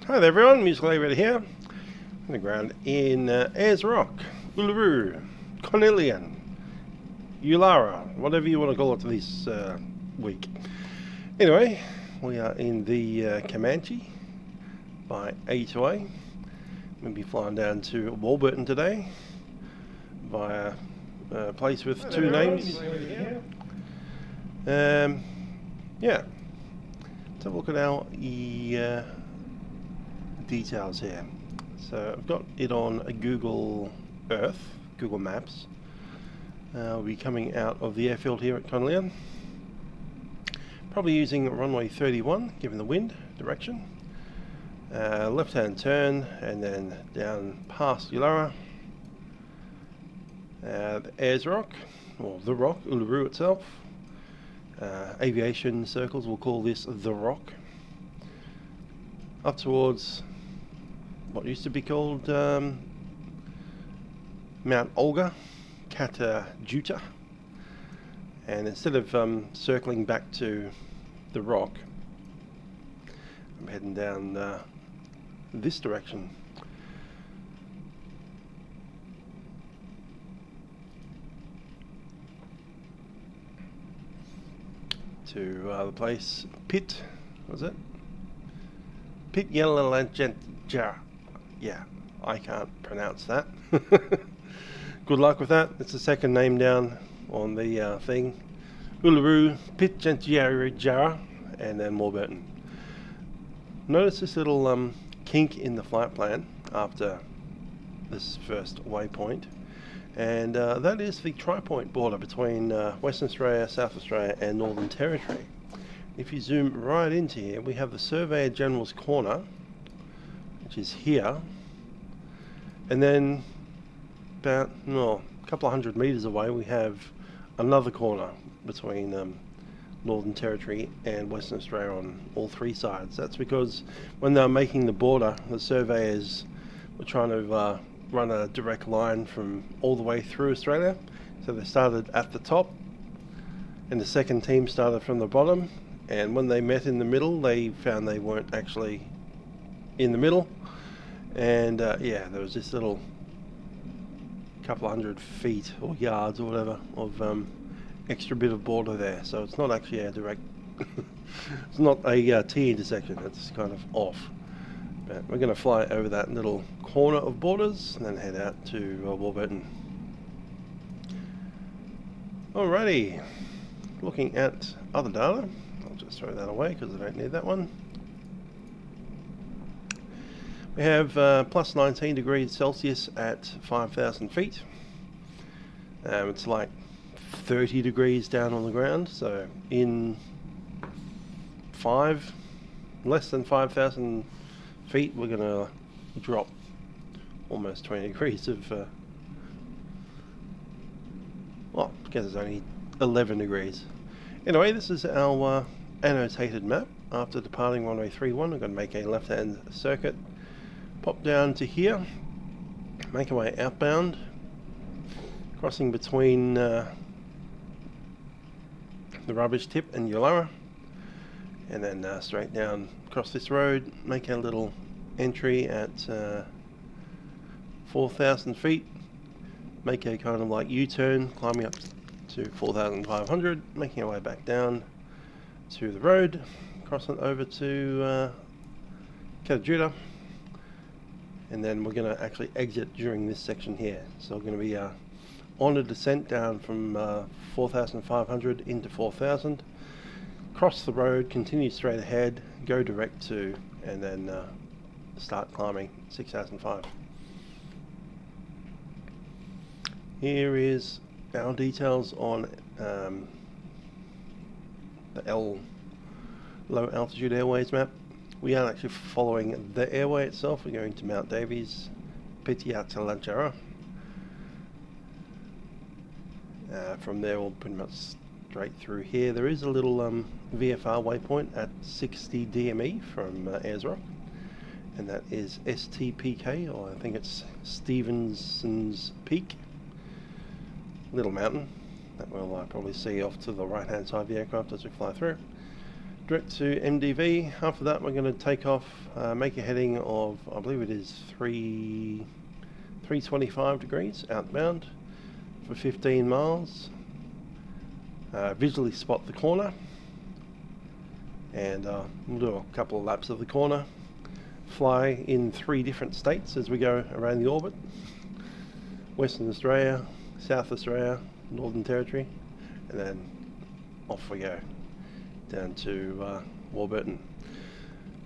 Hi there everyone, Musical Livery here. On the ground in Ayers Rock, Uluru, Cornelian, Ulara, whatever you want to call it this week. Anyway, we are in the Commanche by A2A. We'll be flying down to Warburton today via a place with two names. Yeah, let's have a look at our details here. So I've got it on a Google Earth, Google Maps. We'll be coming out of the airfield here at Cornelian. Probably using runway 31, given the wind direction. Left-hand turn and then down past Ulara. The Ayers Rock, or the Rock, Uluru itself. Aviation circles will call this the Rock. Up towards what used to be called Mount Olga, Katajuta, and instead of circling back to the Rock, I'm heading down this direction. To the place Pipalyatjara. Yeah, I can't pronounce that. Good luck with that. It's the second name down on the thing. Uluru, Pipalyatjara, and then Warburton. Notice this little kink in the flight plan after this first waypoint. And that is the tri-point border between Western Australia, South Australia and Northern Territory. If you zoom right into here, we have the Surveyor General's Corner, which is here, and then about a couple of hundred meters away we have another corner between Northern Territory and Western Australia on all three sides. That's because when they were making the border, the surveyors were trying to run a direct line from all the way through Australia. So they started at the top and the second team started from the bottom, and when they met in the middle they found they weren't actually in the middle, and yeah, there was this little couple of hundred feet or yards or whatever of extra bit of border there. So it's not actually a direct it's not a T intersection, it's kind of off. But we're going to fly over that little corner of borders and then head out to Warburton. Alrighty, looking at other data, I'll just throw that away because I don't need that one. We have plus 19 degrees Celsius at 5,000 feet. It's like 30 degrees down on the ground, so in less than 5,000 feet we're going to drop almost 20 degrees of well, I guess it's only 11 degrees. Anyway, this is our annotated map. After departing runway 31, we're going to make a left hand circuit, pop down to here, make our way outbound, crossing between the rubbish tip and Ulara, and then straight down across this road, make our little entry at 4,000 feet, make a kind of like U-turn, climbing up to 4,500, making our way back down to the road, crossing over to Katajuta, and then we're going to actually exit during this section here. So we're going to be on a descent down from 4,500 into 4,000, cross the road, continue straight ahead, go direct to, and then start climbing 6,005. Here is our details on the L low altitude airways map. We are actually following the airway itself. We're going to Mount Davies, Pipalyatjara. From there we'll pretty much straight through here. There is a little VFR waypoint at 60 DME from Ayers Rock, and that is STPK, or I think it's Stevenson's Peak. Little mountain that we'll probably see off to the right hand side of the aircraft as we fly through. direct to MDV. After that, we're going to take off, make a heading of, I believe it is 325 degrees outbound for 15 miles. Visually spot the corner, and we'll do a couple of laps of the corner. Fly in 3 different states as we go around the orbit: Western Australia, South Australia, Northern Territory, and then off we go down to Warburton.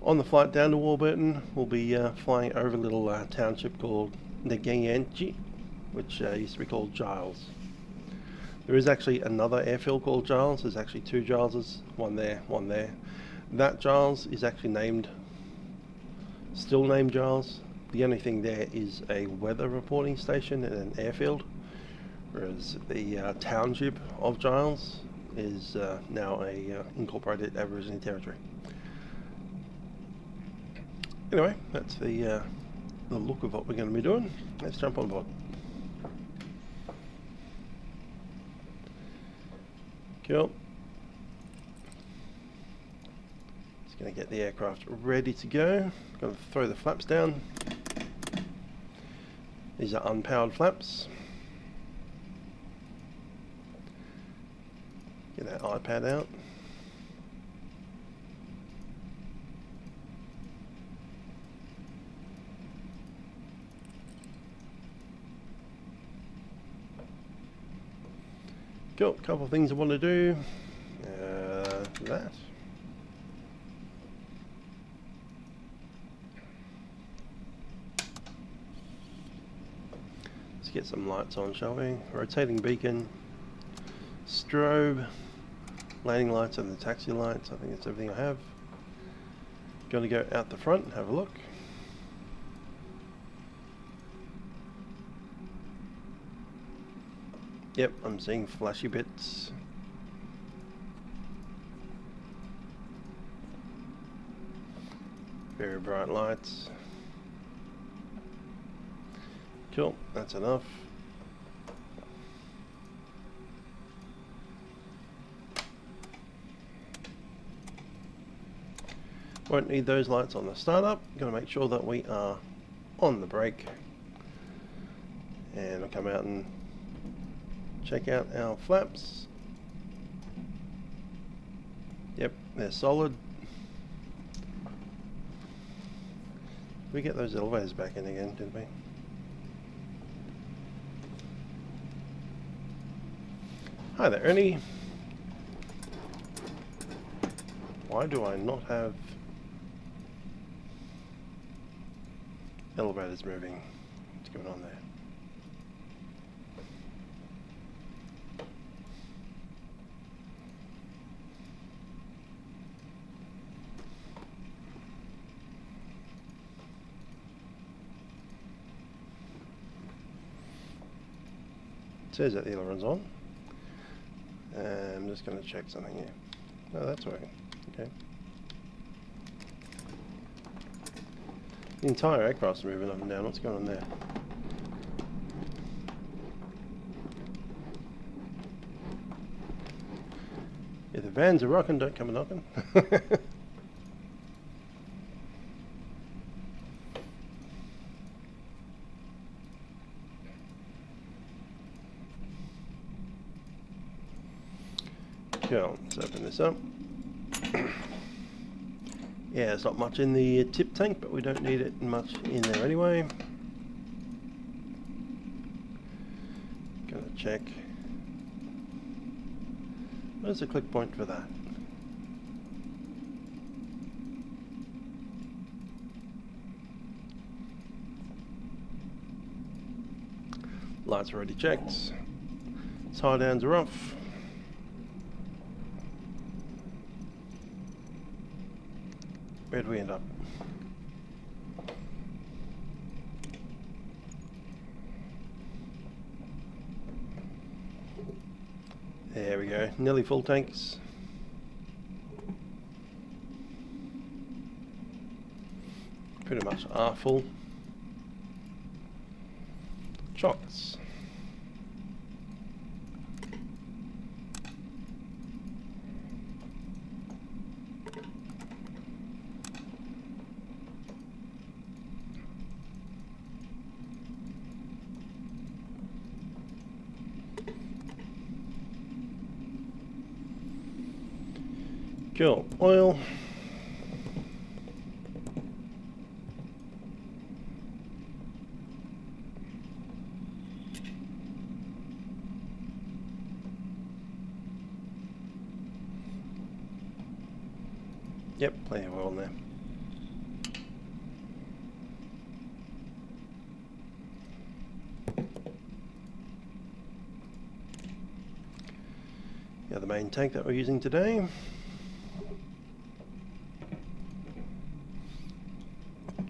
On the flight down to Warburton, we'll be flying over a little township called Naganyanchi, which used to be called Giles. There is actually another airfield called Giles. There's actually 2 Gileses, one there, one there. That Giles is actually still named Giles. The only thing there is a weather reporting station and an airfield, whereas the township of Giles is now a incorporated Aboriginal territory. Anyway, that's the look of what we're going to be doing. Let's jump on board. Cool. Just going to get the aircraft ready to go. Going to throw the flaps down. These are unpowered flaps. Get our iPad out. Cool, couple of things I want to do. That. Let's get some lights on, shall we? Rotating beacon, strobe, landing lights and the taxi lights. I think that's everything I have. Going to go out the front and have a look. Yep, I'm seeing flashy bits. Very bright lights. Cool, that's enough. Won't need those lights on the startup. Got to make sure that we are on the brake. And I'll come out and check out our flaps. Yep, they're solid. We get those elevators back in again, didn't we? Hi there, Ernie. Why do I not have elevators moving? What's going on there? Says that the aileron's on. I'm just going to check something here. Oh, that's working. Okay. The entire aircraft's moving up and down. What's going on there? If the vans are rocking, don't come a knocking. Cool, let's open this up. Yeah, there's not much in the tip tank, but we don't need it much in there anyway. Gonna check. Where's the click point for that? Lights are already checked. Tie downs are off. Where'd we end up? There we go, nearly full tanks. Pretty much are full. Chocks. Cool. Oil. Yep, plenty of oil in there. Yeah, the main tank that we're using today.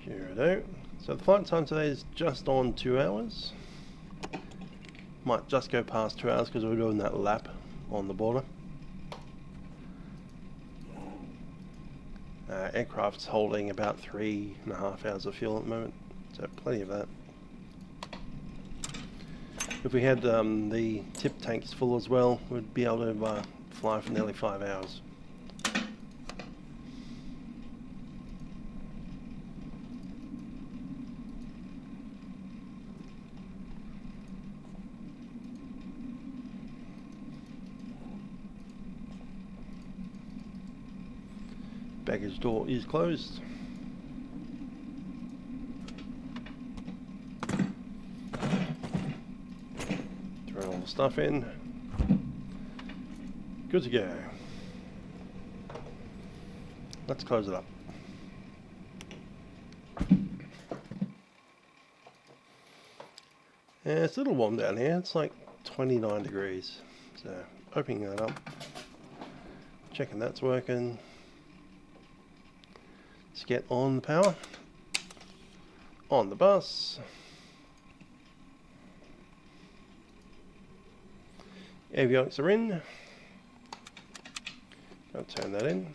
Righto. So the flight time today is just on 2 hours. Might just go past 2 hours because we're doing that lap on the border. Aircraft's holding about 3.5 hours of fuel at the moment, so plenty of that. If we had the tip tanks full as well, we'd be able to fly for nearly 5 hours. Baggage door is closed. Throw all the stuff in. Good to go. Let's close it up. Yeah, it's a little warm down here. It's like 29 degrees. So opening that up, checking that's working. Let's get on the power, on the bus. Avionics are in. I'll turn that in.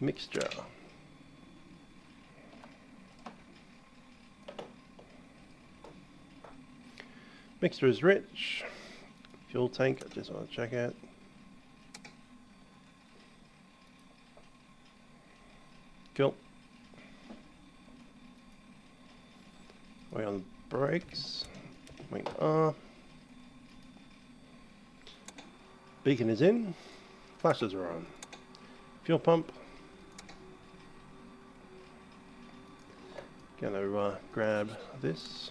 Mixture. Mixture is rich. Fuel tank, I just want to check out. Cool. Way on the brakes. Wing R. Beacon is in. Flashes are on. Fuel pump. Gonna grab this.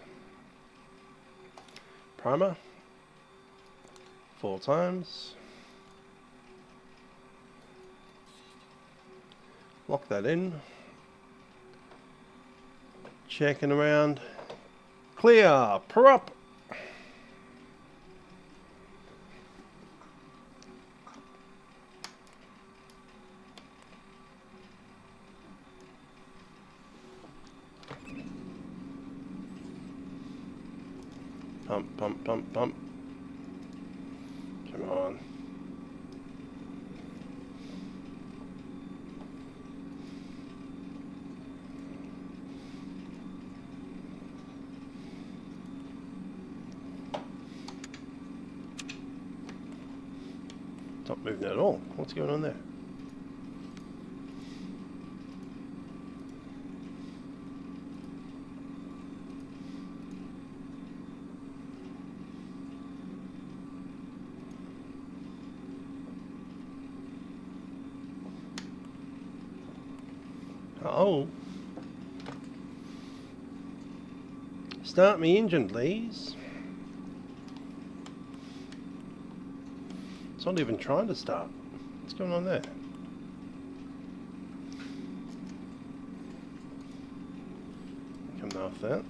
Primer. 4 times. Lock that in. Checking around. Clear. Prop. Pump, pump, pump, pump. Come on. Not moving at all. What's going on there? Oh. Start me engine, please. It's not even trying to start. What's going on there? Come off that.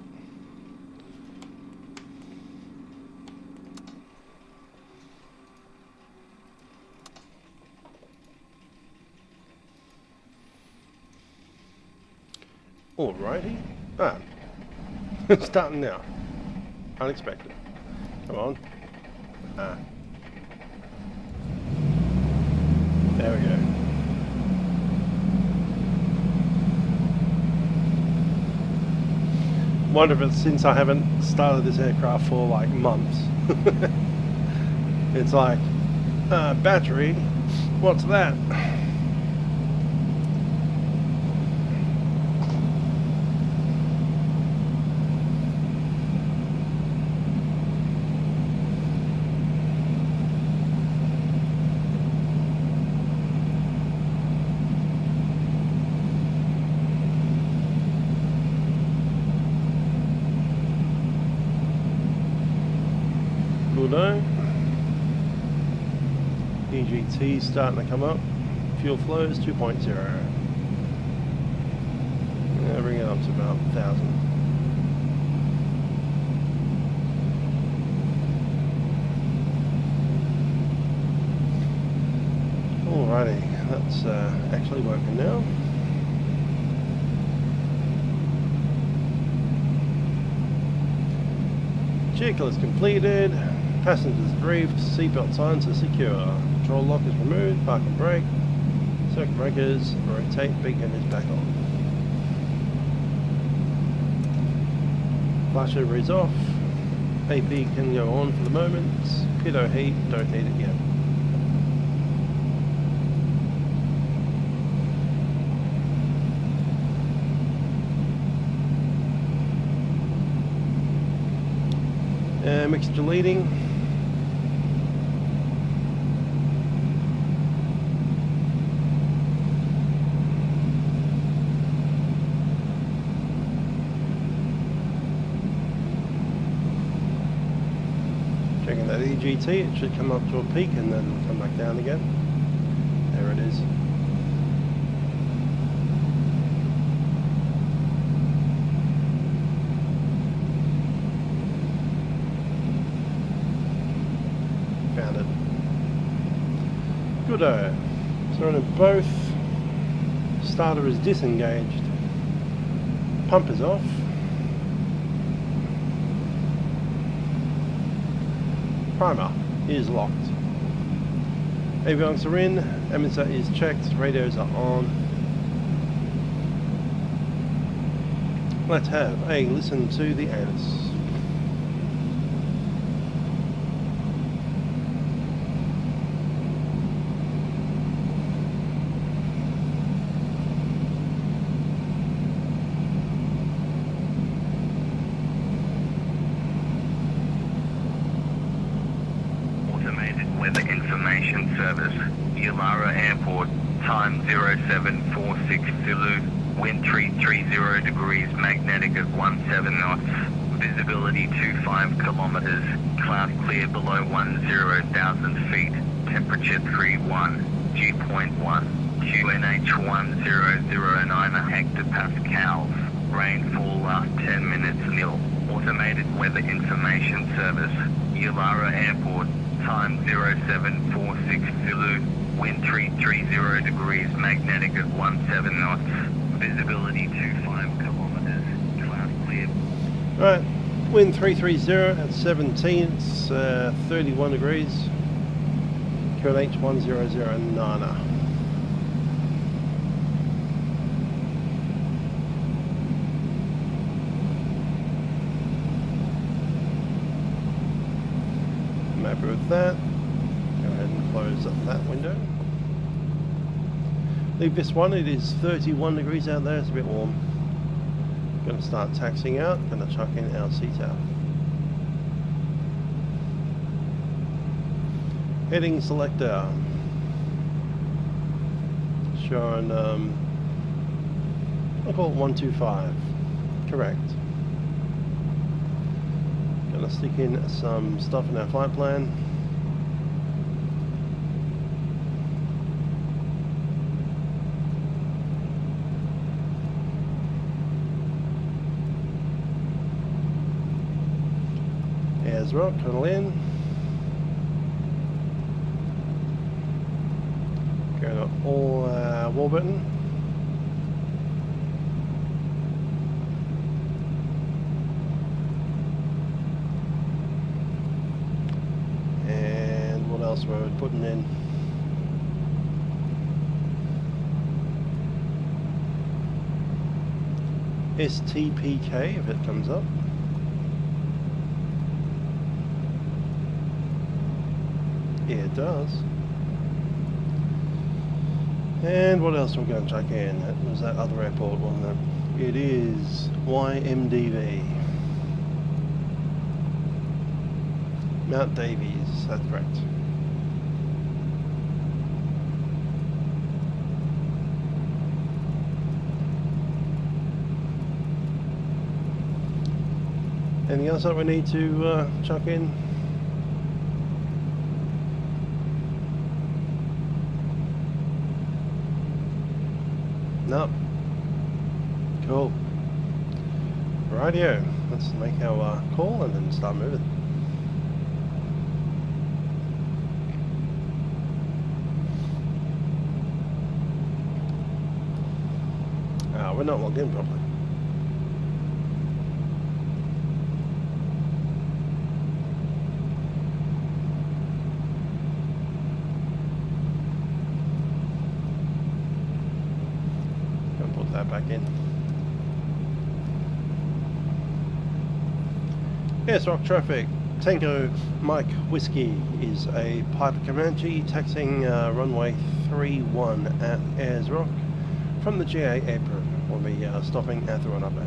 Alrighty. Ah. It's starting now. Unexpected. Come on. Ah. There we go. Wonder if it's since I haven't started this aircraft for like months. It's like, battery, what's that? Good. EGT starting to come up. Fuel flows 2.0. Yeah, bring it up to about 1,000. Alrighty, that's actually working now. Vehicle is completed, passengers briefed, seatbelt signs are secure, control lock is removed, park and brake, circuit breakers, rotate, beacon is back on. Flash over is off, AP can go on for the moment, pitot heat, don't need it yet. Mixture leading. Checking that EGT, it should come up to a peak and then come back down again. There it is. Found it. Goodo. So in both, starter is disengaged, pump is off, primer is locked, avionics are in, emitter is checked, radios are on. Let's have a listen to the Ayers. Service, Uluru Airport, time 0746 Zulu, wind 330 degrees, magnetic at 17 knots, visibility 25 kilometers, cloud clear below 10,000 feet, temperature 31, dew point 1, QNH 1009 hectopascals, rainfall last 10 minutes nil, automated weather information service, Uluru Airport, time 0746 Zulu, wind 330 degrees, magnetic at 17 knots, visibility 25 kilometers, cloud clear. Right, wind 330 at 17, it's 31 degrees, QNH 1009. Happy with that. Go ahead and close up that window. Leave this one, it is 31 degrees out there, it's a bit warm. Going to start taxiing out, going to chuck in our CTAL. Heading selector. Showing, I'll call it 125. Correct. Going to stick in some stuff in our flight plan. Ayers rock, tunnel in. Going to all Warburton. Else we're putting in STPK if it comes up. Yeah, it does. And what else are we going to chuck in? That was that other airport, wasn't it? It is YMDV. Mount Davies, that's correct. Anything else that we need to chuck in? up. Cool. Rightio, let's make our call and then start moving. We're not logged in properly. Gonna put that back in. Yes, rock traffic. Tango Mike Whiskey is a Piper Commanche taxiing runway 31 at Ayers Rock from the GA apron. We'll be stopping at the run-up bay.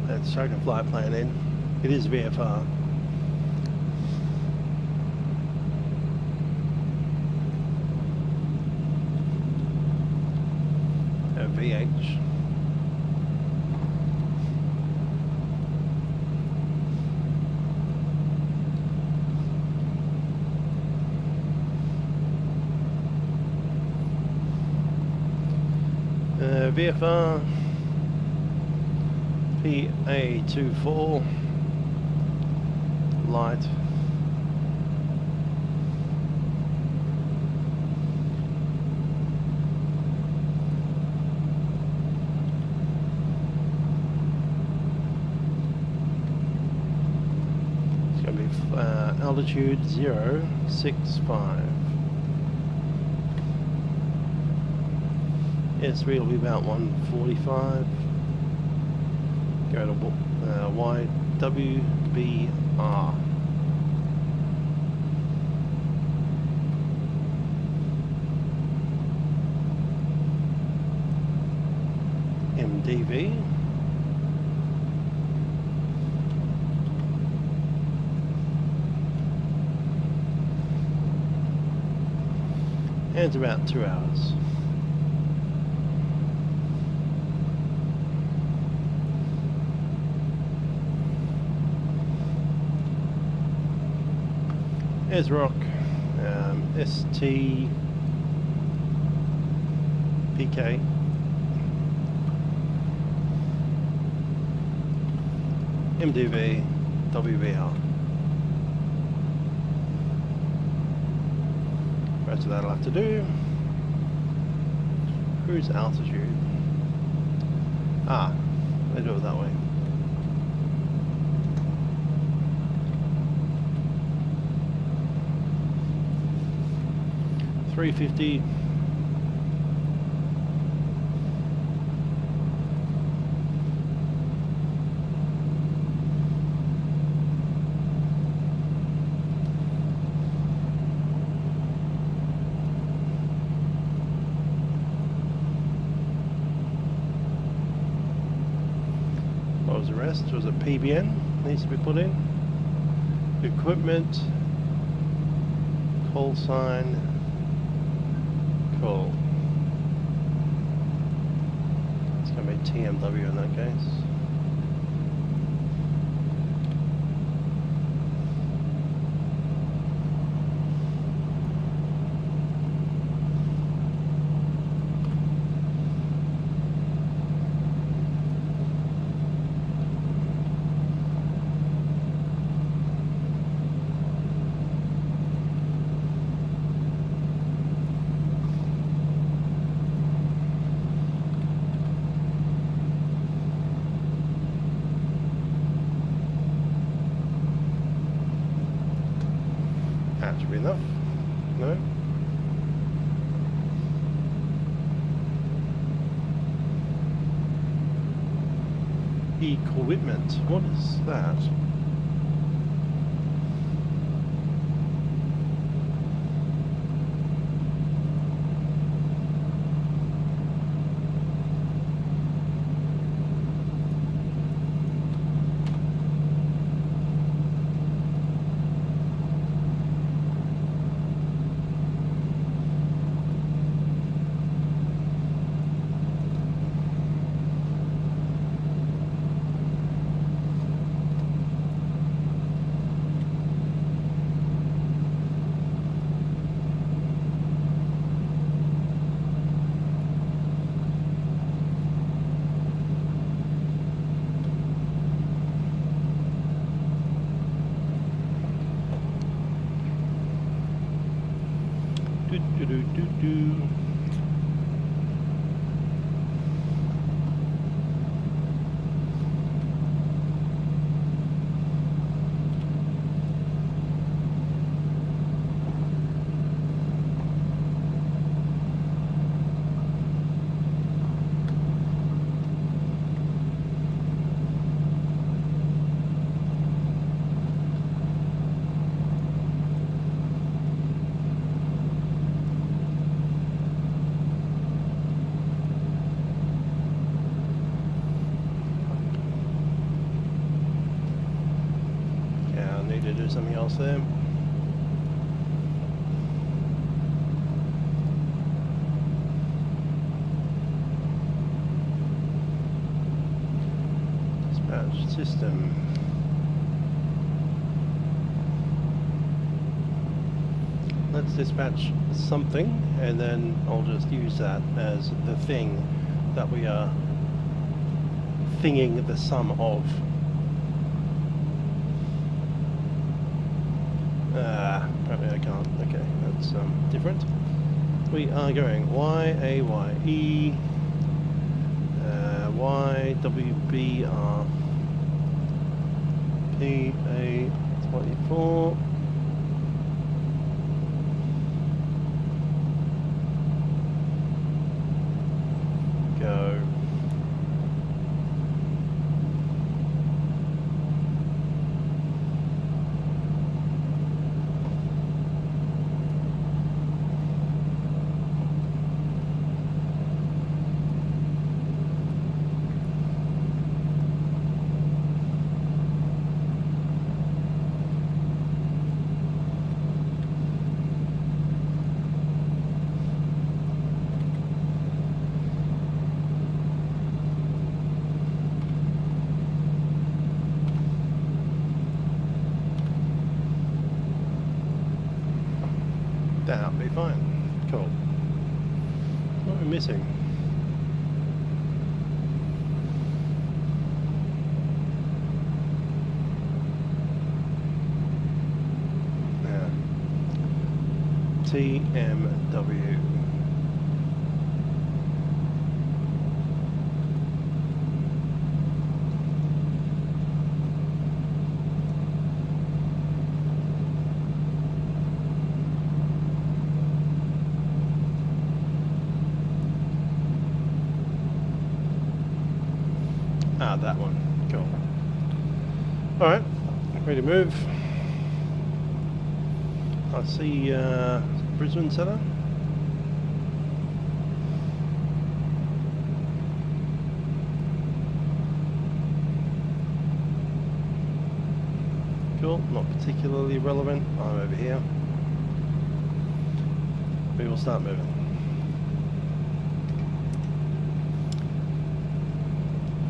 Let's chuck a flight plan in. It is VFR. VH. VFR PA24 light. Altitude 065. S3 will be about 145. Go to YWBR. MDV. And it's about 2 hours. Ayers Rock, ST, PK, MDV, WBR. Rest of that I'll have to do. Cruise altitude. They do it that way. $350. What was the rest? Was it PBN? Needs to be put in. Equipment. Call sign. Cool. It's going to be TMW in that case. That should be enough. No? Equipment. What is that? something else there. Dispatch system. Let's dispatch something, and then I'll just use that as the thing that we are thinging the sum of. Apparently I can't. Okay, that's different. We are going Y-A-Y-E, Y-W-B-R, P-A-24. Go. That'll be fine. Cool. What are we missing? Yeah. TMW. Ah, that one. Cool. Alright, ready to move. I see Brisbane Centre. Cool, not particularly relevant. I'm over here. We will start moving.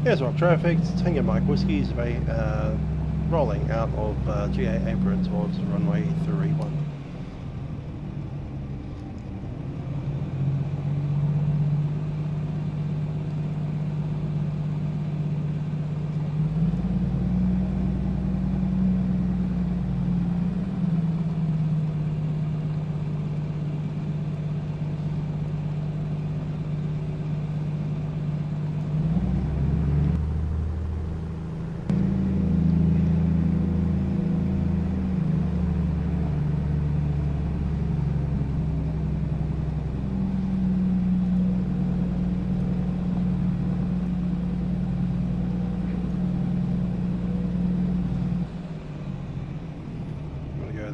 Here's our traffic. Tango Mike Whiskey is rolling out of GA apron towards runway 31.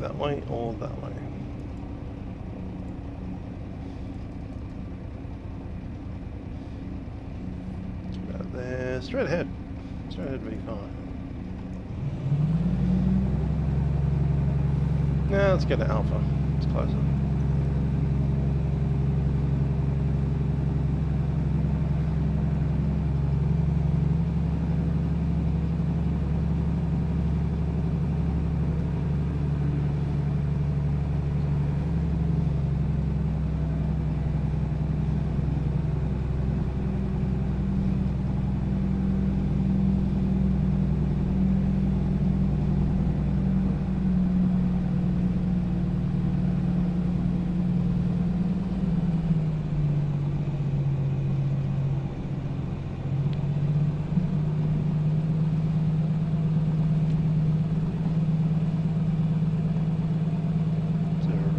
That way or that way? About there, straight ahead. Straight ahead would be fine. Now let's get to Alpha. It's closer.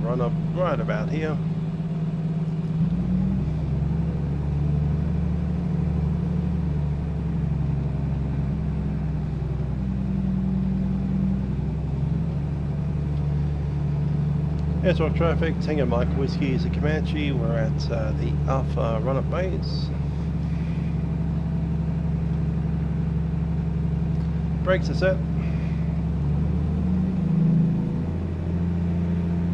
Run up right about here. Airtalk traffic, Tango Mike Whiskey is a Commanche. We're at the Alpha run-up base. Brakes are set.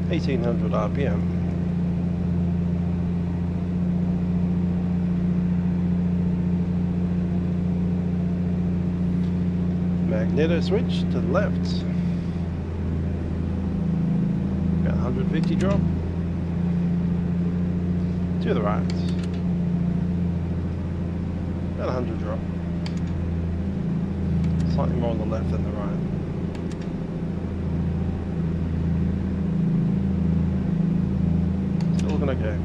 1800 RPM. Magneto switch to the left. About 150 drop. To the right. About 100 drop. Slightly more on the left than the right. Still looking okay.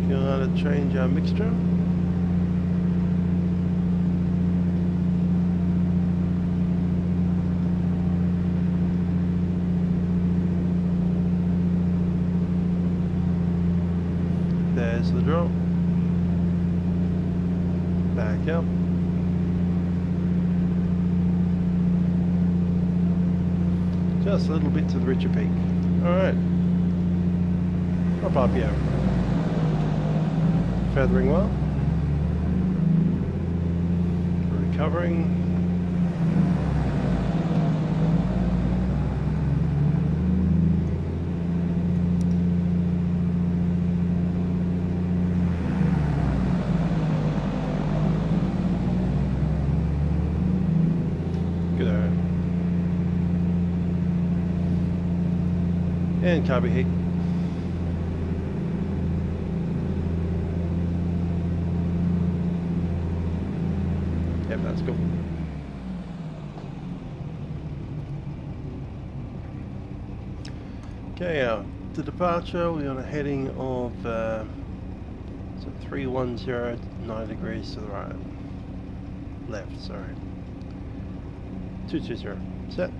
Gonna change our mixture. There's the drop. Back up. Just a little bit to the richer peak. Alright. Up RPM. Feathering well. Recovering. And carby heat. Yep, that's cool. Okay, the departure, we're on a heading of 310, 9 degrees to the right. Left, sorry. 220. Set.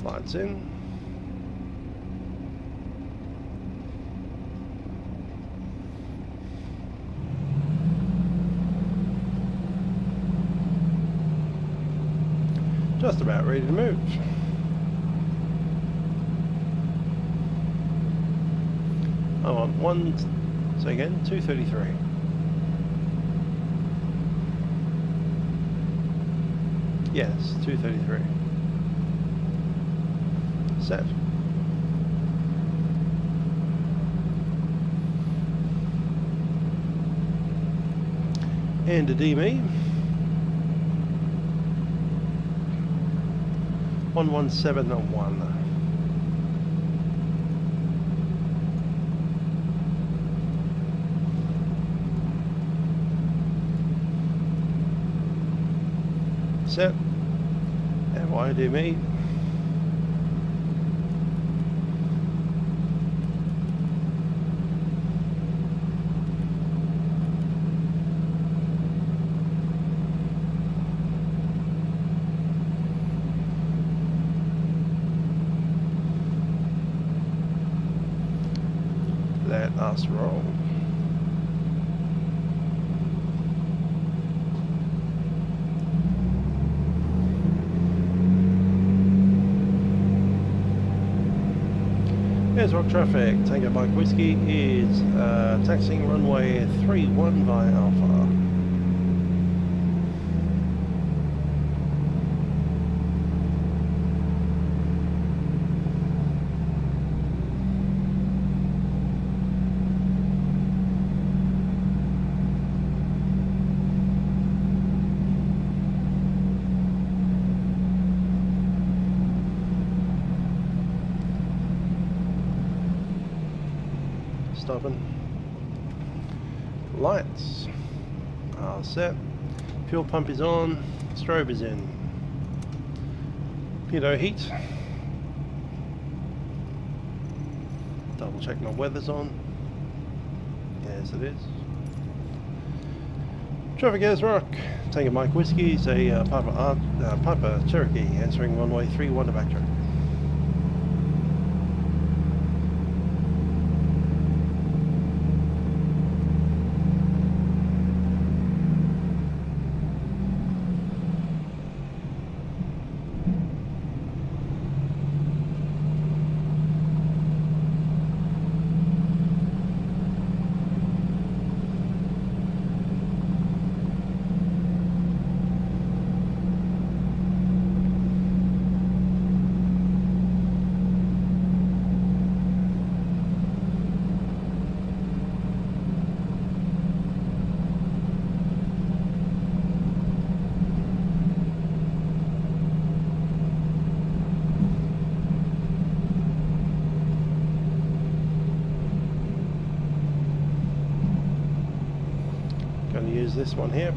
Lights in. Just about ready to move. I'm on say again, 233. Yes, 233. Set. And a DME 11701. Set. And YDME. Let us roll. Here's rock traffic. Tango Mike Whiskey is taxiing runway 31 via Alpha. Stopping. Lights are set. Fuel pump is on. Strobe is in. Pitot heat. Double check my weather's on. Yes, it is. Traffic as rock. Tango Mike Whiskey is a Piper Cherokee answering runway 31 to backtrack. is this one here.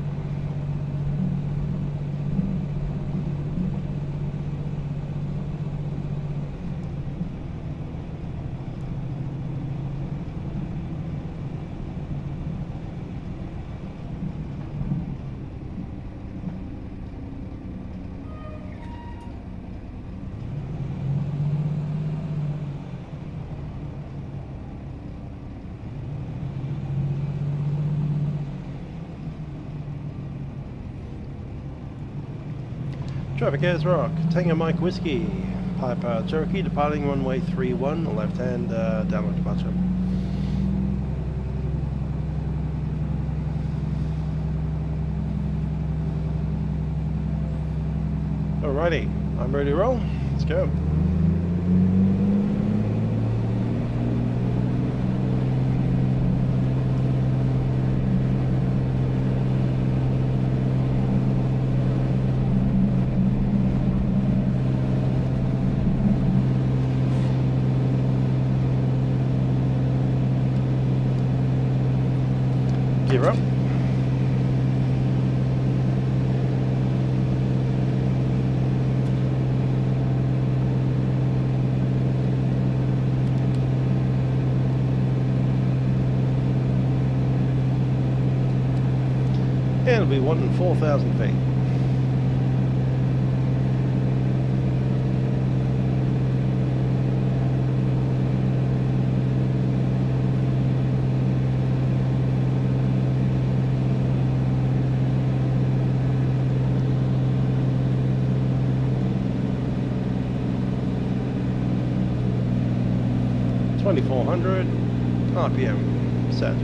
Traffic Ayers Rock, Tango Mike Whiskey, Piper Cherokee, departing runway 31, left hand downward departure. Alrighty, I'm ready to roll, let's go. Gear up. And it'll be wanting 4,000 feet. $2,400 RPM set.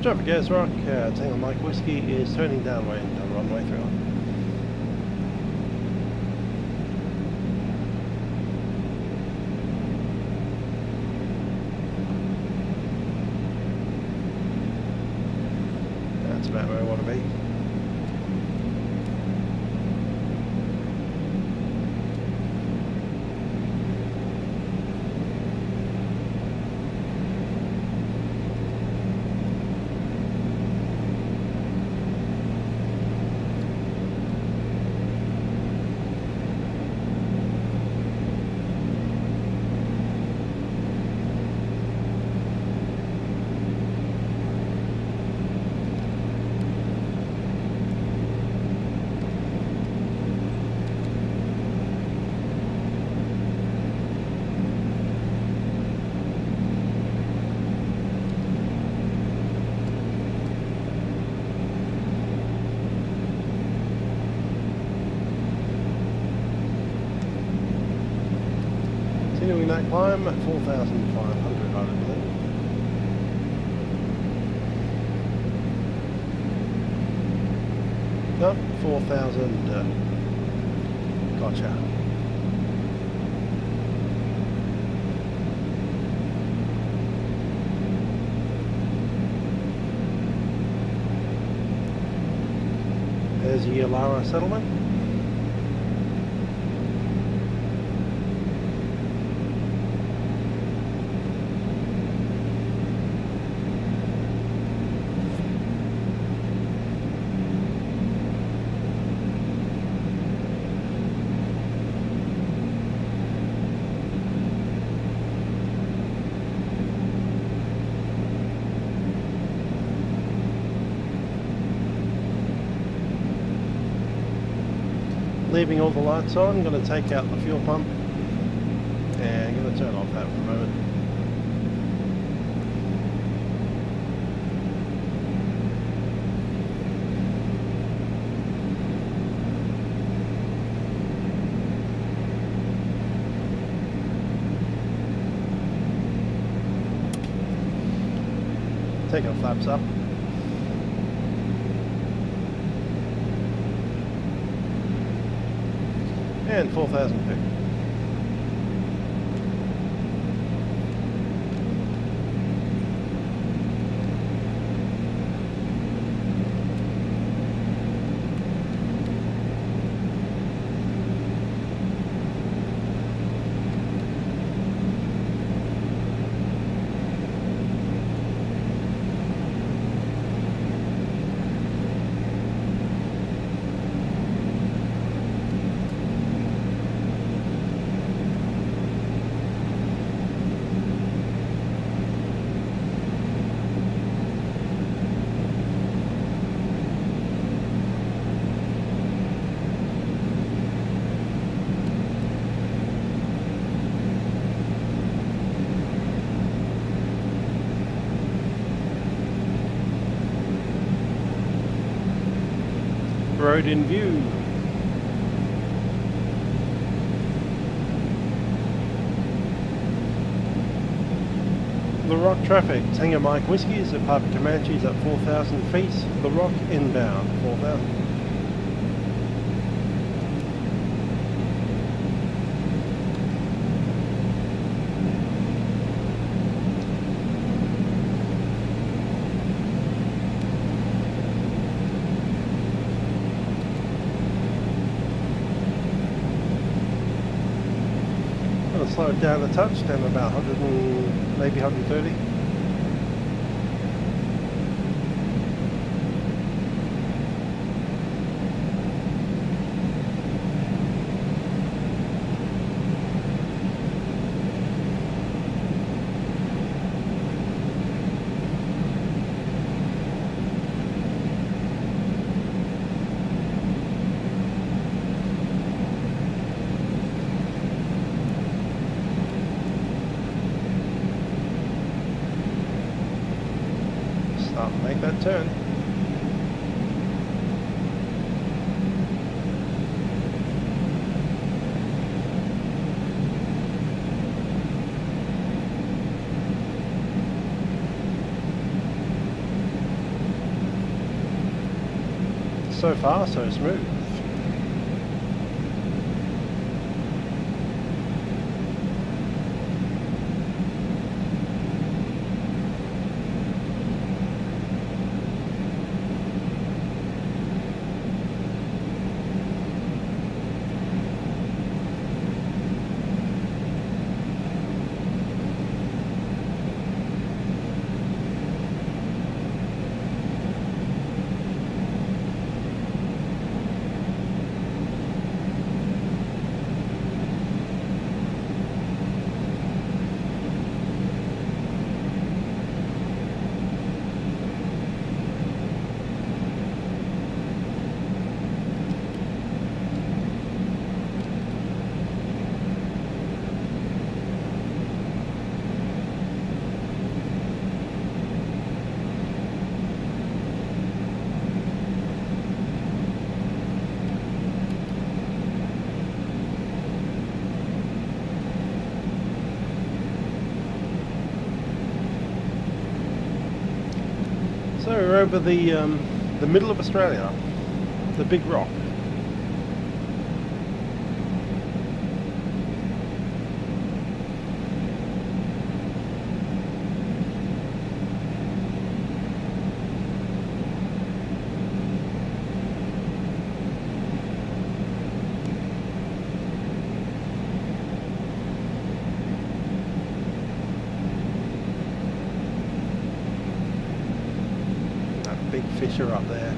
Traffic Ayers Rock, Tango Mike Whiskey is turning downwind on runway 31. That's about where I want to be. Continuing that climb at 4,500, I believe. No, 4,000. Gotcha. There's the Uluru settlement. leaving all the lights on. I'm going to take out the fuel pump and I'm going to turn off that for a moment. Taking the flaps up. And 4,000 feet. Road in view. The Rock traffic. Tango Mike Whiskies at Papa Commanche's at 4,000 feet. The Rock inbound 4,000. Slow it down a touch, down to about 100 and maybe 130. Make that turn. So far, so smooth. So we're over the middle of Australia, the Big Rock. Big fissure up there.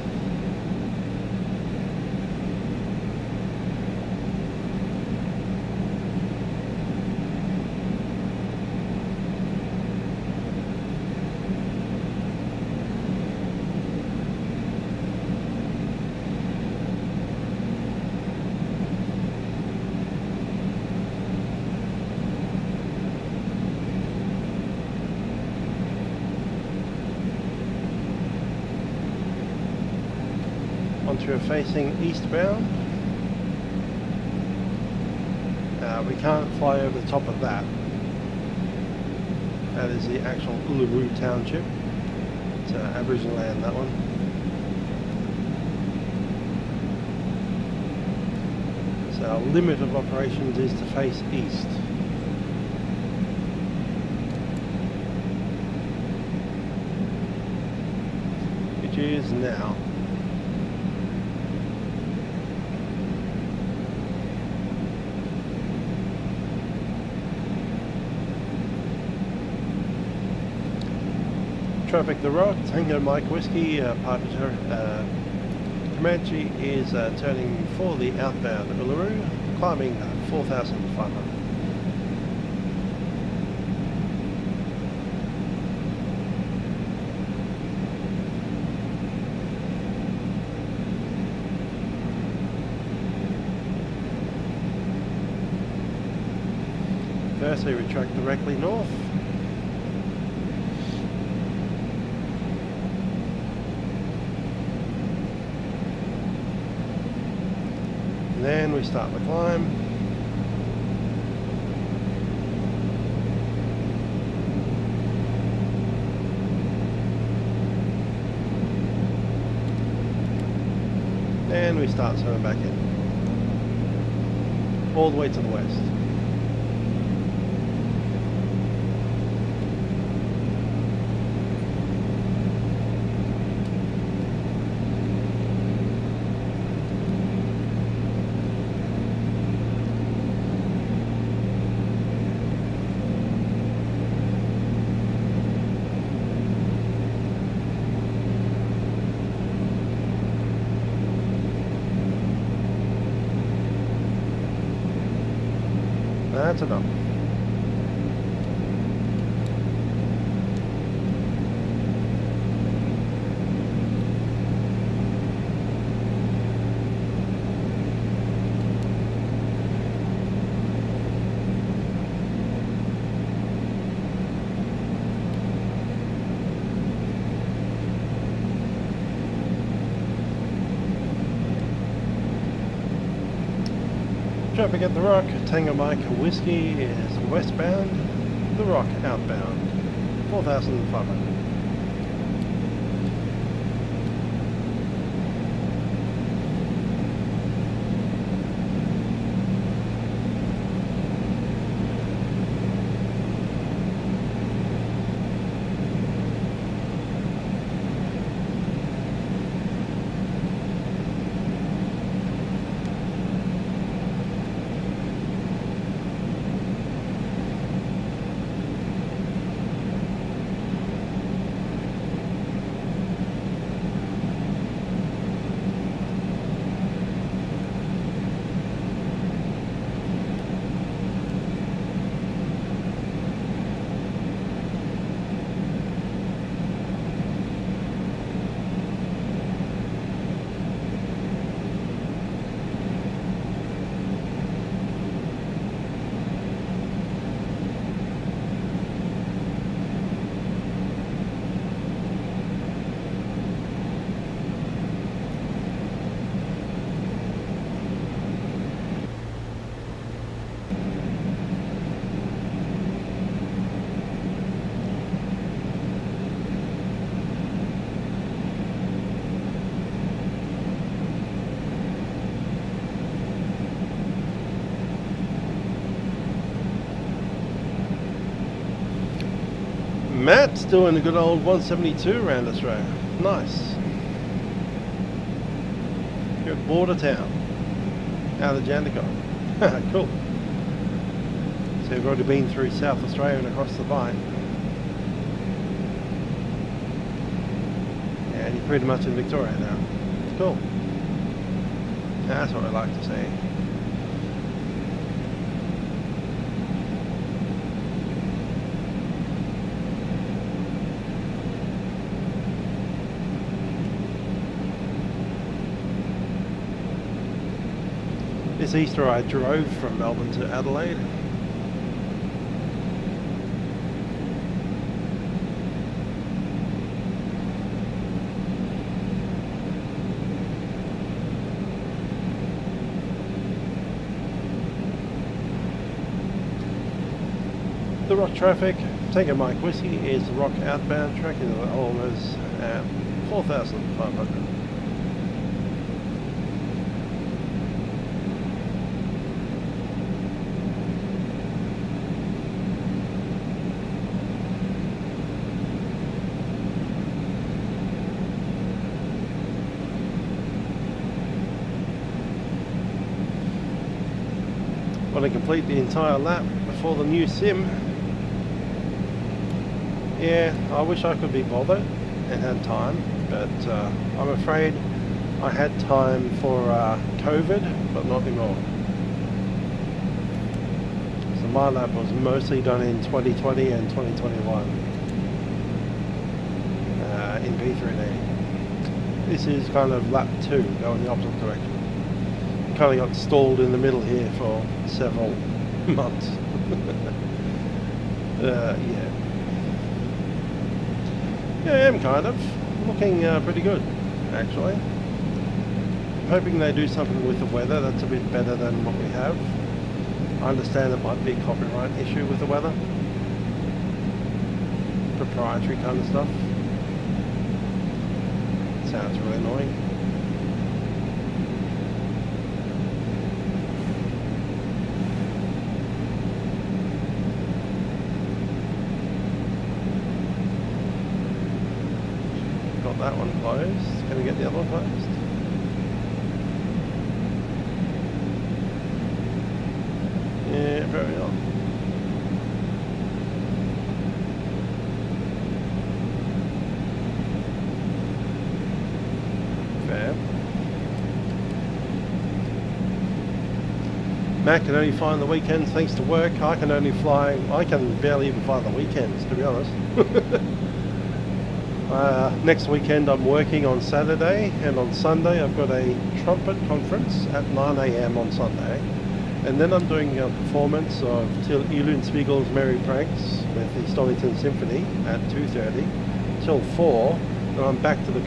since we're facing eastbound. We can't fly over the top of that. That is the actual Uluru township. It's Aboriginal land, that one. So our limit of operations is to face east. Which is now. Traffic the Rock, Tango Mike Whiskey, Pipalyatjara, Commanche is turning for the outbound Uluru, climbing 4,500. Firstly, we track directly north. Then we start the climb. And we start swimming back in. All the way to the west. That's enough. Traffic at the Rock, Tango Mike Whiskey is westbound, the Rock outbound, 4,500. Matt's doing a good old 172 around Australia. Nice. You're at border town. Out of Jandakot. Cool. So you've already been through South Australia and across the Bight. And you're pretty much in Victoria now. Cool. That's what I like to see. This Easter I drove from Melbourne to Adelaide. The rock traffic, Tango Mike Whiskey, is the rock outbound track into the Olmers at 4,500. Want to complete the entire lap before the new sim. Yeah, I wish I could be bothered and had time, but I'm afraid I had time for COVID, but not anymore. So my lap was mostly done in 2020 and 2021 in P3D. This is kind of lap 2, going the opposite direction. Kind of got stalled in the middle here for several months. Yeah. Yeah, I am kind of. Looking pretty good, actually. I'm hoping they do something with the weather that's a bit better than what we have. I understand it might be a copyright issue with the weather. Proprietary kind of stuff. Sounds really annoying. That one closed. Can we get the other one closed? Yeah, very well. Fair. Matt can only fly on the weekends thanks to work. I can barely even fly on the weekends, to be honest. Next weekend I'm working on Saturday, and on Sunday I've got a trumpet conference at 9 AM on Sunday, and then I'm doing a performance of Till Elun Spiegel's Merry Pranks with the Stonington Symphony at 2:30 till 4, and I'm back to the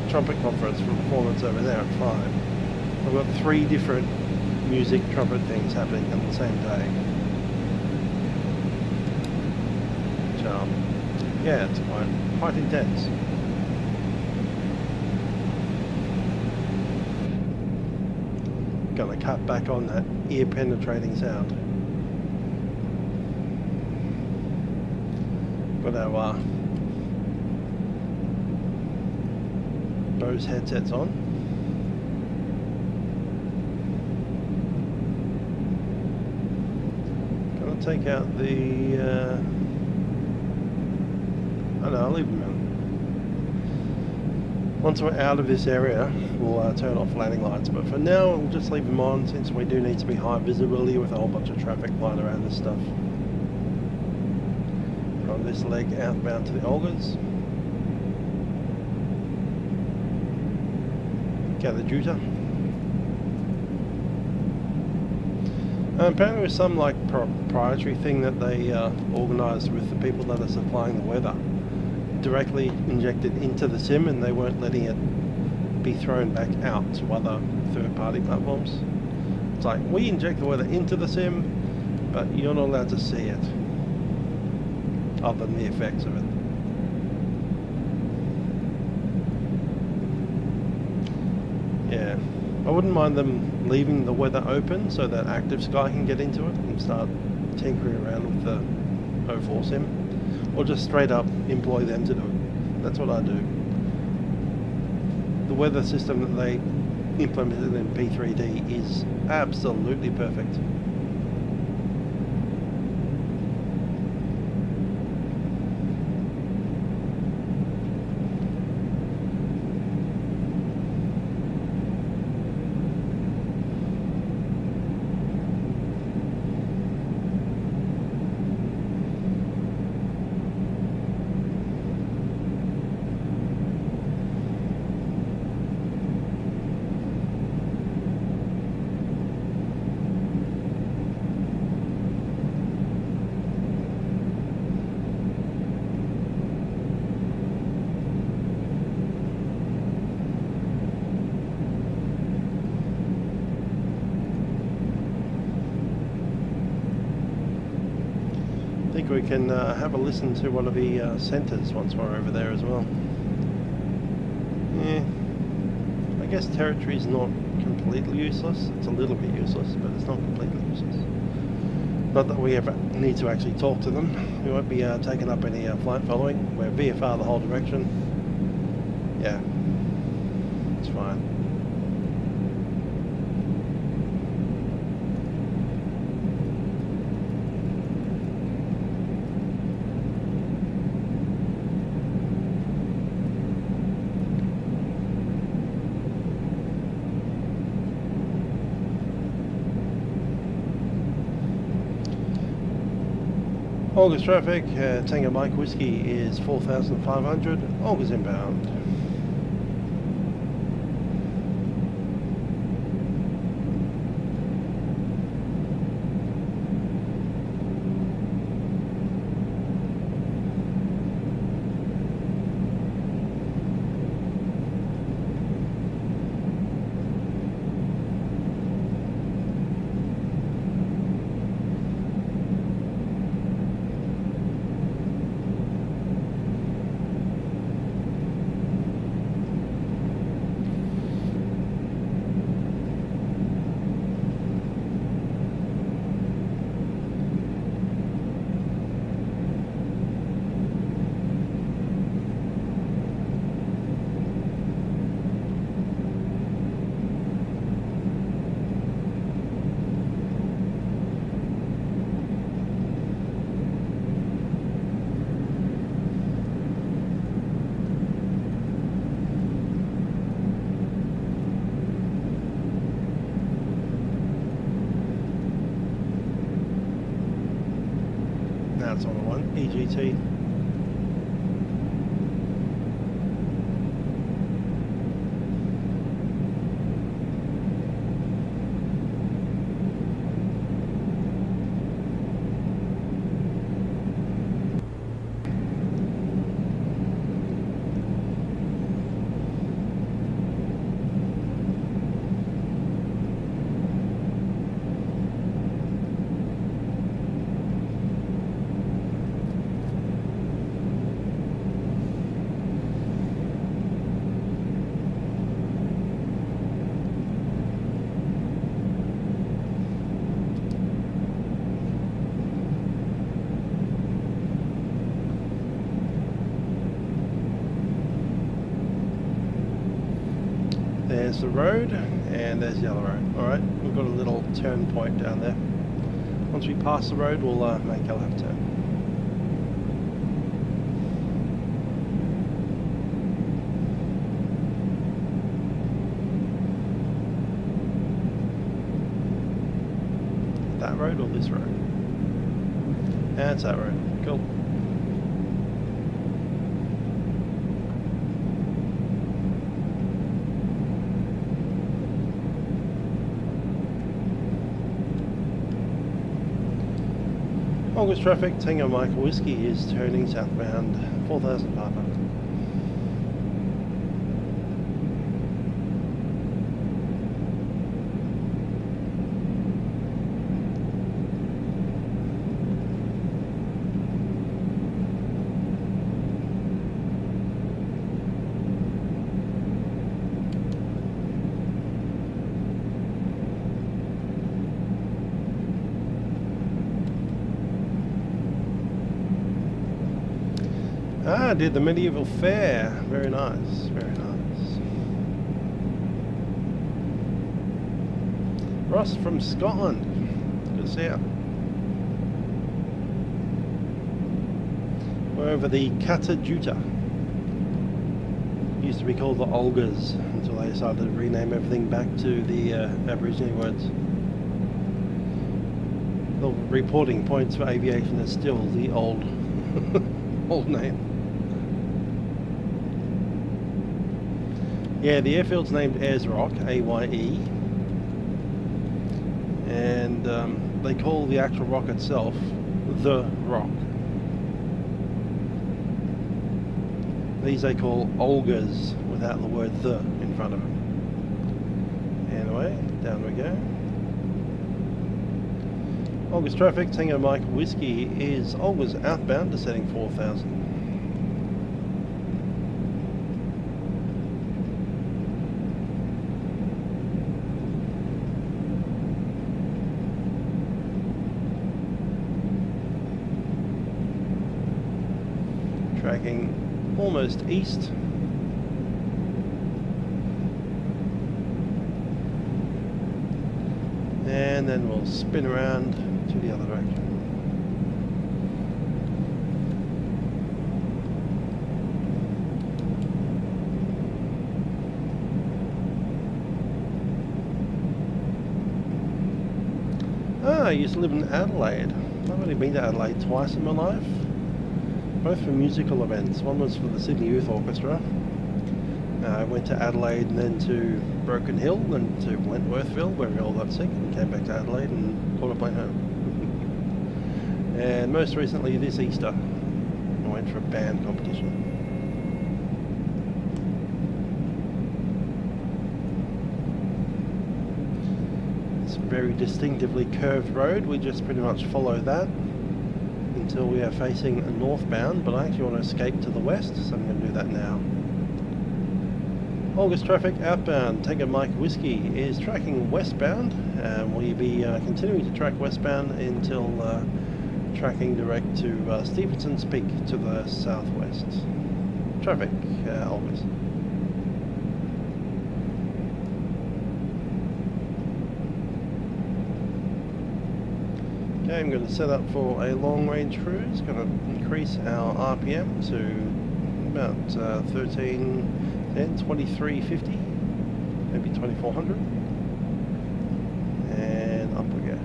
trumpet conference for a performance over there at 5. I've got 3 different music trumpet things happening on the same day. So, yeah, it's quite intense. Gonna cut back on that ear penetrating sound. Got our Bose headsets on. Gonna take out the oh no, I'll leave them in. Once we're out of this area, we'll turn off landing lights, but for now we'll just leave them on, since we do need to be high visibility with a whole bunch of traffic flying around this stuff. From this leg outbound to the Olgas. Gather Juta. Apparently there's some like proprietary thing that they organised with the people that are supplying the weather. Directly injected into the sim, and they weren't letting it be thrown back out to other third-party platforms. It's like, we inject the weather into the sim, but you're not allowed to see it, other than the effects of it. Yeah, I wouldn't mind them leaving the weather open so that Active Sky can get into it and start tinkering around with the 04 sim. Or just straight up employ them to do it. That's what I do. The weather system that they implemented in P3D is absolutely perfect. think we can have a listen to one of the centres once we're over there as well. Yeah, I guess territory is not completely useless. It's a little bit useless, but it's not completely useless. Not that we ever need to actually talk to them. We won't be taking up any flight following. We're VFR the whole direction. Yeah, it's fine. August traffic, Tango Mike Whiskey is 4,500, August inbound. That's on the one, EGT. There's the road, and there's the other road. Alright, we've got a little turn point down there. Once we pass the road, we'll make our left turn. That road or this road? That's that road. Cool. August traffic, Tango Mike Whiskey is turning southbound, 4,500. Ah, did the medieval fair. Very nice, very nice. Ross from Scotland. Good to see you. We're over the Catajuta. Used to be called the Olgas until they decided to rename everything back to the Aboriginal words. The reporting points for aviation is still the old old name. Yeah, the airfield's named Ayers Rock, A-Y-E, and they call the actual rock itself the Rock. These they call Olgas without the word the in front of them. Anyway, down we go. August traffic, Tango Mike Whiskey is always outbound, descending 4,000. Tracking almost east. And then we'll spin around to the other direction. I used to live in Adelaide. I've only been to Adelaide twice in my life, both for musical events. One was for the Sydney Youth Orchestra. I went to Adelaide and then to Broken Hill and to Wentworthville, where we all got sick, and came back to Adelaide and caught a plane home. And most recently this Easter, I went for a band competition. It's a very distinctively curved road. We just pretty much follow that until we are facing northbound, but I actually want to escape to the west, so I'm going to do that now. August traffic outbound, Tango Mike Whiskey is tracking westbound, and we'll be continuing to track westbound until tracking direct to Stevenson's Peak to the southwest. Traffic, August. Okay, I'm going to set up for a long range cruise, going to increase our RPM to about 2350, maybe 2400, and up we go.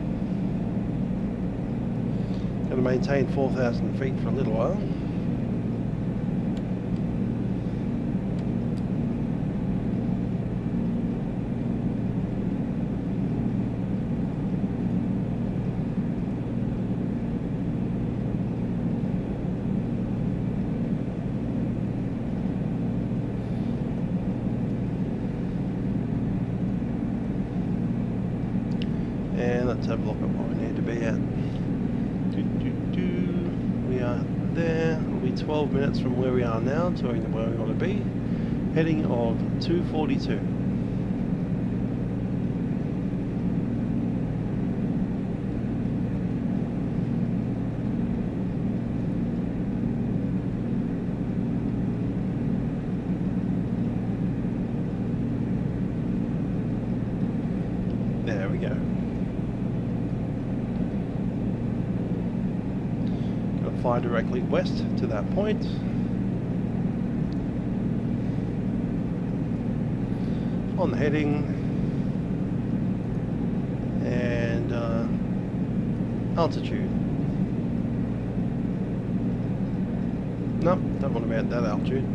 Going to maintain 4,000 feet for a little while. Let's have a look at what we need to be at. We are there. It'll be 12 minutes from where we are now, talking to where we want to be. Heading of 242. There we go. Fly directly west to that point. On the heading and altitude. Nope, don't want to be at that altitude.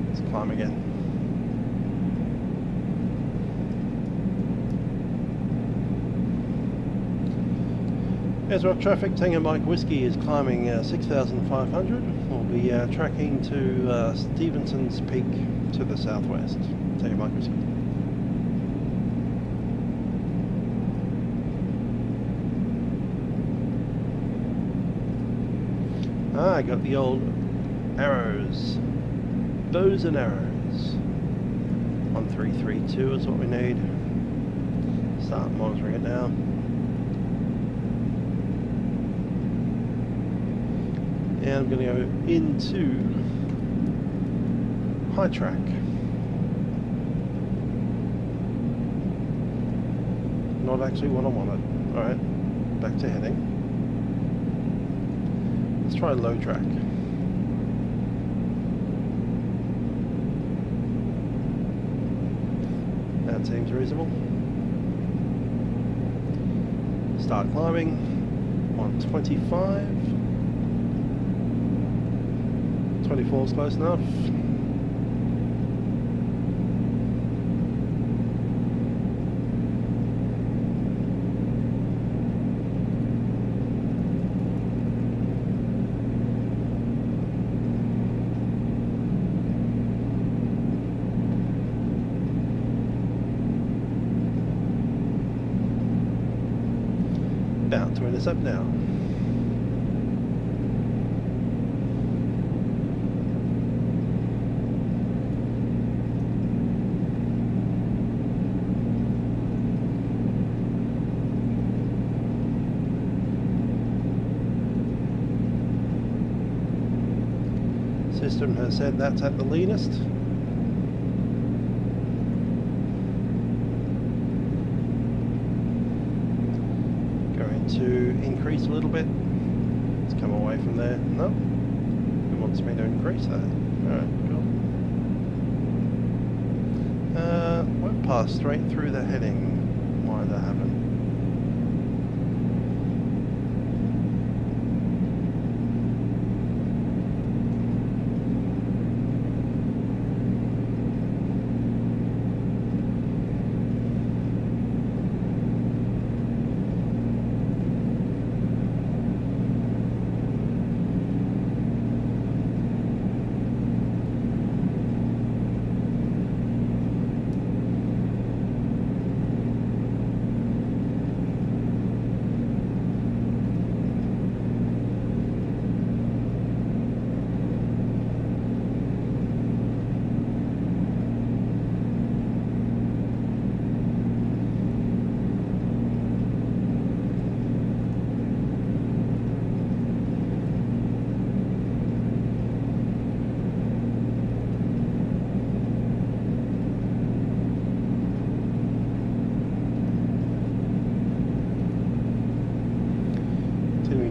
Let's climb again. As rock traffic, Tango Mike Whiskey is climbing 6,500. We'll be tracking to Stevenson's Peak to the southwest. Tango Mike Whiskey. I got the old arrows. Bows and arrows. 1332 is what we need. Start monitoring it now. And I'm going to go into high track. Not actually what I wanted. Alright, back to heading. Let's try low track. That seems reasonable. Start climbing. 125. 24 is close enough. About to intercept now. System has said that's at the leanest. Going to increase a little bit. Let's come away from there. No, it wants me to increase that. Alright, cool. Won't pass straight through the heading. Why that happened?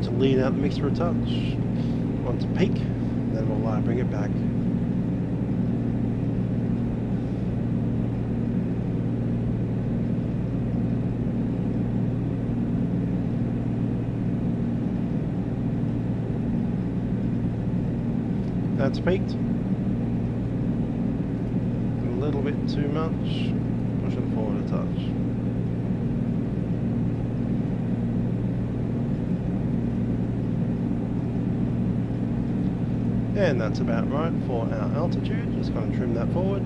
To lean out the mixer a touch, onto peak, then we'll bring it back. That's peaked. A little bit too much, pushing forward a touch. And that's about right for our altitude. Just going to trim that forward.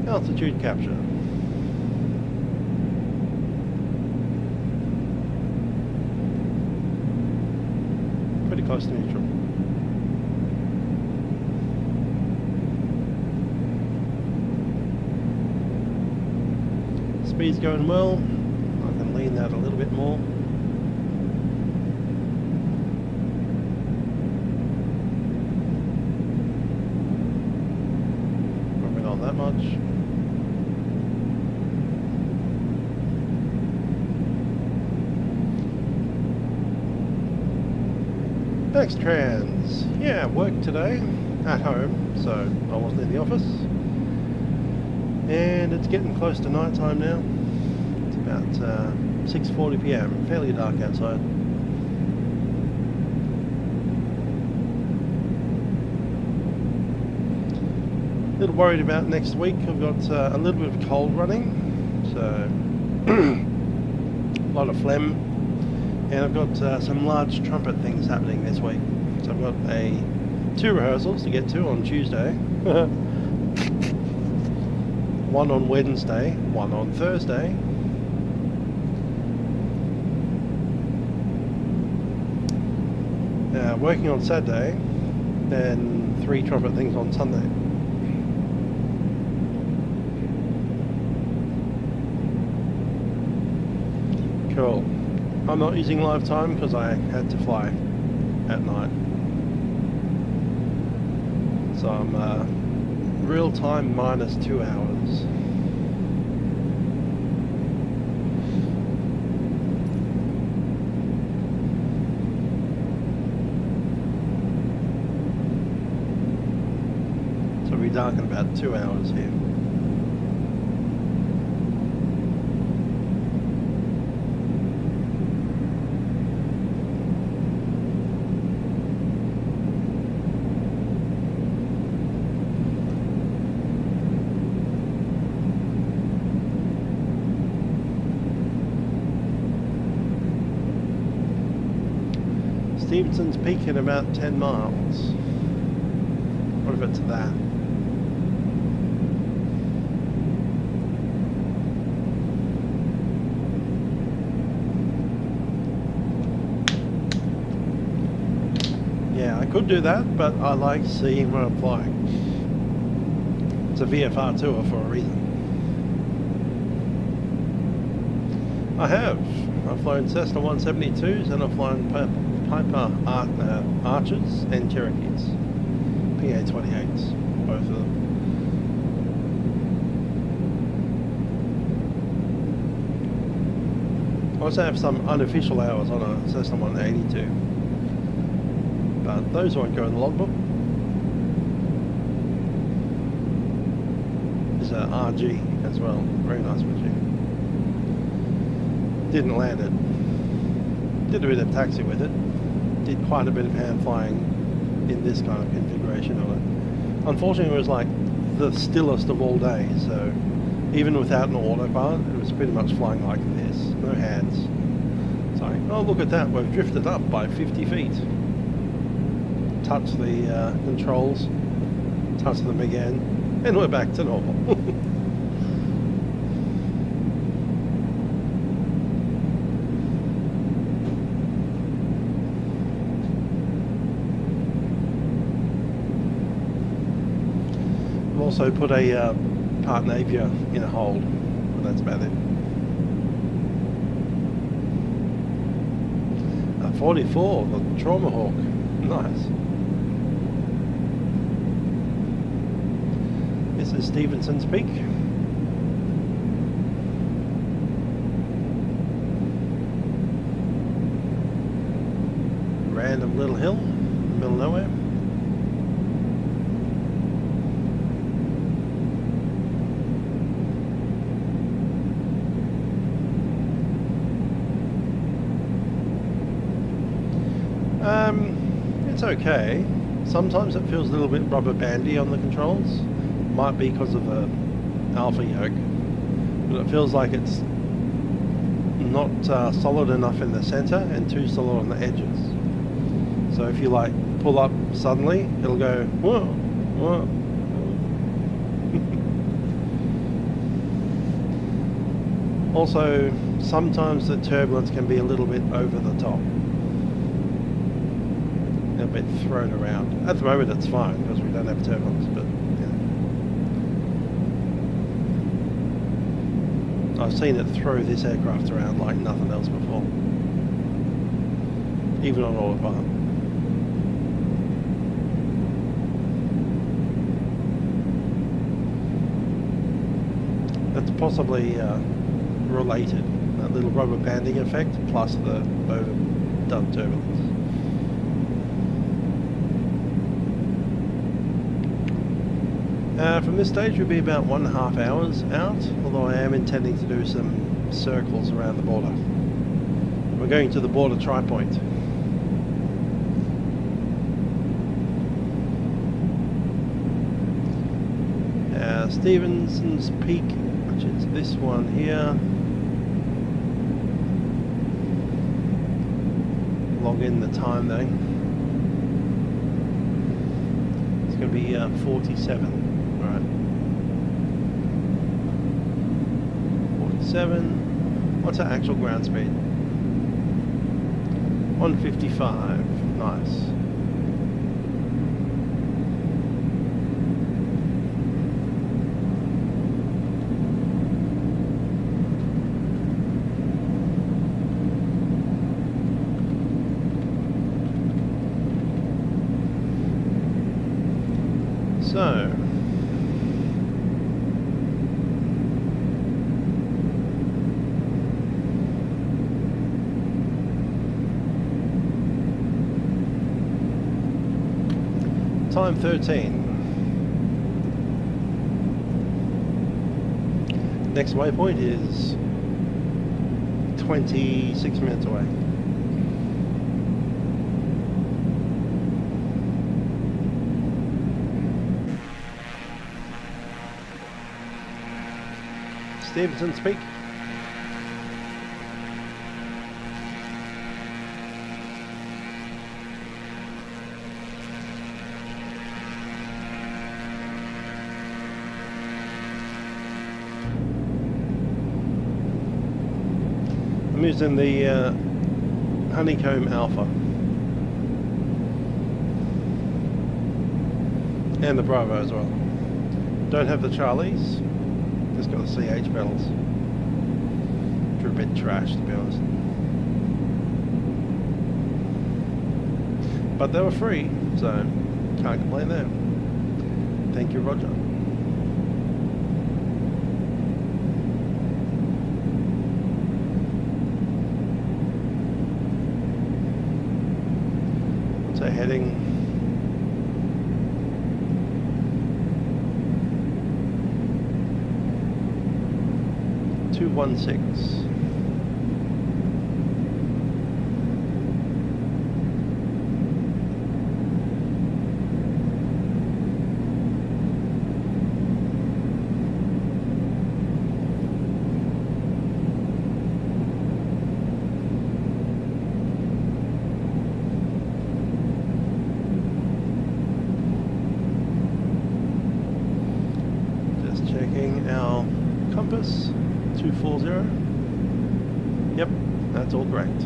Altitude capture. Close to neutral. Speed's going well. I can lean that a little bit more. Probably not that much. Next trans. Yeah, work today at home, so I wasn't in the office. And it's getting close to night time now. It's about 6:40 PM, fairly dark outside. A little worried about next week. I've got a little bit of cold running, so a lot of phlegm. And I've got some large trumpet things happening this week. So I've got 2 rehearsals to get to on Tuesday. One on Wednesday, one on Thursday. Working on Saturday, then 3 trumpet things on Sunday. Cool. I'm not using live time because I had to fly at night. So I'm real time minus 2 hours. So it'll be dark in about 2 hours here. Stevenson's Peak in about 10 miles. What if it's that? Yeah, I could do that, but I like seeing where I'm flying. It's a VFR tour for a reason. I have. I've flown Cessna 172s and I've flown Piper Archers and Cherokees. PA-28s, both of them. I also have some unofficial hours on a Cessna 182. But those won't go in the logbook. There's a RG as well, very nice machine. Didn't land it. Did a bit of taxi with it. Did quite a bit of hand flying in this kind of configuration on it. Unfortunately, it was like the stillest of all days, so even without an autopilot, it was pretty much flying like this. No hands. It's like, oh look at that, we've drifted up by 50 feet. Touch the controls, touch them again, and we're back to normal. I've also put a part Napier in a hold, but that's about it. 44, the Trauma Hawk, nice. This is Stevenson's Peak. Random little hill in the middle of nowhere. It's okay. Sometimes it feels a little bit rubber bandy on the controls. Might be because of the Alpha yoke, but it feels like it's not solid enough in the center and too solid on the edges. So if you like pull up suddenly, it'll go whoa, whoa. Also, sometimes the turbulence can be a little bit over the top. A bit thrown around. At the moment it's fine because we don't have turbulence, but yeah. I've seen it throw this aircraft around like nothing else before. Even on autopilot. That's possibly related. That little rubber banding effect plus the overdone turbulence. From this stage we'll be about 1.5 hours out, although I am intending to do some circles around the border. We're going to the border tri-point. Stevenson's Peak, which is this one here. Log in the time though. It's going to be 47. Right. 47. What's our actual ground speed? 155. Nice. So, time 13. Next waypoint is 26 minutes away. Stevenson's Peak. using the Honeycomb Alpha and the Bravo as well. Don't have the Charlies, just got the CH pedals. Which are a bit trash, to be honest. But they were free, so can't complain there. Thank you, Roger. So heading 216. Our compass 240. Yep, that's all correct.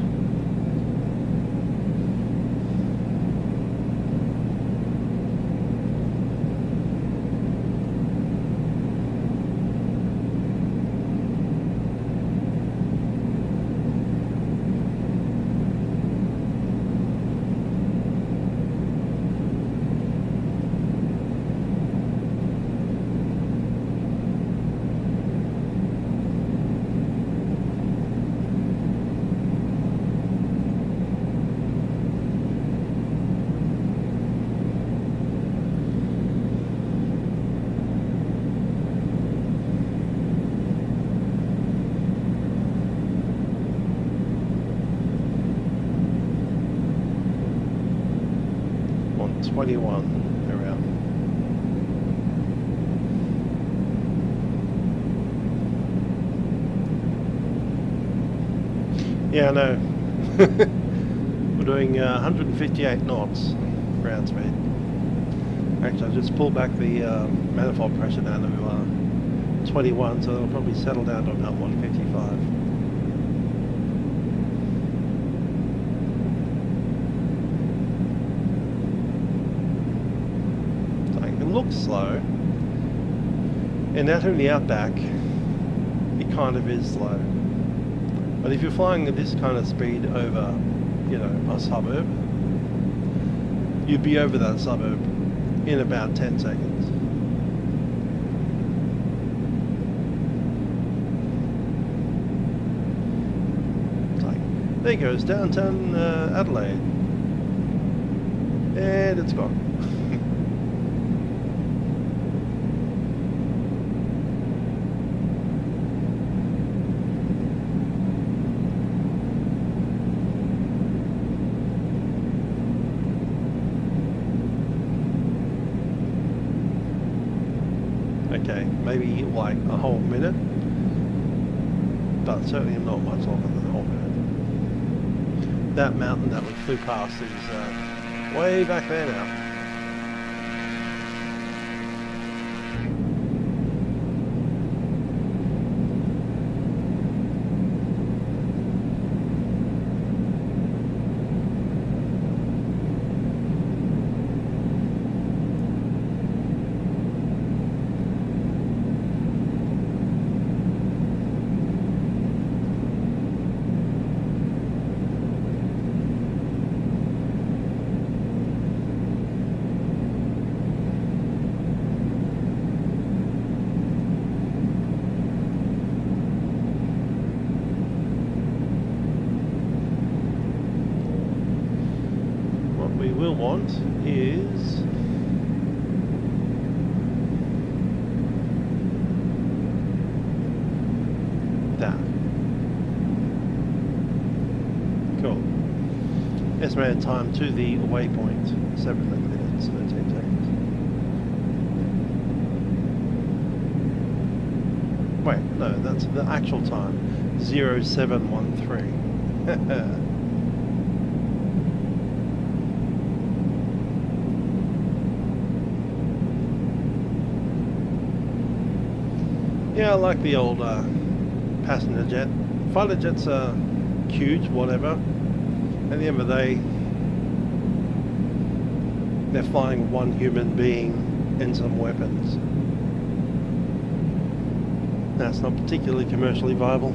Around. Yeah, I know. We're doing 158 knots ground speed. Actually, I just pulled back the manifold pressure down to 21, so it'll probably settle down to about 155. Looks slow, and out in the outback it kind of is slow, but if you're flying at this kind of speed over, you know, a suburb, you'd be over that suburb in about 10 seconds. It's like, there goes downtown Adelaide, and it's gone. Okay, maybe like a whole minute, but certainly not much longer than a whole minute. That mountain that we flew past is way back there now. Want is that. Cool. Estimated time to the waypoint, 7 minutes, 13 seconds. Wait, no, that's the actual time, 0713. Yeah, I like the old passenger jet. Fighter jets are cute, whatever. At the end of the day, they're flying one human being and some weapons. That's not particularly commercially viable.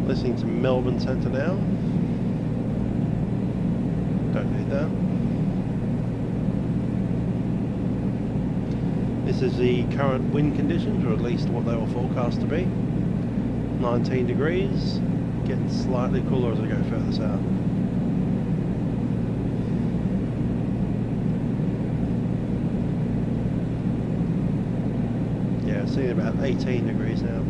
Listening to Melbourne Centre now. Don't need that. This is the current wind conditions, or at least what they were forecast to be. 19 degrees. Getting slightly cooler as I go further south. Yeah, seeing about 18 degrees now.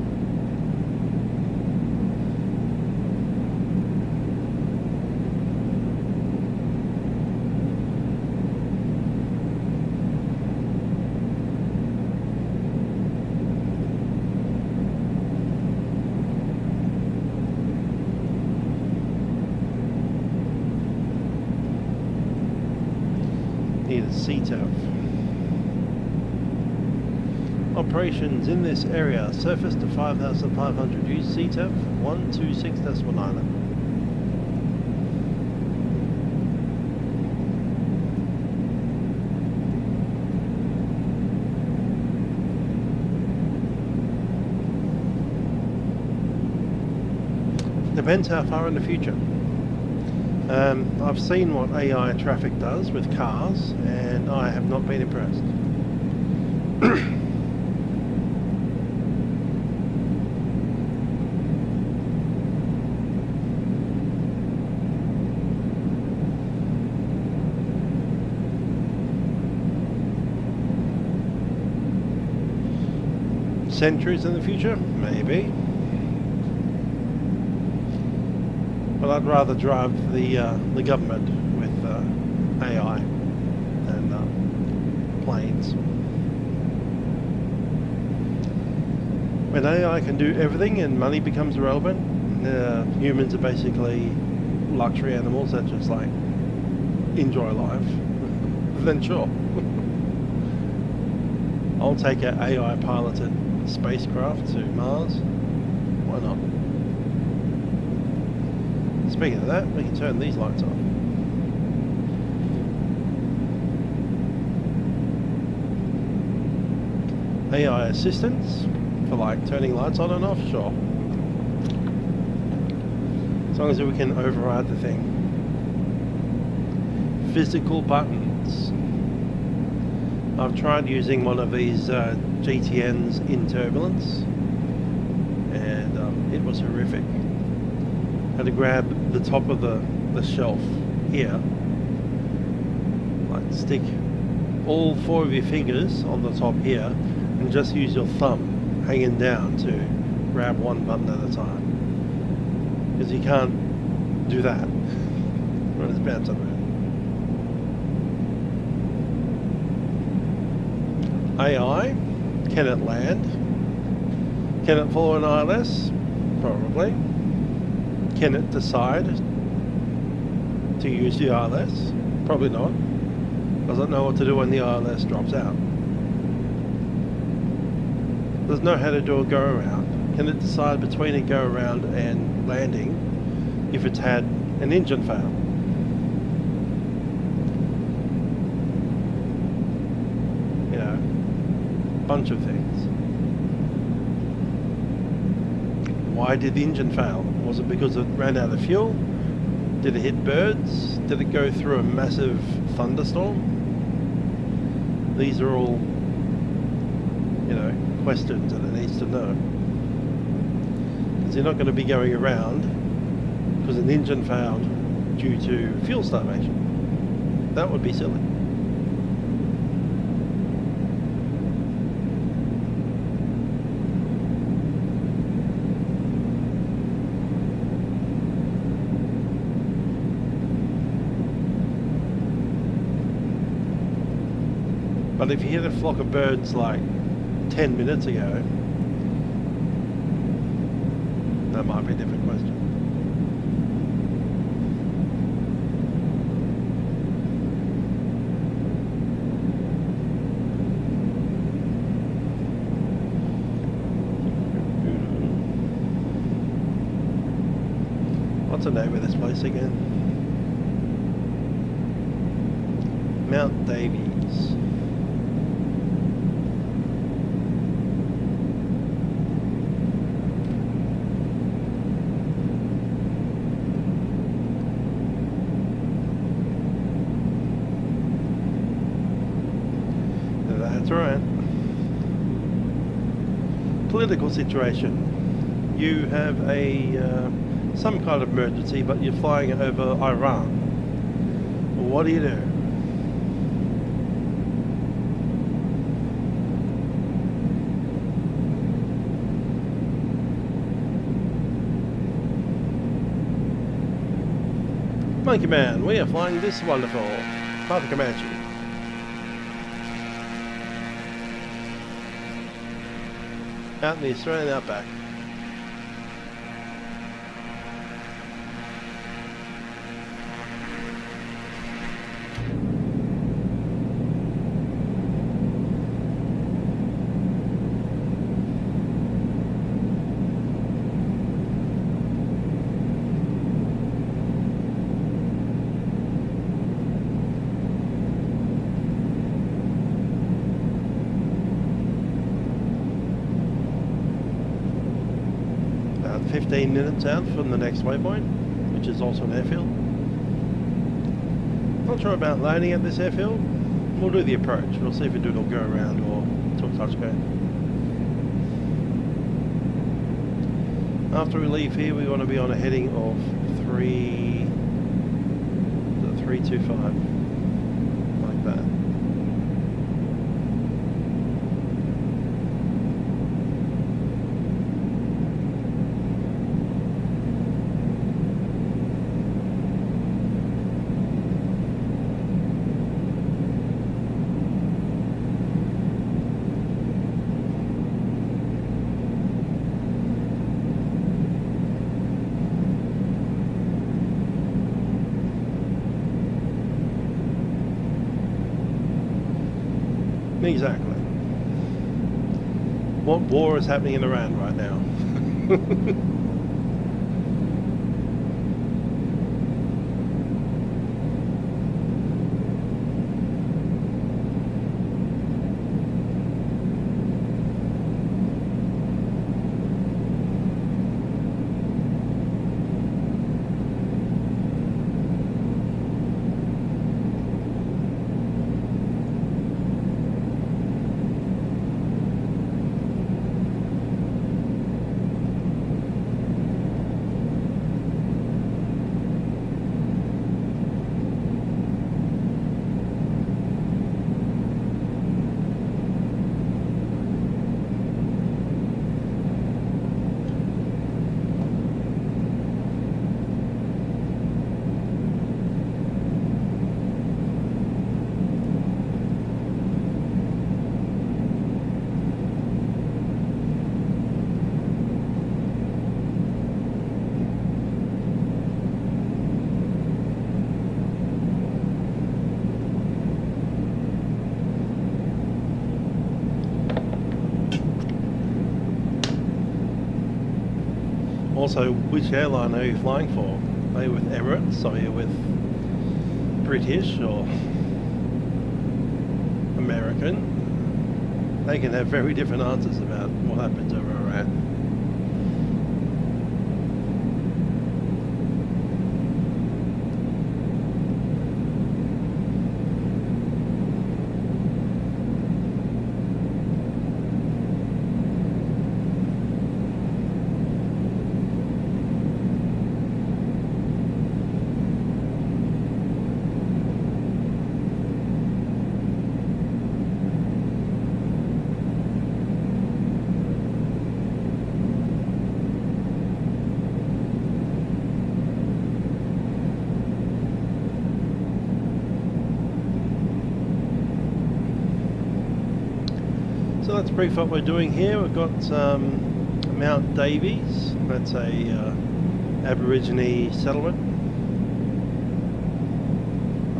Need a CTAF. Operations in this area. Surface to 5,500. Use CTAF 126.9. Depends how far in the future. I've seen what AI traffic does with cars, and I have not been impressed. Centuries in the future? Maybe. But I'd rather drive the government with AI than planes. When AI can do everything and money becomes irrelevant, humans are basically luxury animals that just like enjoy life, then sure. I'll take an AI piloted spacecraft to Mars. Why not? Speaking of that, we can turn these lights off. AI assistance for like turning lights on and off, sure. As long as we can override the thing. Physical buttons. I've tried using one of these GTNs in turbulence, and it was horrific. Had to grab the top of the shelf here, like stick all 4 of your fingers on the top here, and just use your thumb hanging down to grab one button at a time, because you can't do that when it's bound to move. AI, can it land? Can it follow an ILS? Probably. Can it decide to use the ILS? Probably not. Does it know what to do when the ILS drops out? Does it know how to do a go-around? Can it decide between a go-around and landing if it's had an engine fail? You know, bunch of things. Why did the engine fail? Was it because it ran out of fuel? Did it hit birds? Did it go through a massive thunderstorm? These are all, you know, questions that it needs to know. Because you're not going to be going around because an engine failed due to fuel starvation. That would be silly. But if you hit a flock of birds like 10 minutes ago, that might be a different question. What's the name of this place again? Mount Davies. That's right. Political situation. You have a some kind of emergency, but you're flying over Iran. What do you do? Monkey Man, we are flying this wonderful Papa Commanche. Out in the Australian outback. About 15 minutes out from the next waypoint, which is also an airfield. Not sure about landing at this airfield. We'll do the approach. We'll see if it'll go around or to a touchdown. After we leave here, we want to be on a heading of 325, like that. Exactly. What war is happening in Iran right now? Also, which airline are you flying for? Are you with Emirates? Are you with British or American? They can have very different answers about what happens over Iran. That's brief what we're doing here. We've got Mount Davies. That's a Aborigine settlement.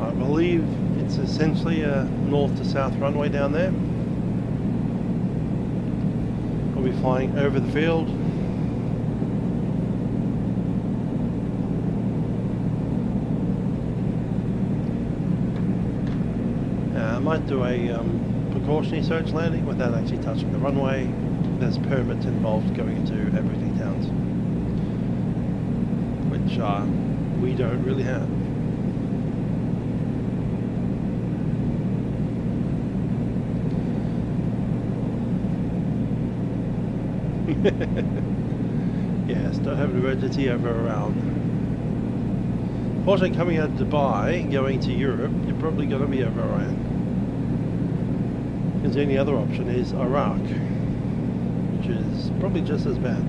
I believe it's essentially a north to south runway down there. We'll be flying over the field. I might do a precautionary search landing without actually touching the runway. There's permits involved going into Aborigine towns, which we don't really have. Yes, don't have an emergency over around. Fortunately, coming out of Dubai and going to Europe, you're probably going to be over Iran. Because the only other option is Iraq, which is probably just as bad.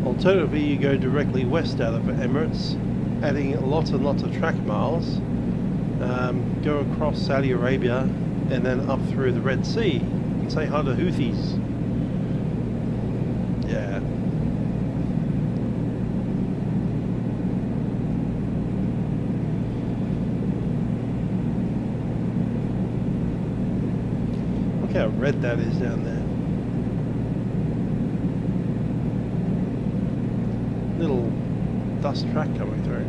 Alternatively, you go directly west out of Emirates, adding lots and lots of track miles, go across Saudi Arabia, and then up through the Red Sea, and say hi to Houthis. Yeah. Look how red that is down there. Little dust track coming through.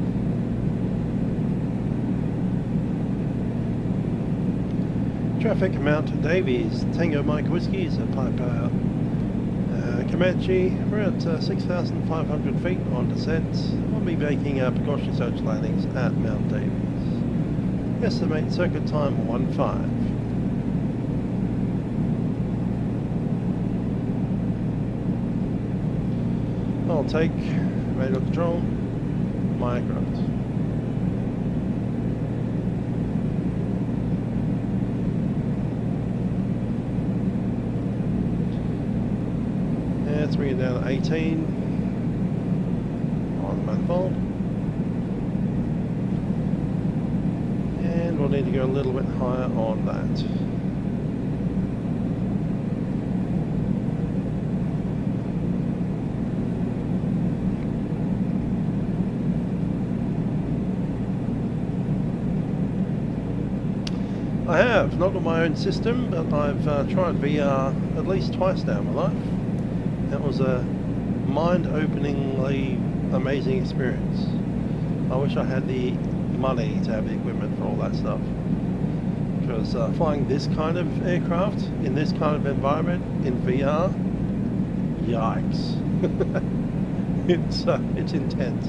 Traffic, Mount Davies, Tango Mike Whiskey is a Pipalyatjara. Commanche, we're at 6,500 feet on descent. We'll be making precautionary search landings at Mount Davies. Estimate circuit time 15. I'll take radio control, my aircraft. Let's bring it down to 18 on the manifold. And we'll need to go a little bit higher on that. I have, not on my own system, but I've tried VR at least twice now in my life. That was a mind-openingly amazing experience. I wish I had the money to have the equipment for all that stuff. Because flying this kind of aircraft, in this kind of environment, in VR, yikes. It's intense.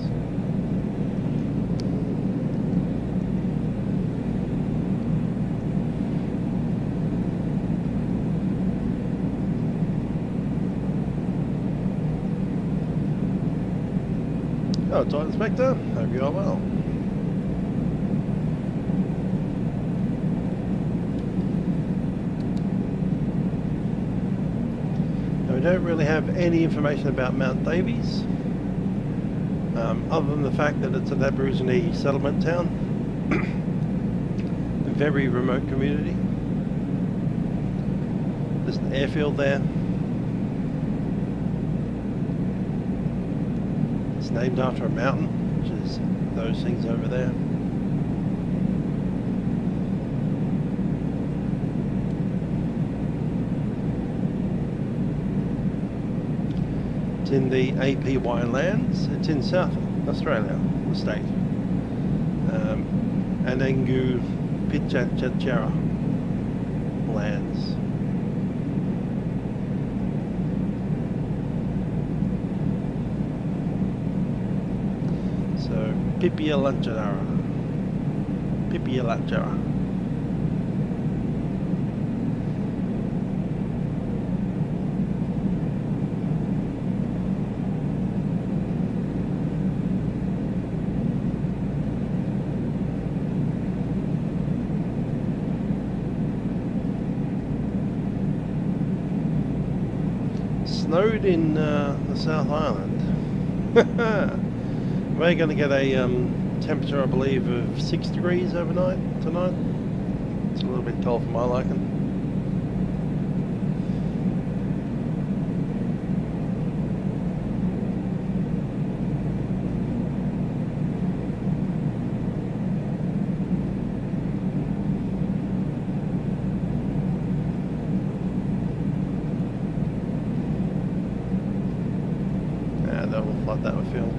Hello, Toy Inspector. Hope you are well. Now, we don't really have any information about Mount Davies, other than the fact that it's an Aborigine settlement town, a very remote community. There's an airfield there. Named after a mountain, which is those things over there. It's in the APY lands. It's in South Australia, the state. Anangu Pipalyatjara lands. Pipalyatjara. Snowed in the South Island. We're going to get a temperature, I believe, of 6 degrees overnight tonight. It's a little bit cold for my liking. That will flood that with fuel.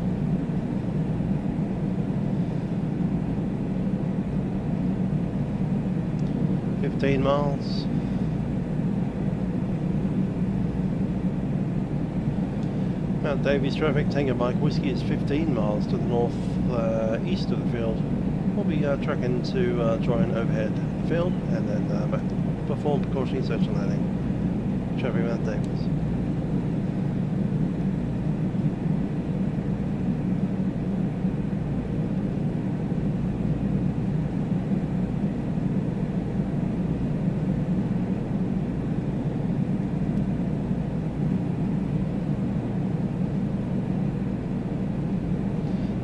Miles. Mount Davies traffic, Tango Mike Whiskey is 15 miles to the north east of the field. We'll be trucking to try and overhead the field and then perform precautionary search and landing. Traffic Mount Davies.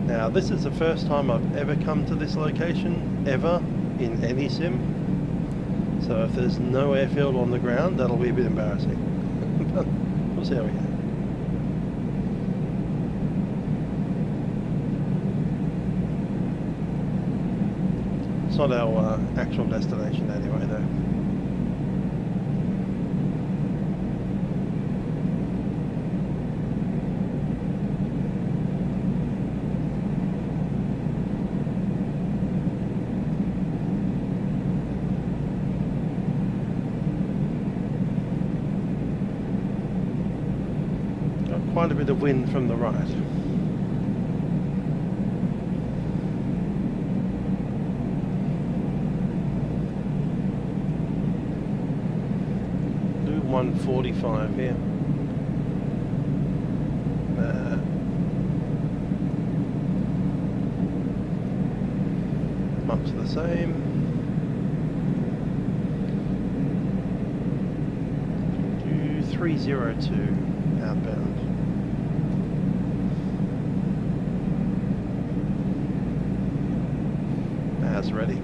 Now this is the first time I've ever come to this location, ever, in any sim. So if there's no airfield on the ground, that'll be a bit embarrassing. But we'll see how we go. It's not our actual destination anyway though. Quite a bit of wind from the right. Do 145 here. Much the same. Do 302 outbound. As ready.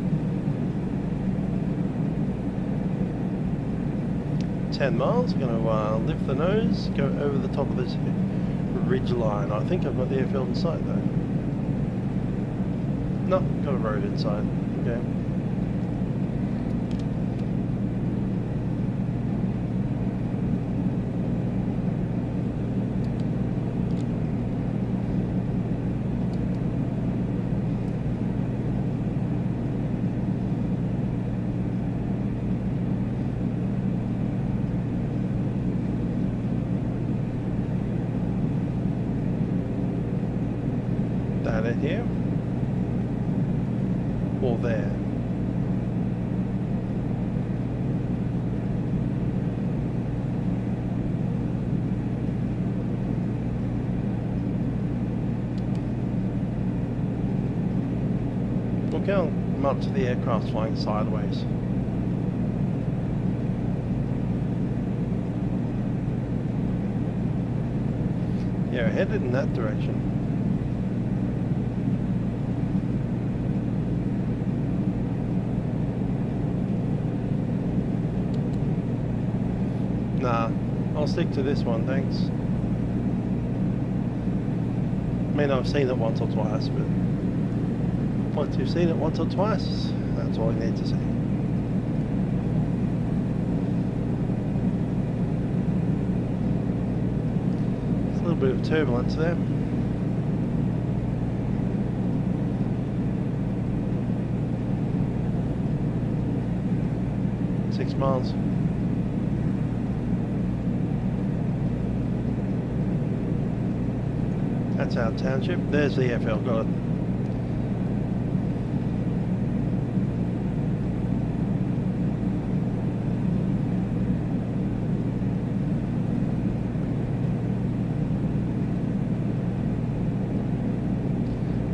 10 miles, I'm going to lift the nose, go over the top of this ridge line. I think I've got the airfield in sight though. No, got a road in sight. Okay. It here or there. Okay, I'm up to the aircraft flying sideways. Yeah, headed in that direction. Nah, I'll stick to this one, thanks. I mean, I've seen it once or twice, but once you've seen it once or twice, that's all you need to see. There's a little bit of turbulence there. Six miles. That's our township. There's the airfield, got it.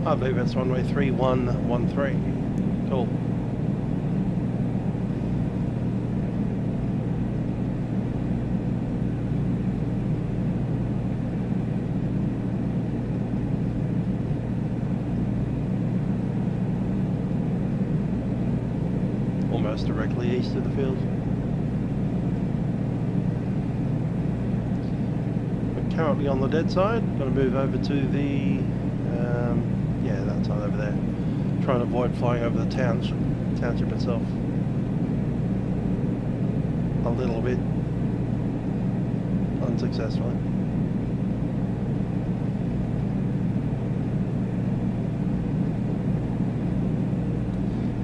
I believe that's runway 3113. Cool. almost directly east of the field. We're currently on the dead side. Going to move over to the yeah, that side over there. Trying to avoid flying over the township itself. A little bit unsuccessfully.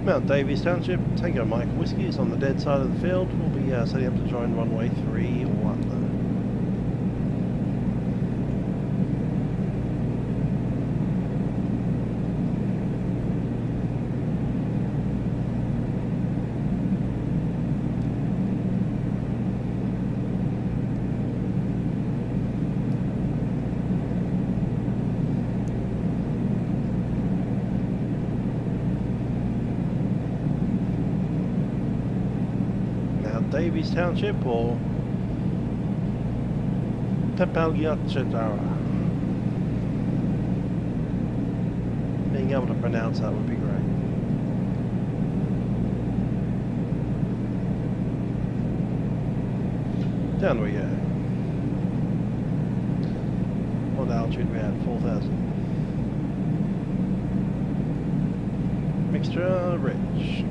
Mount Davies Township, Tango Mike Whiskey is on the dead side of the field. We'll be setting up to join runway 31. Davies Township or Pipalyatjara. Being able to pronounce that would be great. Down we go. What altitude we at? 4,000. Mixture rich.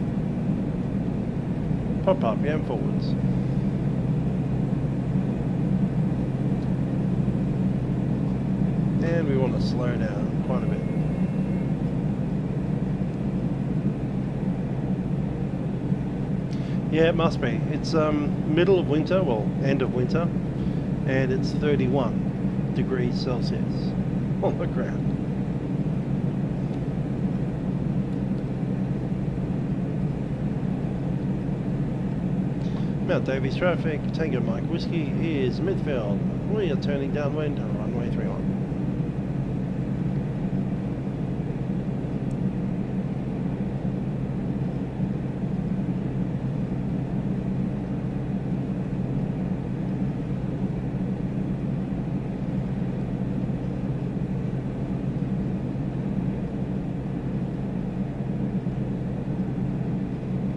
Pop RPM forwards. And we want to slow down quite a bit. Yeah, it must be. It's middle of winter, well, end of winter, and it's 31 degrees Celsius on the ground. Mount Davies traffic, Tango Mike Whiskey is midfield. We are turning downwind on runway 31.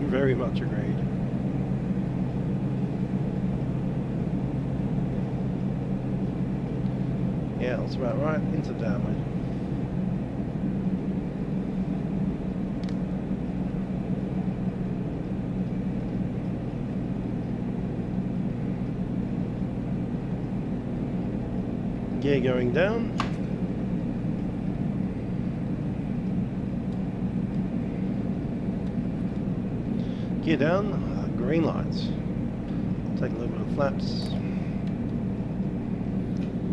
Very much agreed. Yeah, that's about right. Into downwind. Gear going down. Gear down. Green lights. Take a little bit of flaps.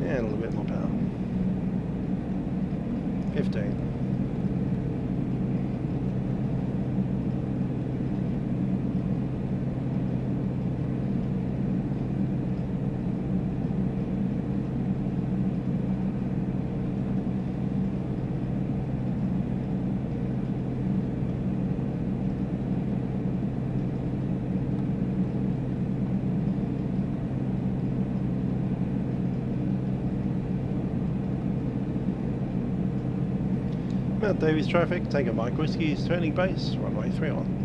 And a little bit more power. 15. Mount Davies traffic, Tango Mike Whiskey is turning base, runway 31.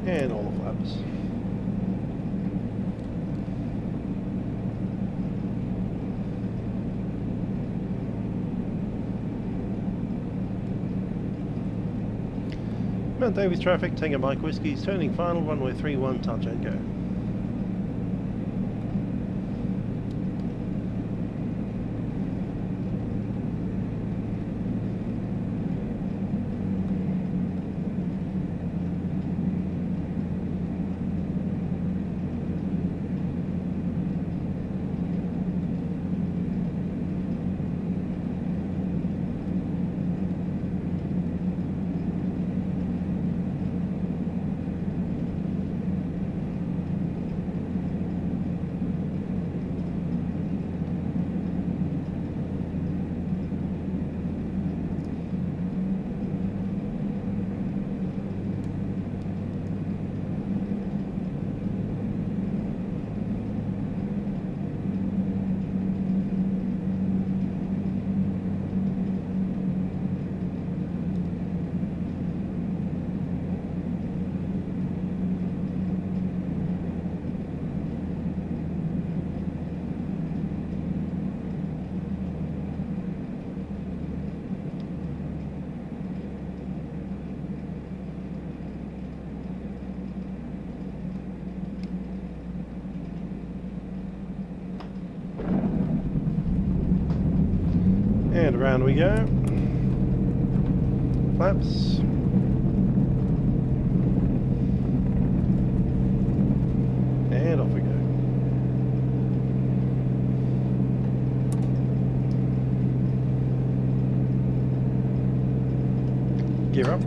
And all the flaps. Mount Davies traffic, Tango Mike Whiskey is turning final, runway 31, touch and go. And around we go. Flaps. And off we go. Gear up.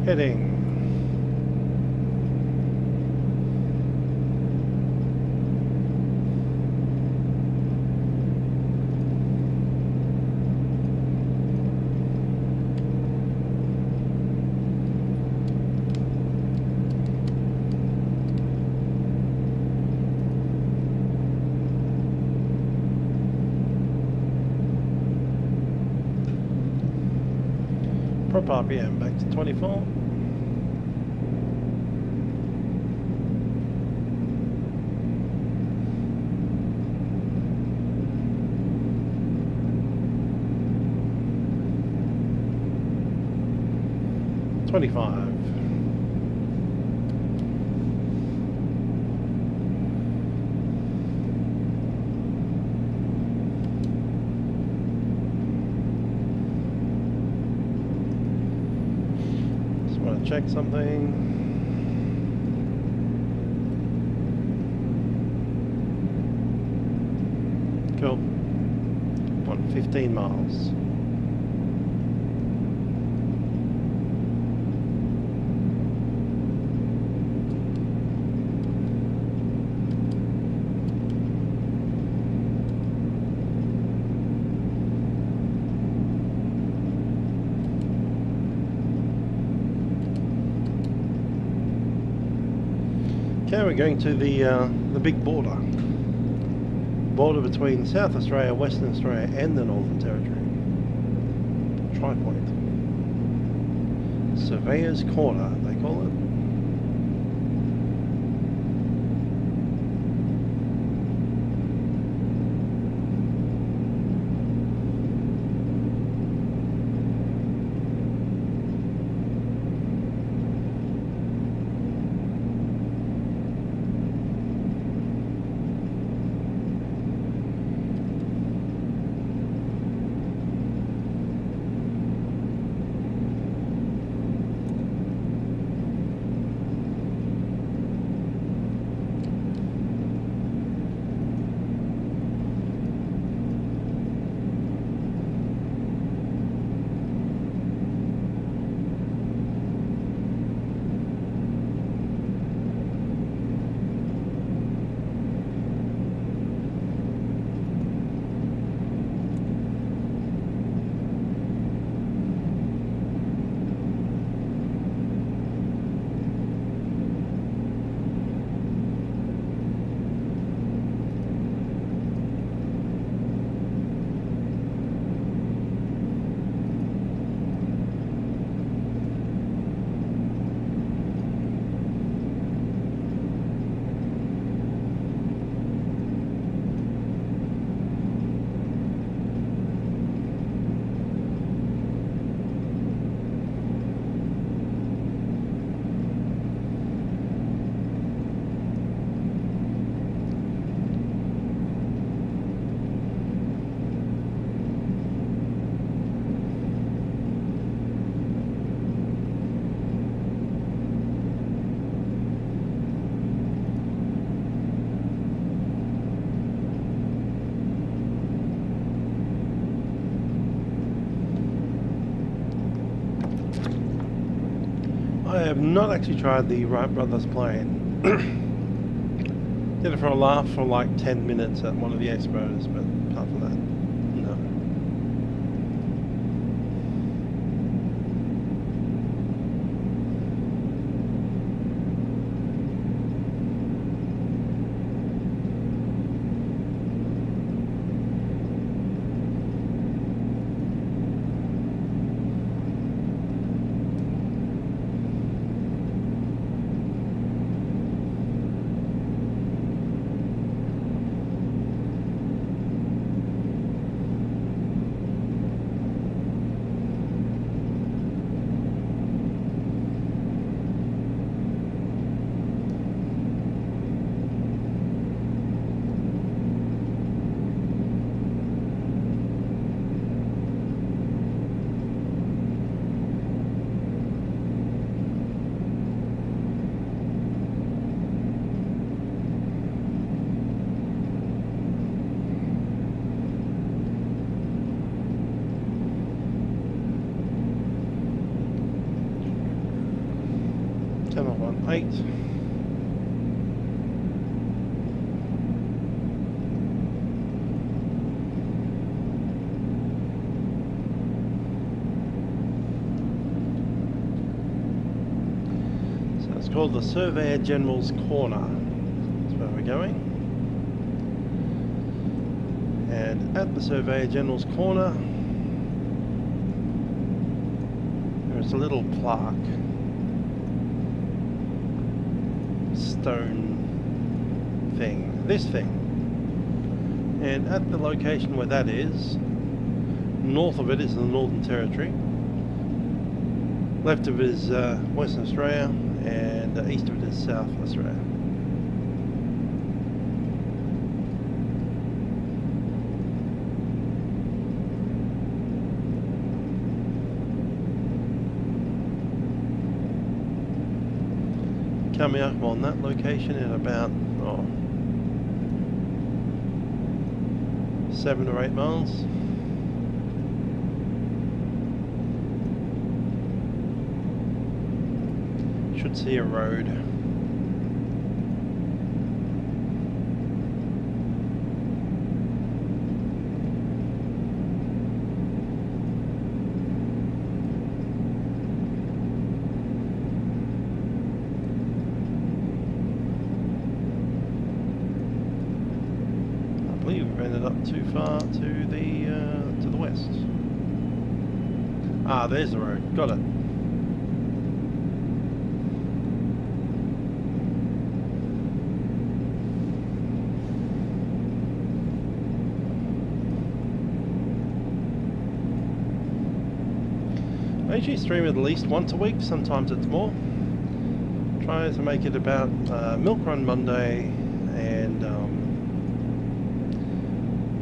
Heading. Prop RPM back to 24. Just want to check something. Cool. 15 miles. Okay, we're going to the big border between South Australia, Western Australia and the Northern Territory. Tri-point. Surveyor's Corner, they call it. I have not actually tried the Wright Brothers plane. Did it for a laugh for like 10 minutes at one of the expos, but apart from that, no. 8. So it's called the Surveyor General's Corner. That's where we're going. And at the Surveyor General's Corner, there's a little plaque, stone thing, this thing. And at the location where that is, north of it is the Northern Territory, left of it is Western Australia, and east of it is South Australia. Coming up on that location in about 7 or 8 miles. Should see a road. Too far to the west. Ah, there's the road. Got it. I usually stream at least once a week. Sometimes it's more. Try to make it about Milk Run Monday and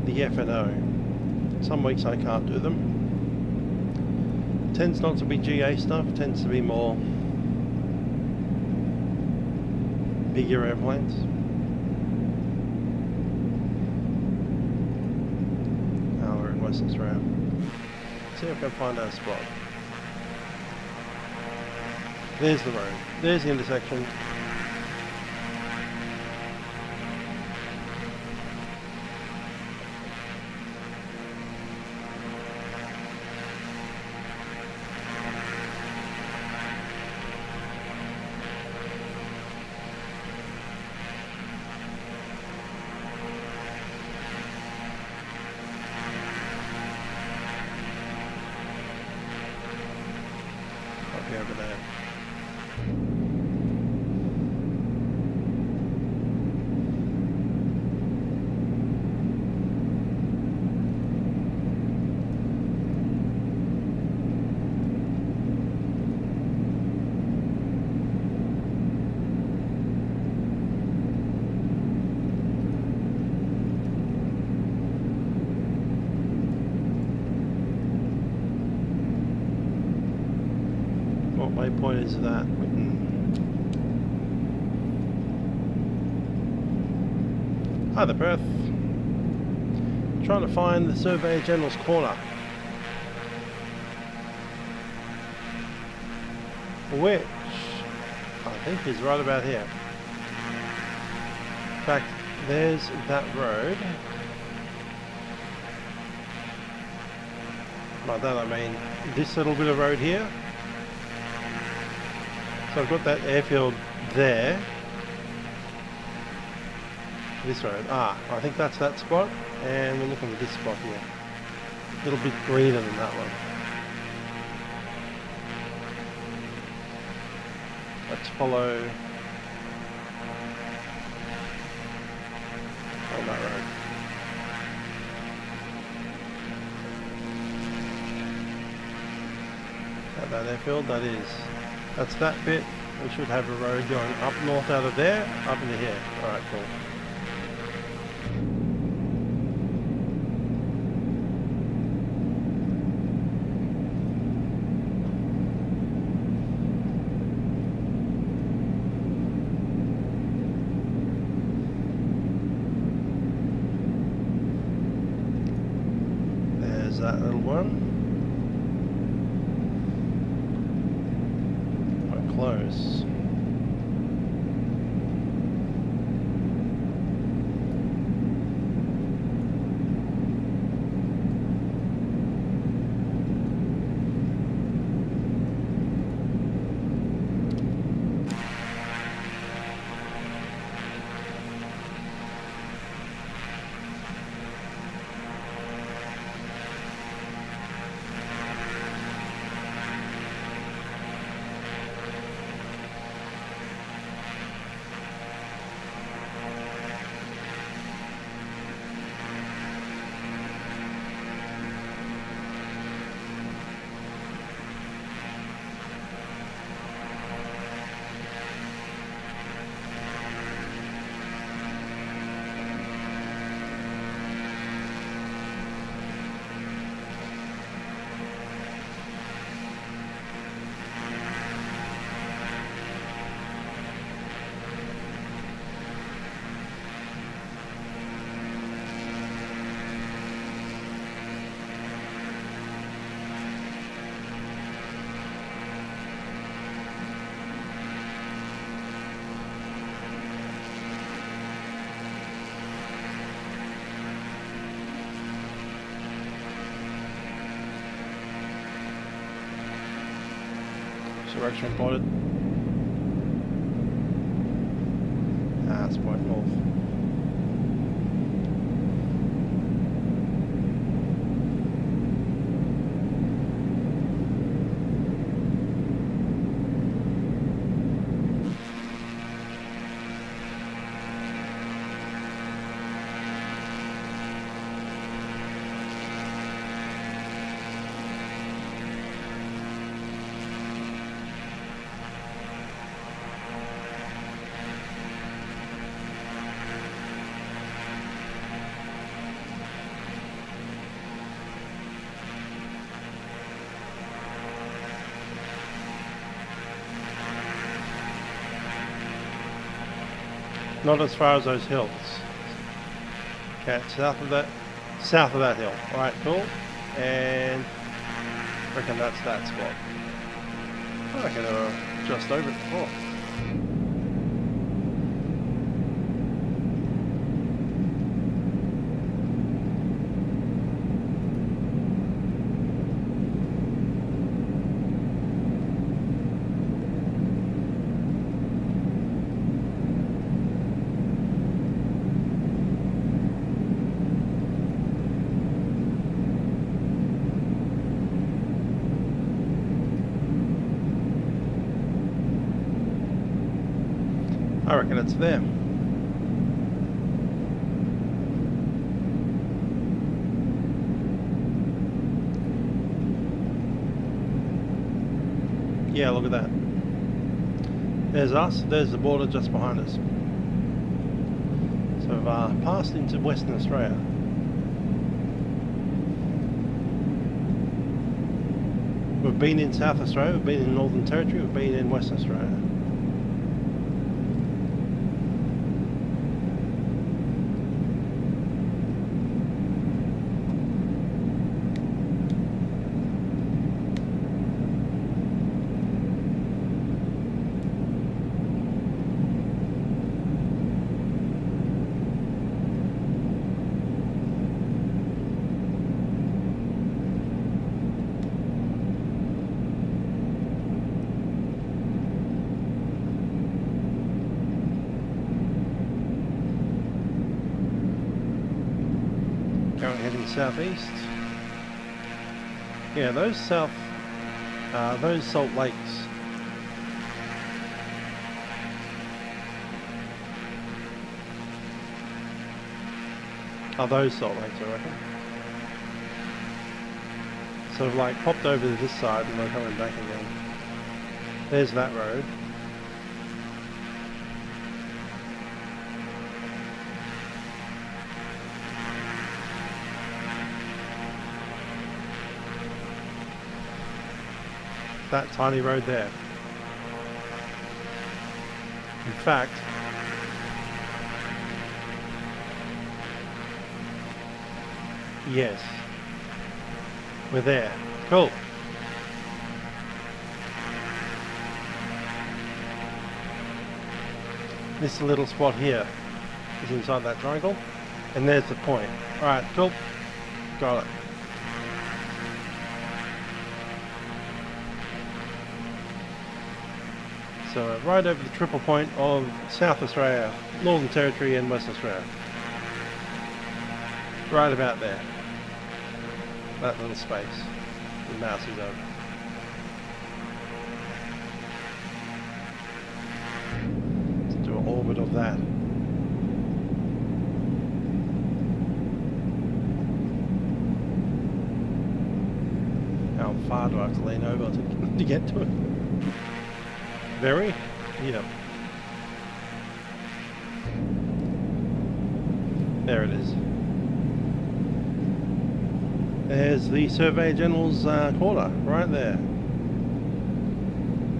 the F&O. Some weeks I can't do them. Tends not to be GA stuff, tends to be more bigger airplanes. Now we're in Western Australia. Let's see if I can find our spot. There's the road. There's the intersection. Over there. Waypoint is that? Hi there, Perth. Trying to find the Surveyor General's Corner, which I think is right about here. In fact, there's that road. By that I mean this little bit of road here. So I've got that airfield there. This road. Ah, I think that's that spot. And we're looking at this spot here. A little bit greener than that one. Let's follow on that road. At that airfield, that's that bit. We should have a road going up north out of there, up into here. Alright, cool. There's that little one. Close. Direction plotted. Ah, it's point north. Not as far as those hills. Okay, south of that hill. Alright, cool. And I reckon that's that spot. I reckon just over it before. I reckon it's them. Yeah, look at that. There's us, there's the border just behind us. So we've passed into Western Australia. We've been in South Australia, we've been in Northern Territory, we've been in Western Australia. Currently heading southeast. Yeah, those salt lakes. Are those salt lakes, I reckon. Sort of like popped over to this side and they're coming back again. There's that road. That tiny road there. In fact, yes, we're there. Cool. This little spot here is inside that triangle, and there's the point. Alright, cool. Got it. So right over the triple point of South Australia, Northern Territory and Western Australia. Right about there. That little space. The mouse is over. Let's do an orbit of that. How far do I have to lean over to get to it? Very? Yep. There it is. There's the Surveyor General's quarter, right there.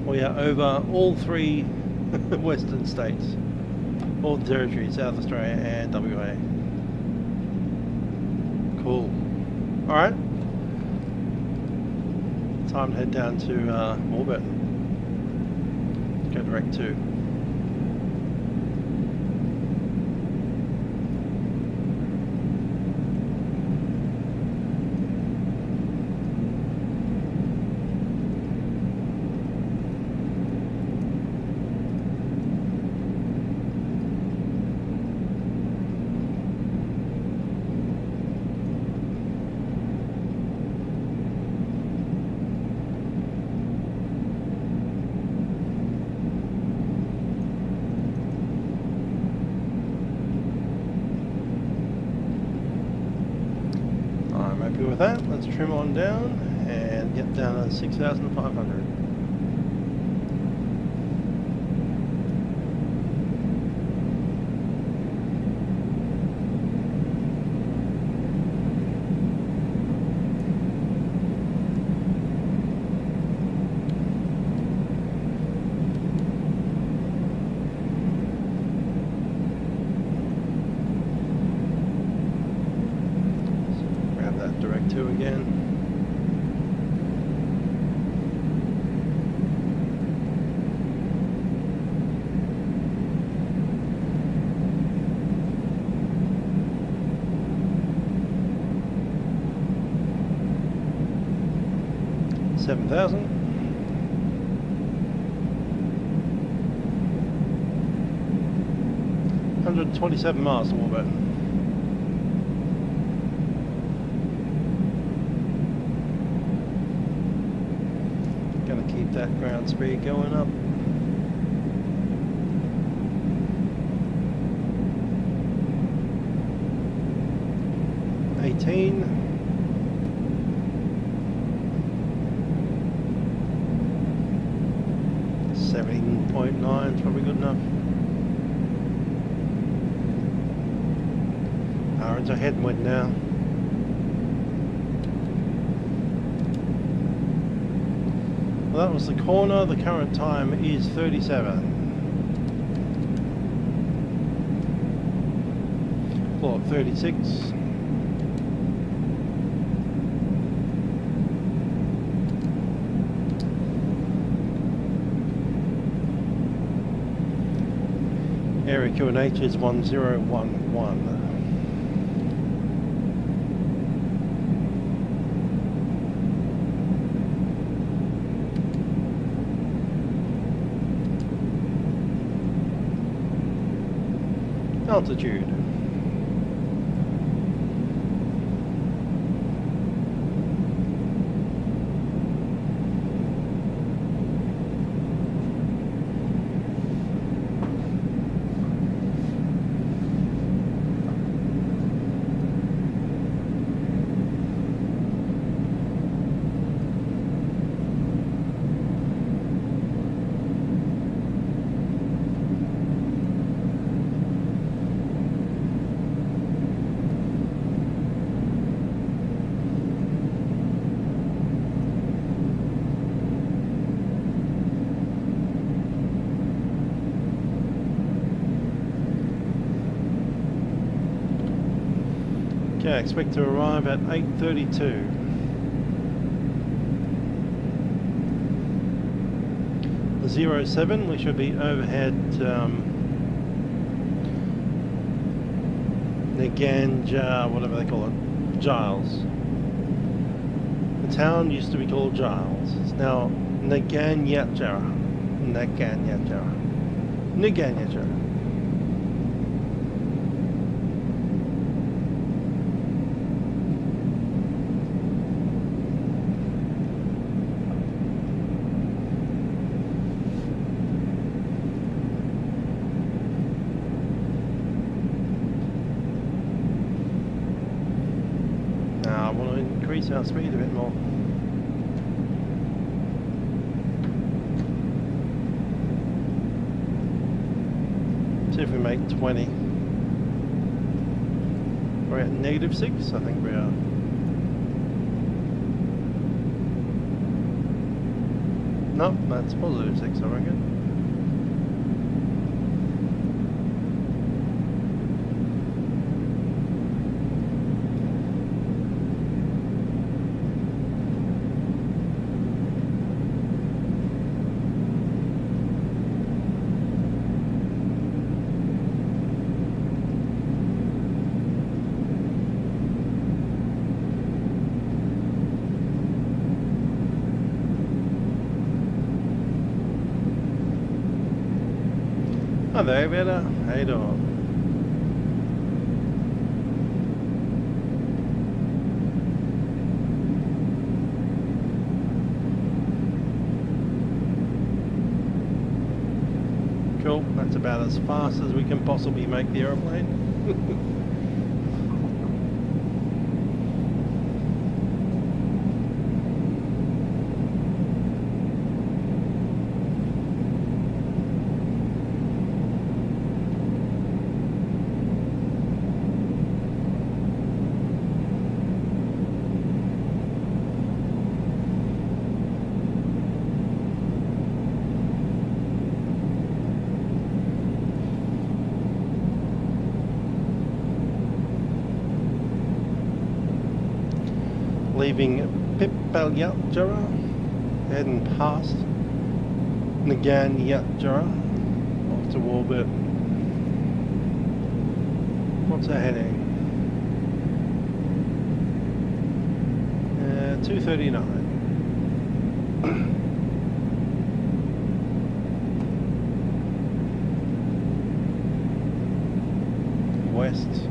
We are over all three western states. Northern Territory, South Australia and WA. Cool. Alright. Time to head down to Warburton. Go direct to. trim on down and get down to 6,500. Direct 2 again. $7,000. $127 miles to Warburton. Keep that ground speed going up. $18. $17.9 is probably good enough. It's a headwind now. Well, that was the corner. The current time is 37. Floor 36. Area QNH is 1011. Altitude. Okay, I expect to arrive at 8:32. The 07, we should be overhead Naganja, whatever they call it, Giles. The town used to be called Giles. It's now Naganyatjara. Naganyatjara. Naganyatjara. Increase our speed a bit more. See if we make 20. We're at -6, I think we are. No, that's +6, I reckon. Hi there, Veda. How you doing? Cool, that's about as fast as we can possibly make the aeroplane. leaving Pipalyatjara, heading past Navigraph off to Warburton. What's our heading? 239. West.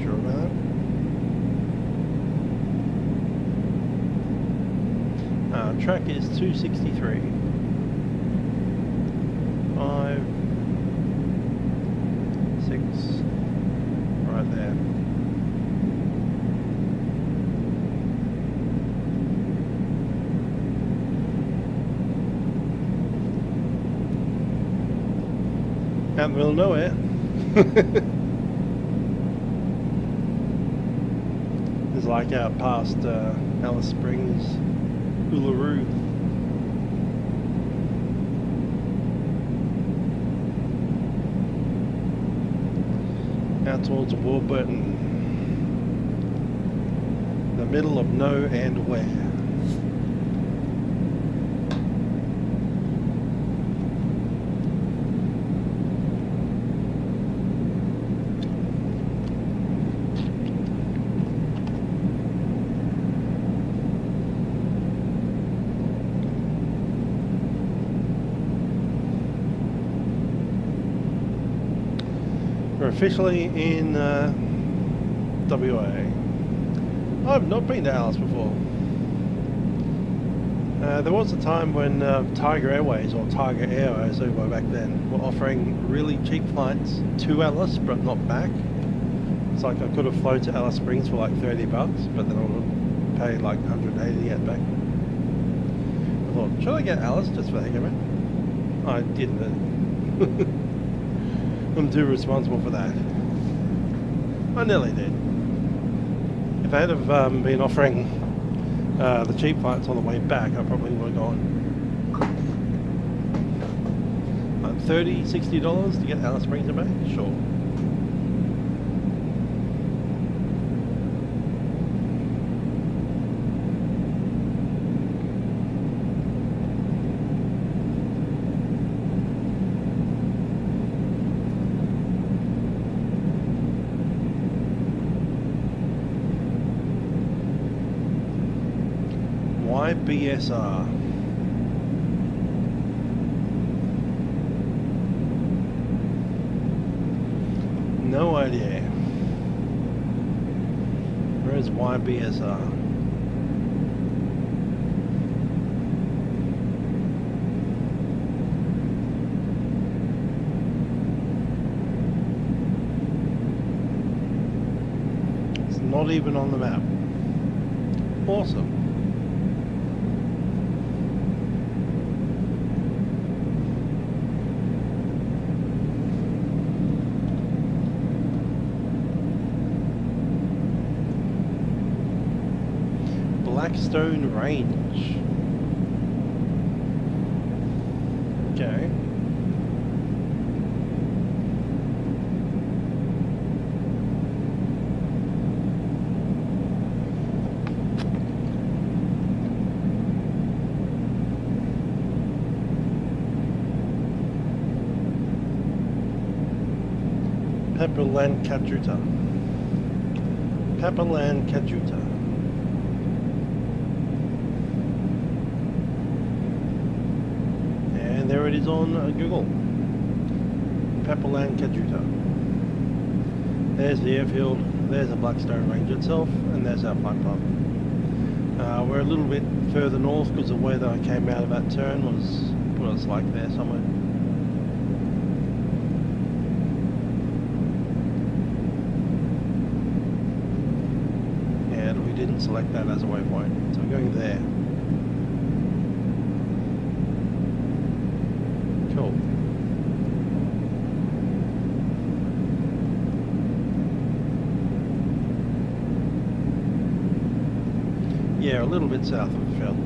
Sure about that? Track is 263. 5, 6, right there. Out in the middle of nowhere. It's like out past Alice Springs, Uluru. Out towards Warburton. The middle of no and where. We're officially in WA. I've not been to Alice before. There was a time when Tiger Airways, or Tiger Air as they were back then, were offering really cheap flights to Alice but not back. It's like I could have flown to Alice Springs for like $30, but then I would have paid like $180 to get back. I thought, should I get Alice just for the heck of it? I didn't. I'm too responsible for that. I nearly did. If I had have been offering the cheap flights on the way back, I probably would have gone like $30, $60 to get Alice Springs and back? Sure. BSR. No idea. Where is YBSR? It's not even on the map. Awesome. Blackstone Range. Okay. Pipalyatjara. And there it is on Google. Pipalyatjara. There's the airfield, there's the Blackstone Range itself, and there's our flight path. We're a little bit further north because the weather I came out of that turn was what it's like there somewhere. And we didn't select that as a waypoint, so we're going there. Cool. Yeah, a little bit south of the field.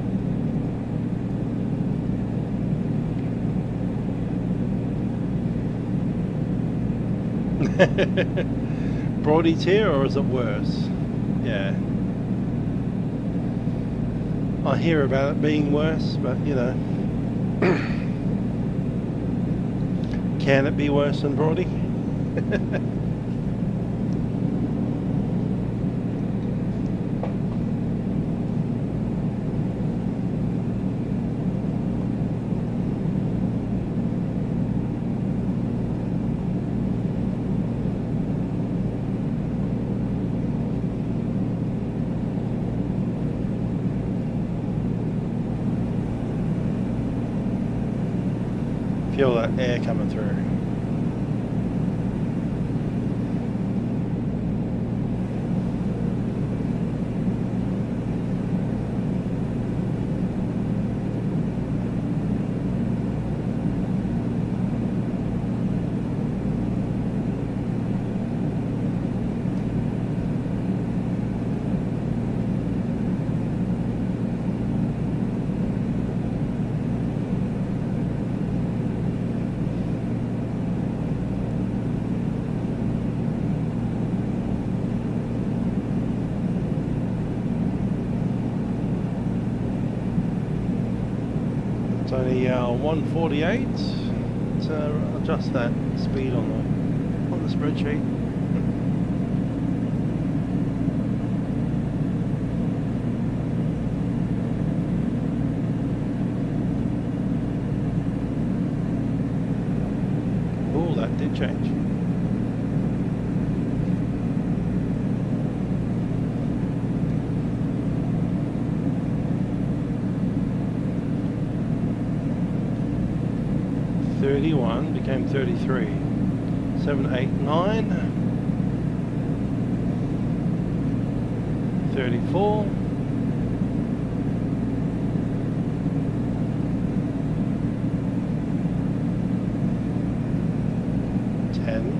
Broady's here, or is it worse? yeah. I hear about it being worse, but you know, can it be worse than Brody? Feel that air coming through. Only 148. To adjust that speed on the spreadsheet. Oh, that did change. Became 33. 7, 8, 9. 34. 10.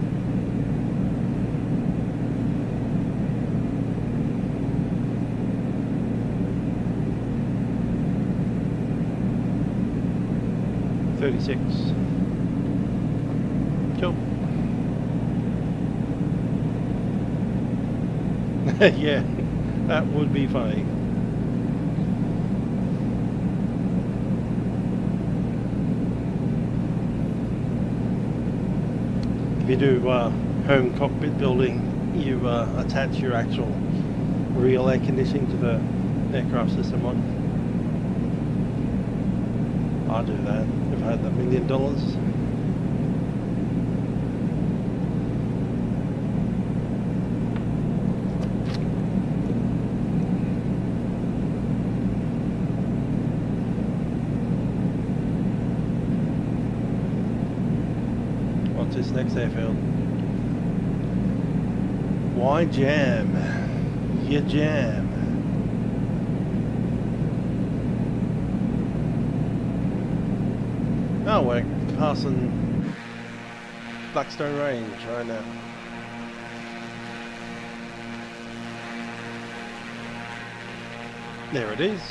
36. Cool. Yeah, that would be funny. If you do home cockpit building, you attach your actual real air conditioning to the aircraft system on. I'll do that if I had $1 million. What's this next airfield? Why jam? You jam. Oh, we're passing Blackstone Range right now. There it is.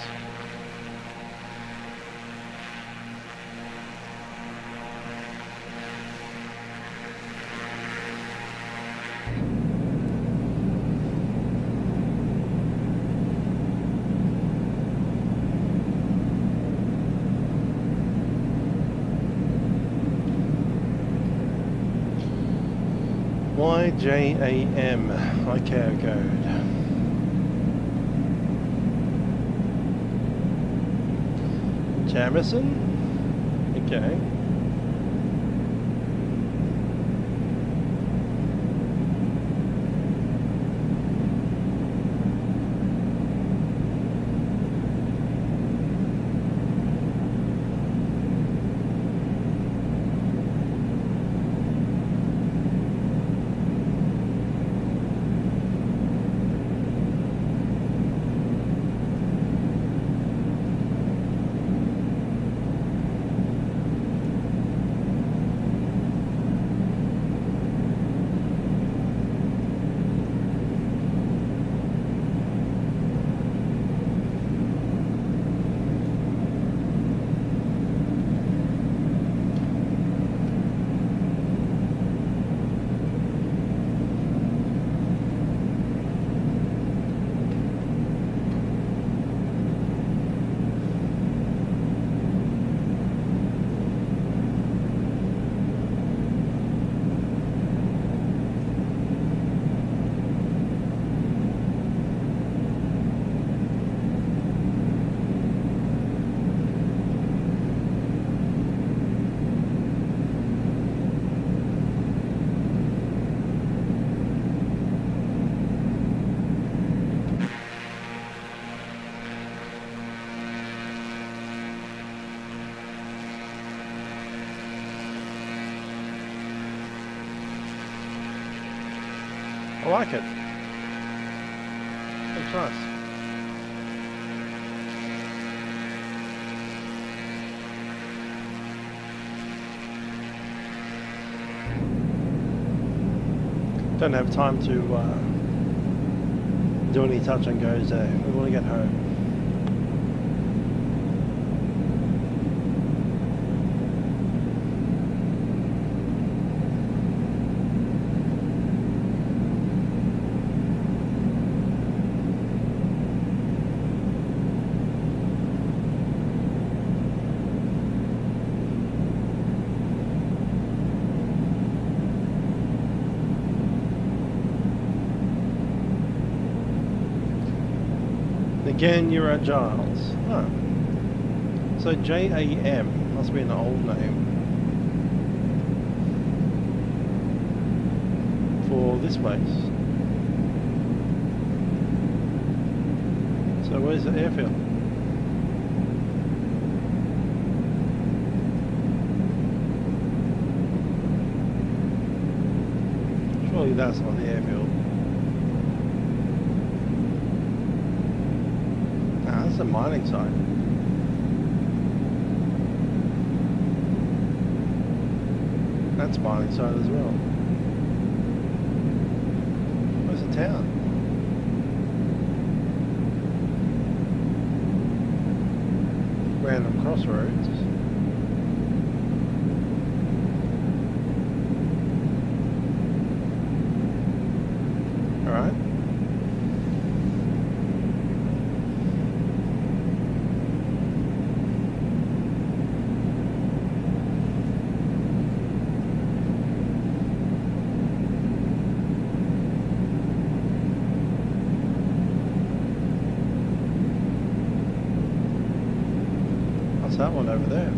YJAM, ICAO code. Jamison? Okay. like it. Looks nice. Don't have time to do any touch and goes there. We want to get home. Again, you're at Giles. Oh. So JAM must be an old name for this place. So where's the airfield? Surely that's not the airfield. That's a mining site. That's a mining site as well. Where's the town? Random crossroads. Alright. That one over there.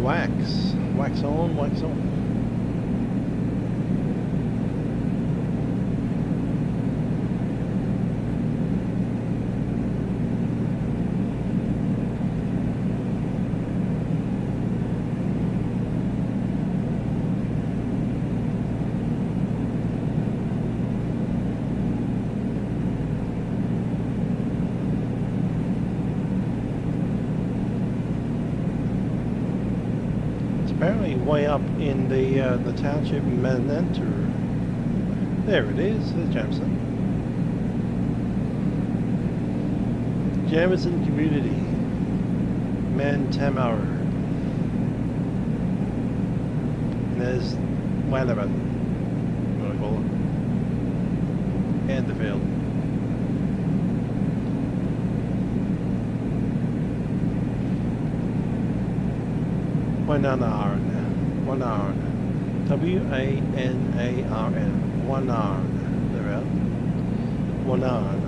Wax on, wax on. Apparently way up in the township Mananturu. There it is, there's Jamison. Jamison Community, Mantamaru. And there's Wanaban, what do I call it? And the field. Wanarn. W-A-N-A-R-N. Wanarn. There we are. Wanarn.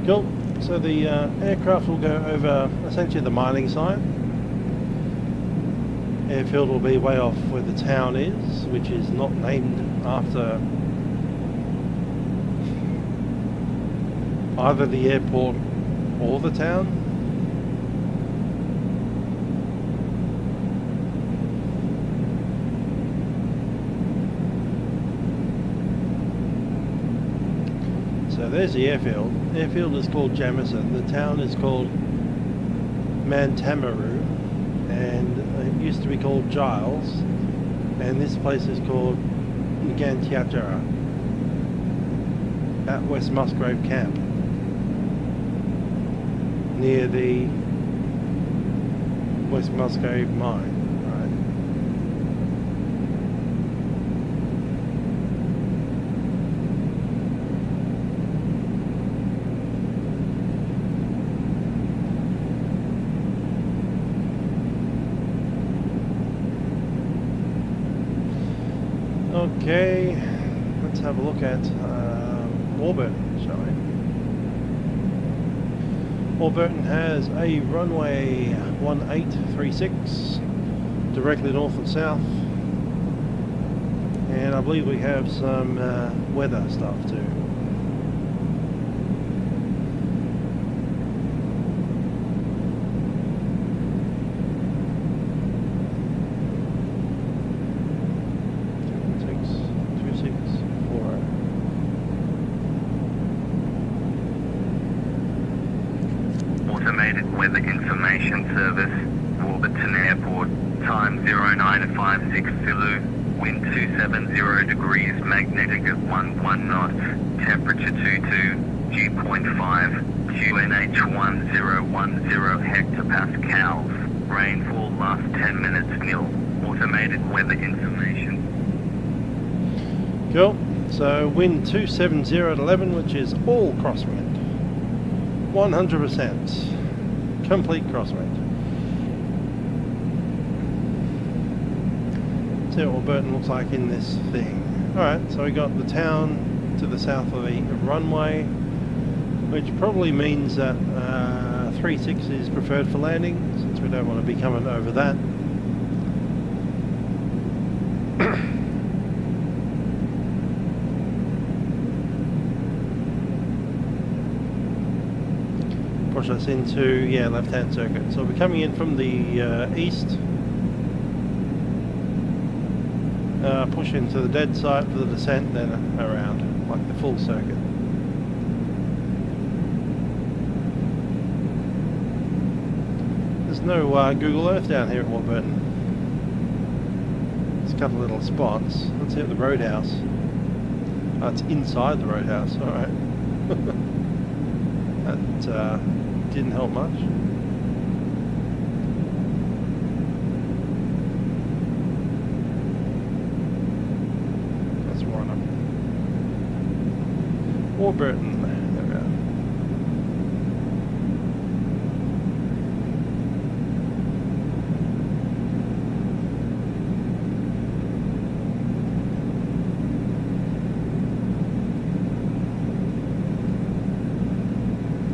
Cool. So the aircraft will go over essentially the mining site. Airfield will be way off where the town is, which is not named after either the airport or the town. So there's the airfield. Airfield is called Jamison. The town is called Mantamaru, and it used to be called Giles, and this place is called Pipalyatjara at West Musgrave Camp, near the West Musgrave mine. Okay, let's have a look at Warburton, shall we? Warburton has a runway 1836 directly north and south, And I believe we have some weather stuff too. Automated Weather Information Service, Warburton Airport, time 0956 Zulu, wind 270 degrees, magnetic at 11 knots, temperature 22, dew point 5, QNH 1010 hectopascals, rainfall last 10 minutes nil, automated weather information. Cool, so wind 270 at 11, which is all crosswind. 100%. Complete crosswind. See what Warburton looks like in this thing. Alright, so we got the town to the south of the runway, which probably means that 3.6 is preferred for landing, since we don't want to be coming over that. Push us into, yeah, left-hand circuit. So we're coming in from the east. Push into the dead side for the descent, then around, like the full circuit. There's no Google Earth down here at Warburton. There's a couple of little spots. Let's hit the roadhouse. Oh, it's inside the roadhouse, alright. That didn't help much. Let's run up. Warburton, there we go.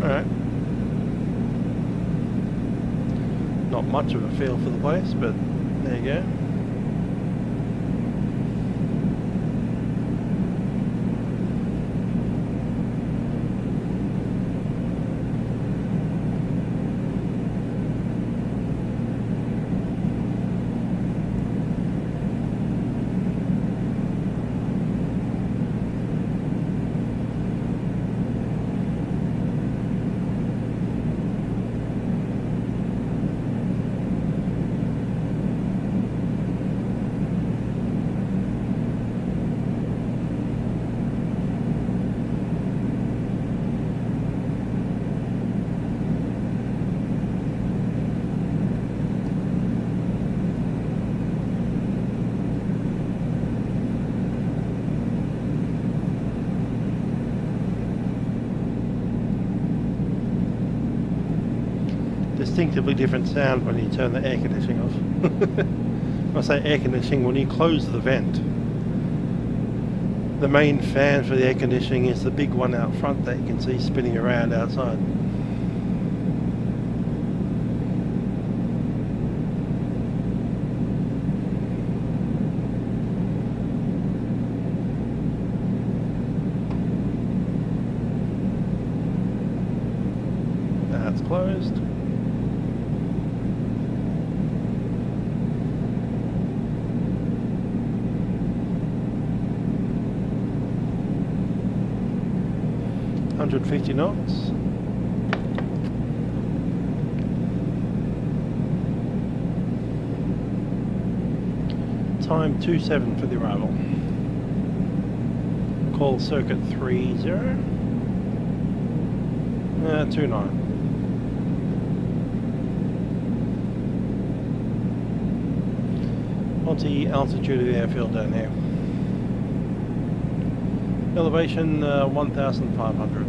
Alright. Not much of a feel for the place, but there you go. Distinctively different sound when you turn the air conditioning off. When I say air conditioning, when you close the vent, the main fan for the air conditioning is the big one out front that you can see spinning around outside. That's closed. .50 knots. Time 2:07 for the arrival. Call circuit 30. 29. What's the altitude of the airfield down here? Elevation 1,500.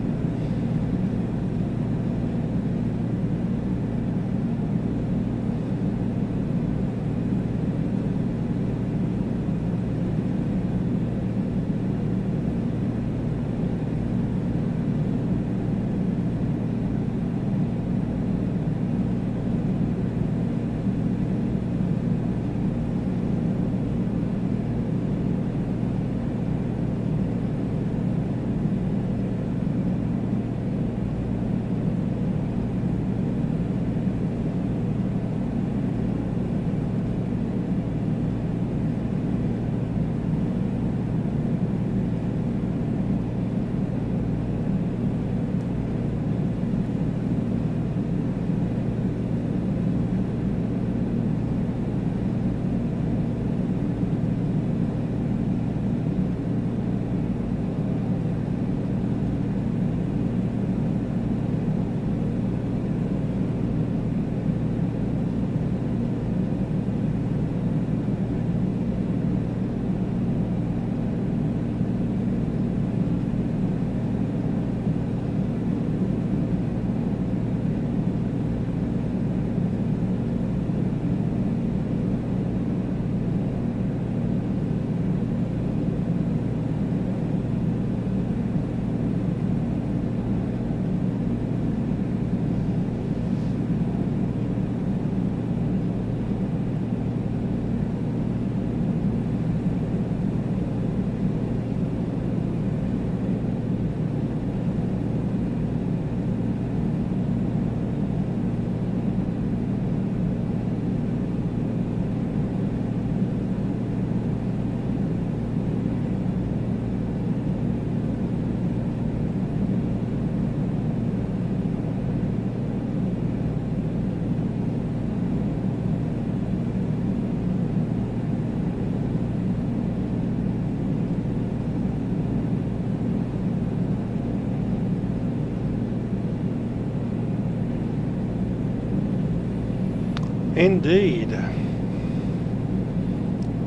Indeed.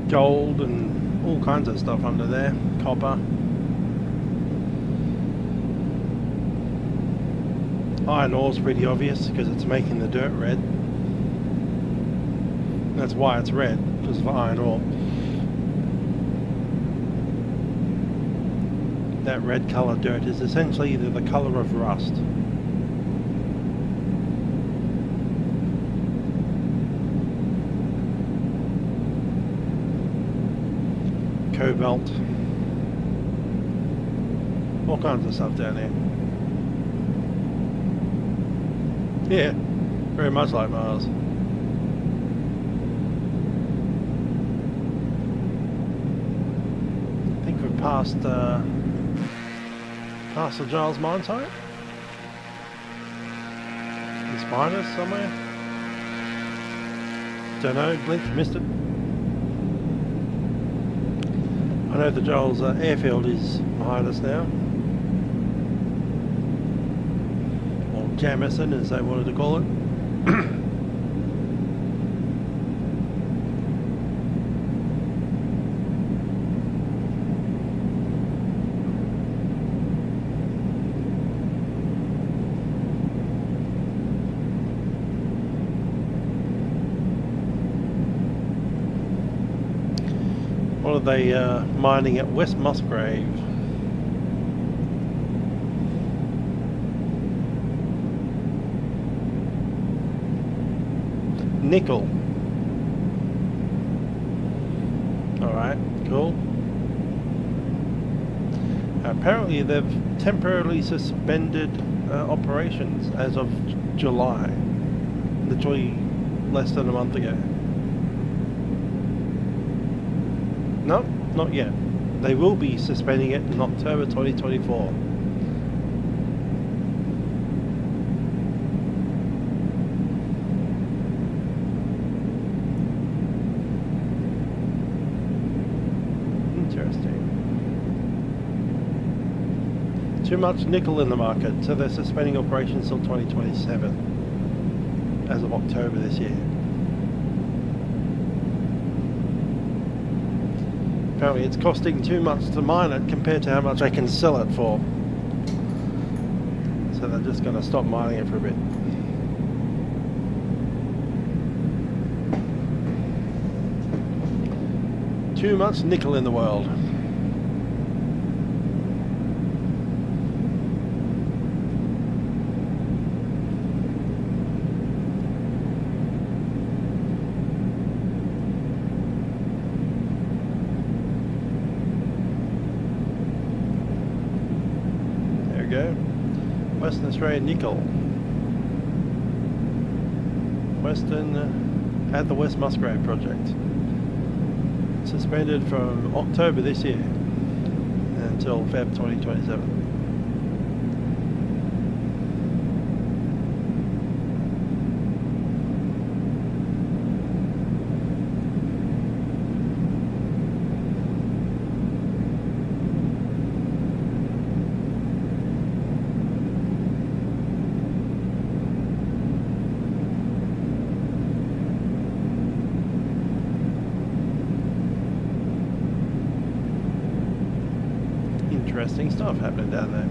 Gold and all kinds of stuff under there. Copper. Iron ore's pretty obvious because it's making the dirt red. That's why it's red, because of iron ore. That red colour dirt is essentially the colour of rust. Cobalt. All kinds of stuff down there. Yeah, very much like Mars. I think we've passed the Giles mine site. The spiders somewhere. Don't know, blinked, missed it. I know the Giles airfield is behind us now. Jamison, as they wanted to call it. What are they mining at West Musgrave? Nickel. Alright, cool. Apparently they've temporarily suspended operations as of July. Literally less than a month ago. No, not yet. They will be suspending it in October 2024. Too much nickel in the market, so they're suspending operations till 2027 as of October this year. Apparently it's costing too much to mine it compared to how much they can sell it for. So they're just going to stop mining it for a bit. Too much nickel in the world. Western Australian nickel. Western at the West Musgrave project. Suspended from October this year until Feb 2027. Interesting stuff happening down there.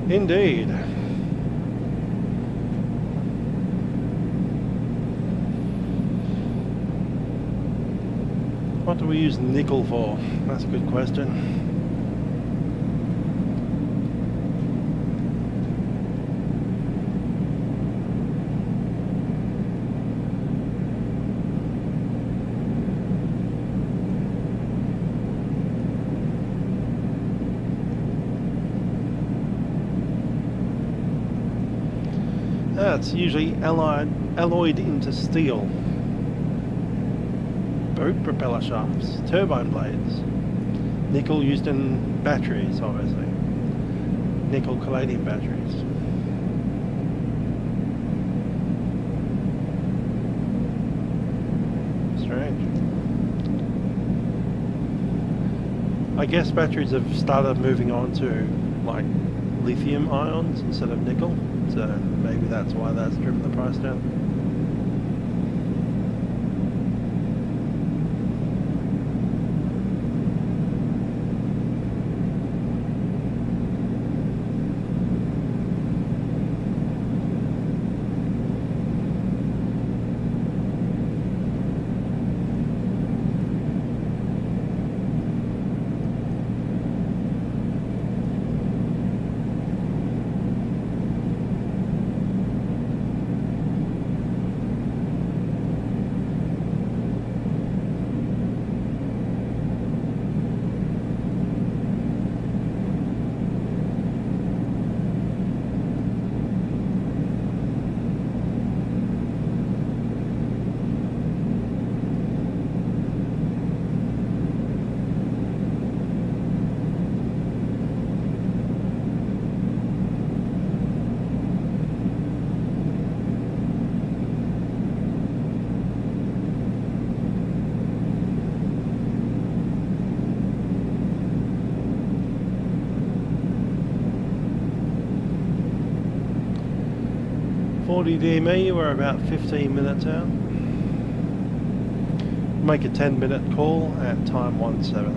Indeed. What do we use nickel for? That's a good question. It's usually alloyed into steel. Boat propeller shafts, turbine blades, nickel used in batteries, obviously. Nickel caladium batteries. Strange. I guess batteries have started moving on to like lithium ions instead of nickel, so maybe that's why that's driven the price down. DME, we're about 15 minutes out. Make a 10-minute call at time 17.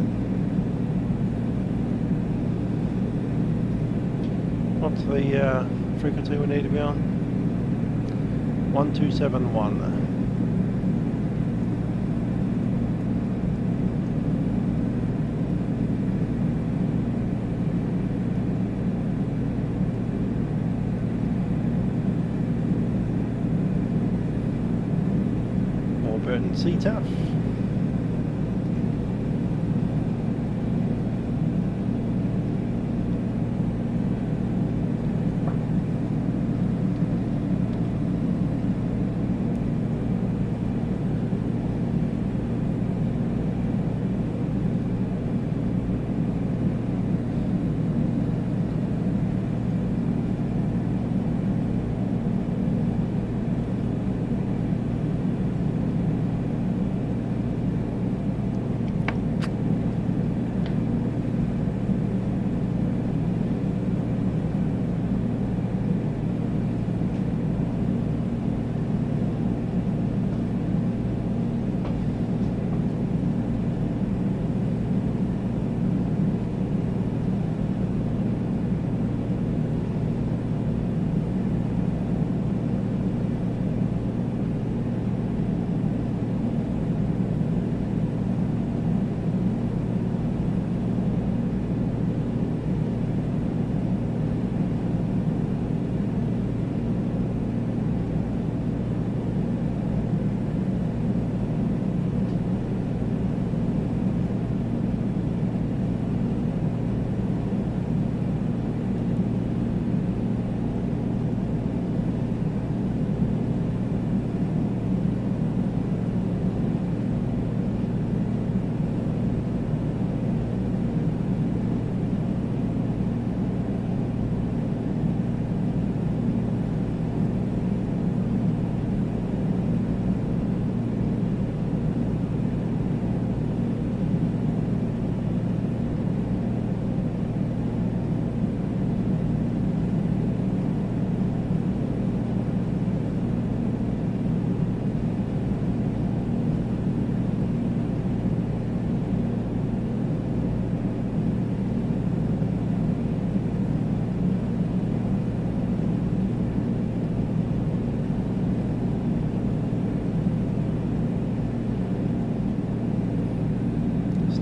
What's the frequency we need to be on? 1271. Sea tough.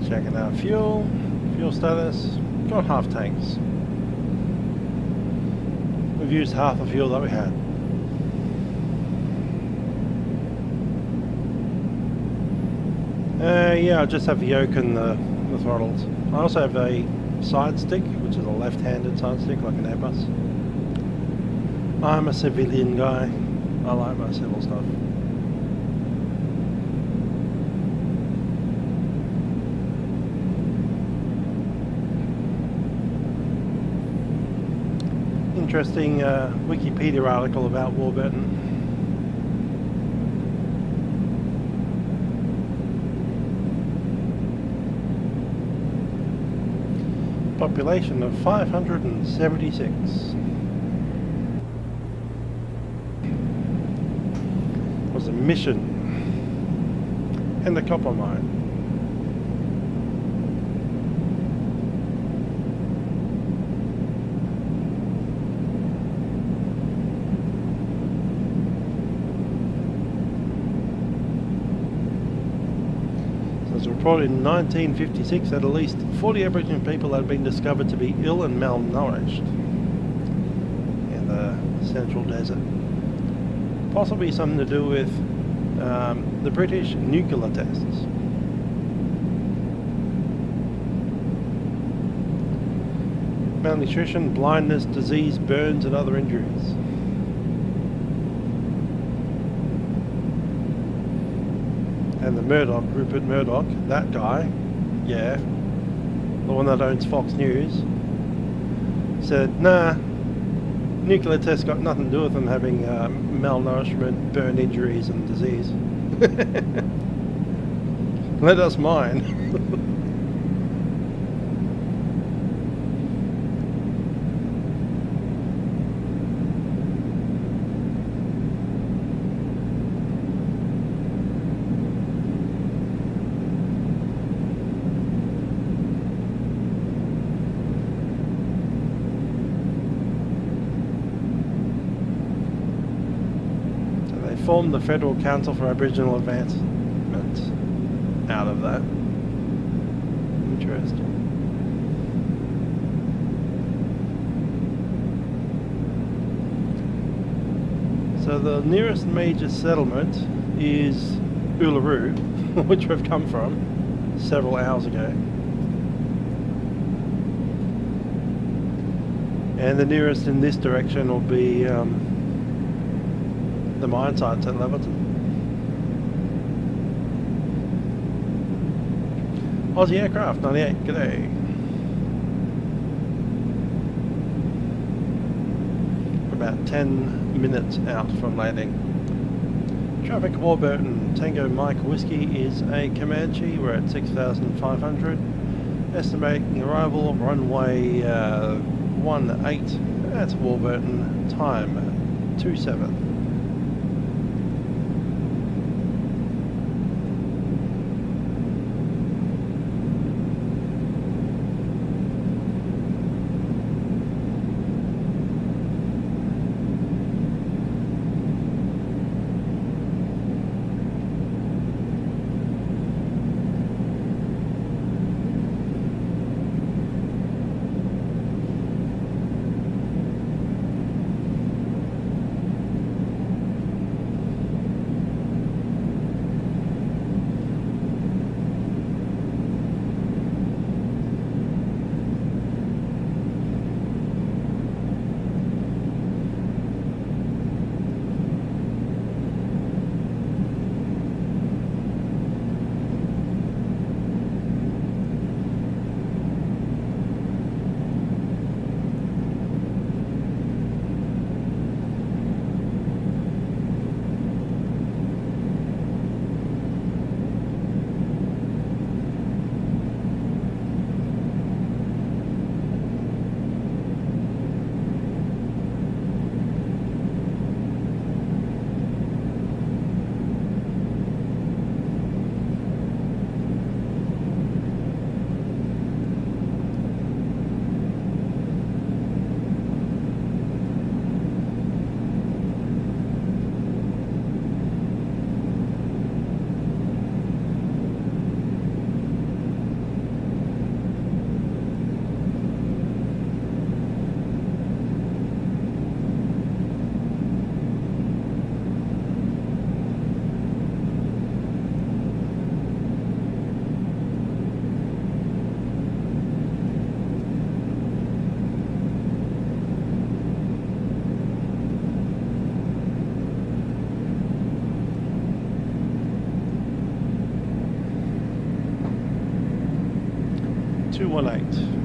Checking out fuel status, got half tanks. We've used half the fuel that we had. Yeah, I just have the yoke and the throttles. I also have a side stick, which is a left-handed side stick, like an Airbus. I'm a civilian guy. I like my civil stuff. Interesting Wikipedia article about Warburton. Population of 576. Was a mission in the copper mine. Reported in 1956 that at least 40 Aboriginal people had been discovered to be ill and malnourished in the Central Desert. Possibly something to do with the British nuclear tests. Malnutrition, blindness, disease, burns and other injuries. And the Murdoch, Rupert Murdoch, that guy, yeah, the one that owns Fox News, said, nah, nuclear tests got nothing to do with them having malnourishment, burn injuries and disease. Let us mine. Formed the Federal Council for Aboriginal Advancement out of that. Interesting. So the nearest major settlement is Uluru, which we've come from several hours ago. And the nearest in this direction will be the mine sites at Leverton. Aussie Aircraft 98, g'day. About 10 minutes out from landing. Traffic Warburton, Tango Mike Whiskey is a Commanche. We're at 6,500. Estimating arrival runway 18 at Warburton. Time 27. 218.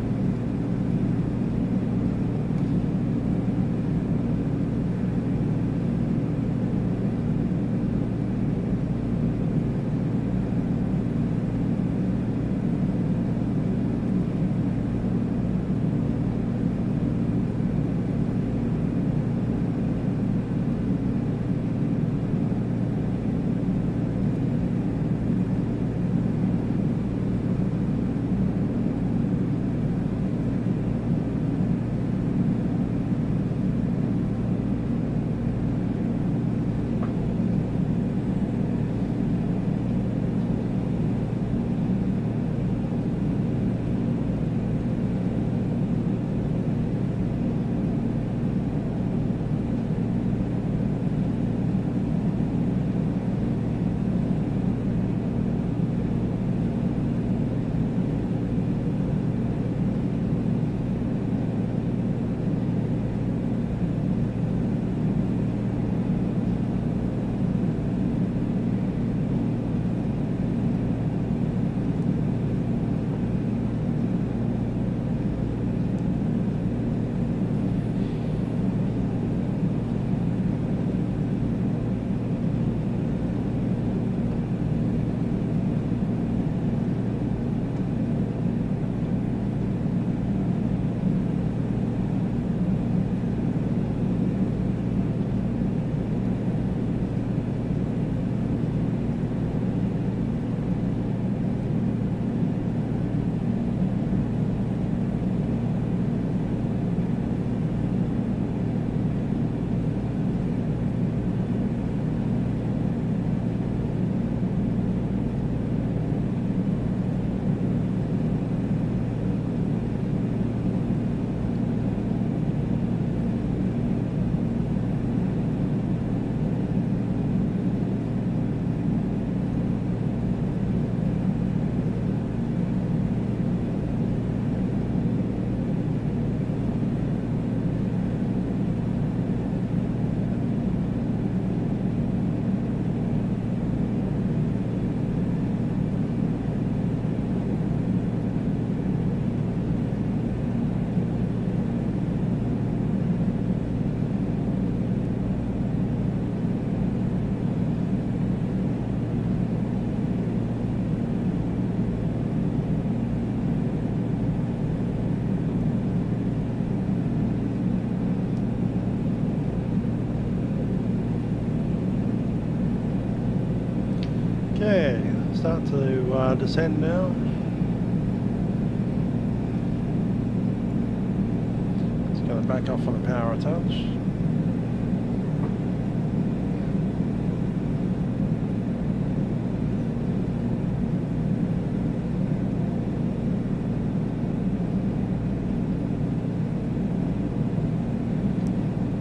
Okay, start to descend now. It's going to back off on a power a touch.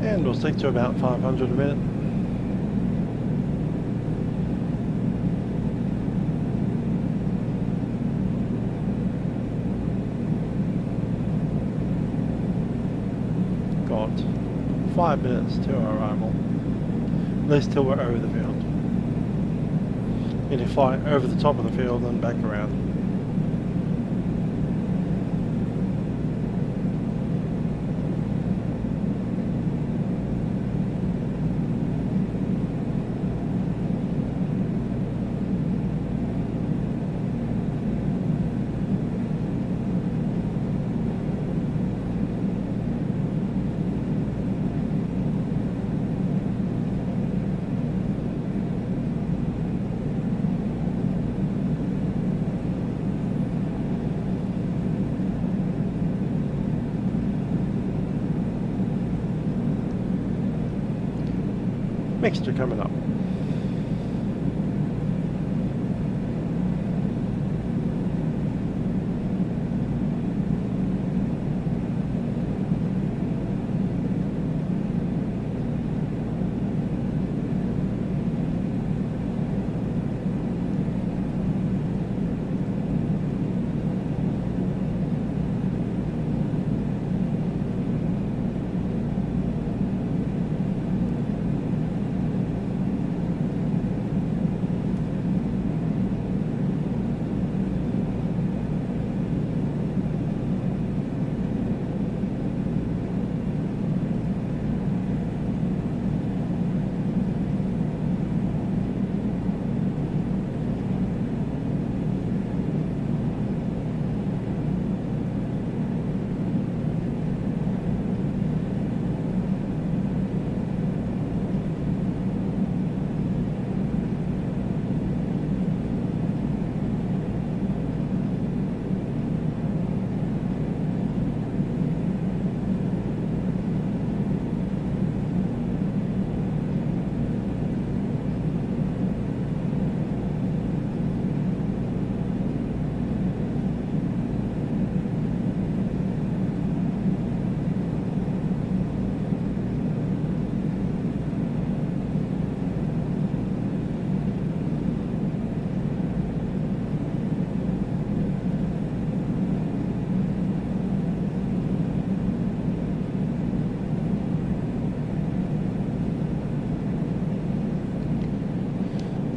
And we'll stick to about 500 a minute. Got 5 minutes to our arrival. At least till we're over the field. And you fly over the top of the field and back around. Mixture coming up.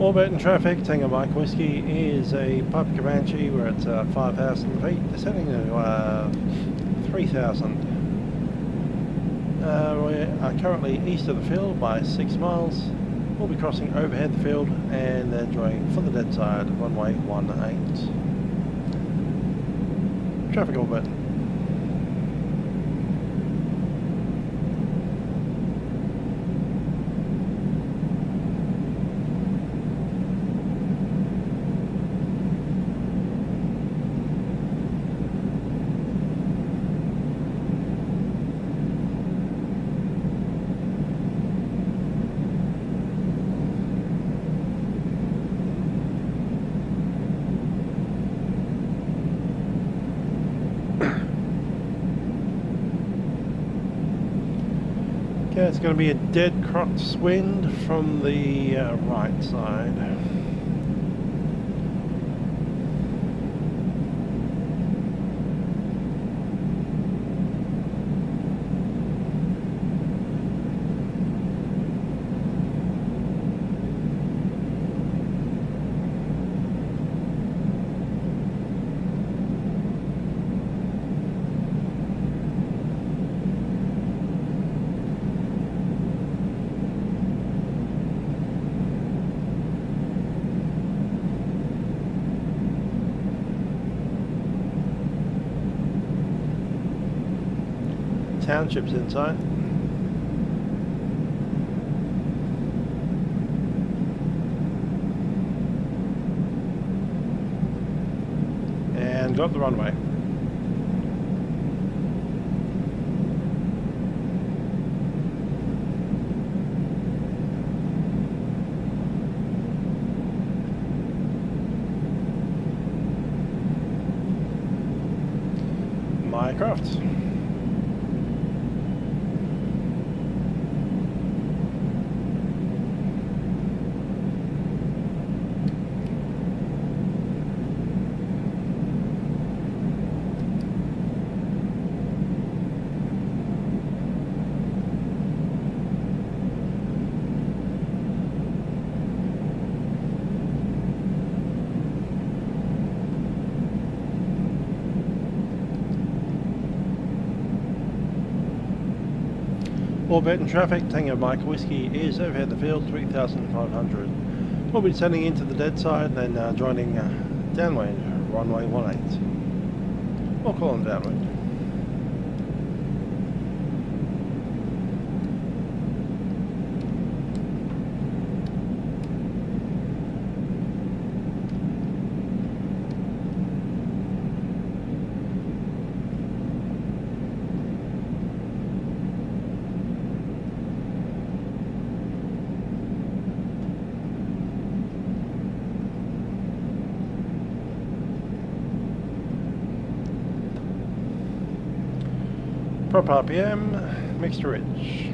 Warburton traffic, Tango Mike Whiskey is a Piper Commanche. We're at 5,000 feet, descending to 3,000. We are currently east of the field by 6 miles. We'll be crossing overhead the field and enjoying for the dead side, runway 18. Traffic Warburton. Okay, it's going to be a dead crosswind from the right side. Townships inside. And got the runway. My craft. Warburton traffic, Tango Mike Whiskey is overhead the field, 3,500. We'll be descending into the dead side, then joining downwind, runway 18. We'll call them downwind. Prop RPM, mixed rich.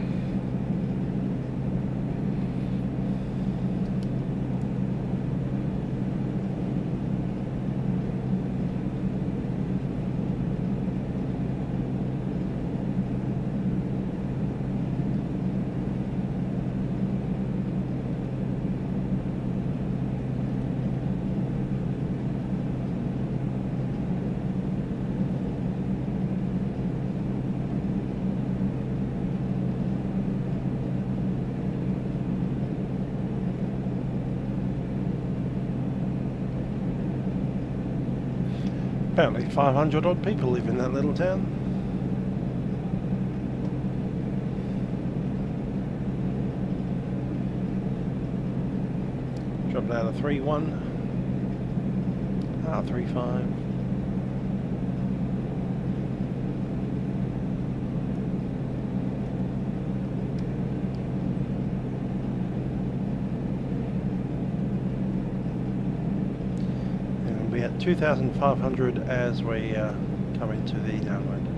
Apparently 500 odd people live in that little town. Dropped out of 3-1, 3-5. At 2,500 as we come into the downwind.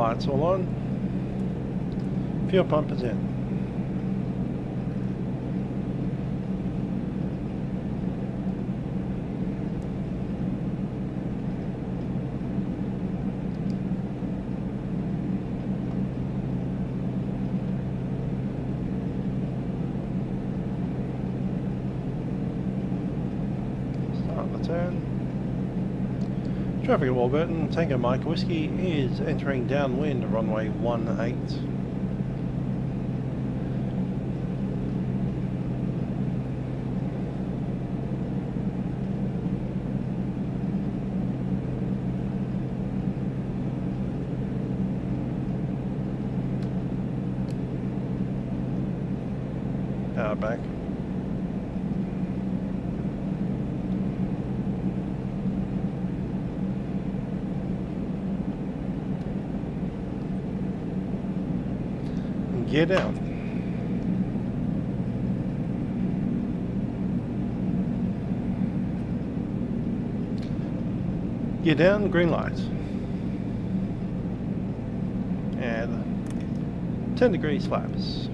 Lights all on. Fuel pump is in. Traffic at Warburton, Tango Mike Whiskey is entering downwind runway 18. Power back. Gear down. Gear down, green light. And 10 degrees flaps.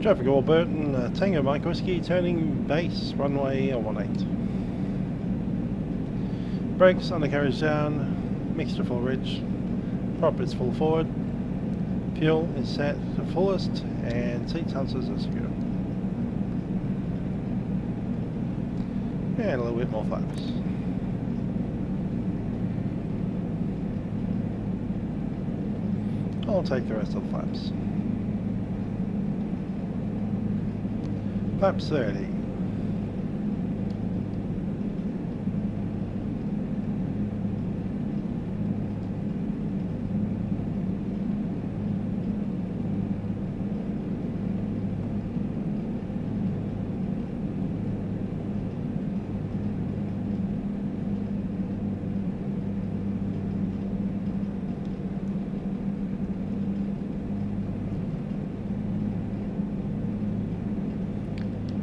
Traffic at Warburton, Tango Mike Whiskey turning base, runway 18. Brakes, undercarriage down, mixture full ridge, prop is full forward, fuel is set to fullest, and seat sensors are secure. And a little bit more flaps. I'll take the rest of the flaps. Flaps 30.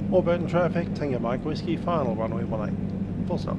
Warburton traffic, Tango Mike Whiskey, final runway 18. Full stop.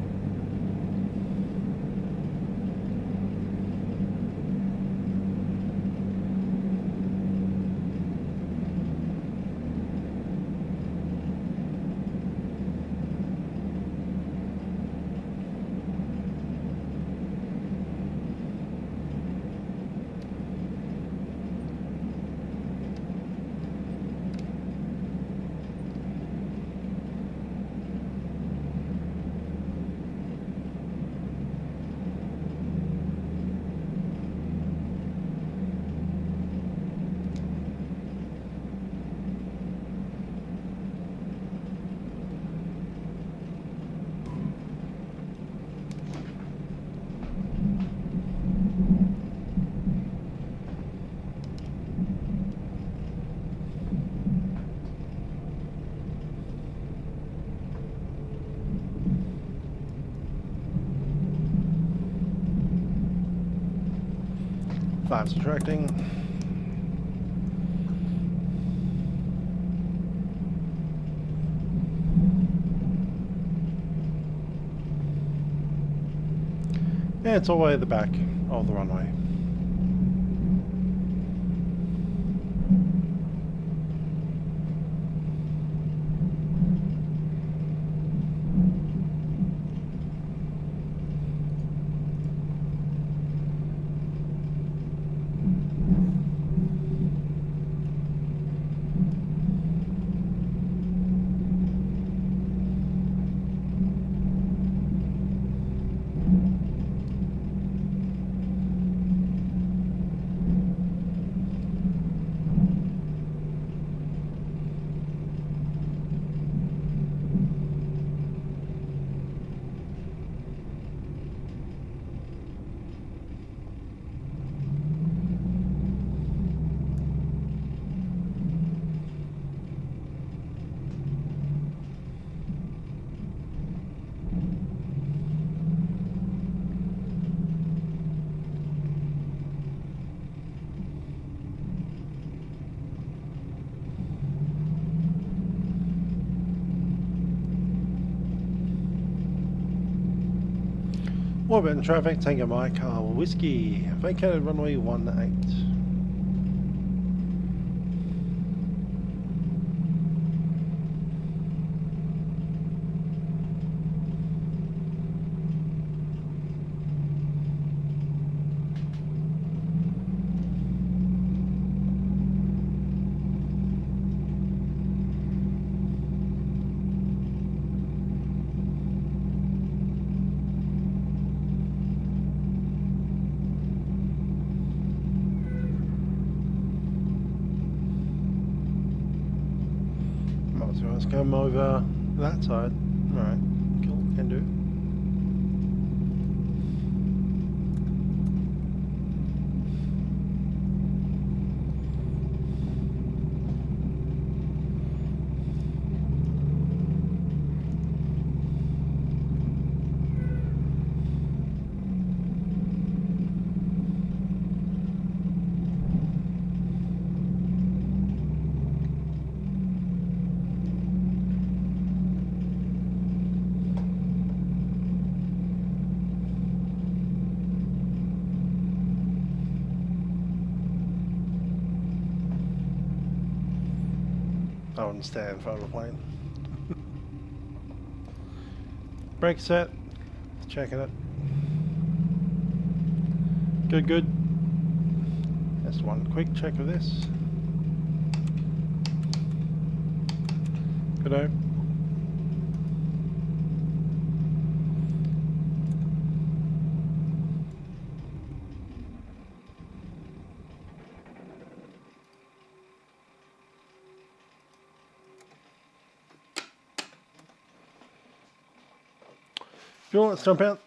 Flaps subtracting. And it's all the way at the back of the runway. Warburton traffic, Tango Mike, Whiskey, vacated runway 18. So let's come over that side. Alright, cool, can do. I wouldn't stand in front of a plane. Brake set. Checking it. Good, good. Just one quick check of this. Good-o. Fuel, let's jump out.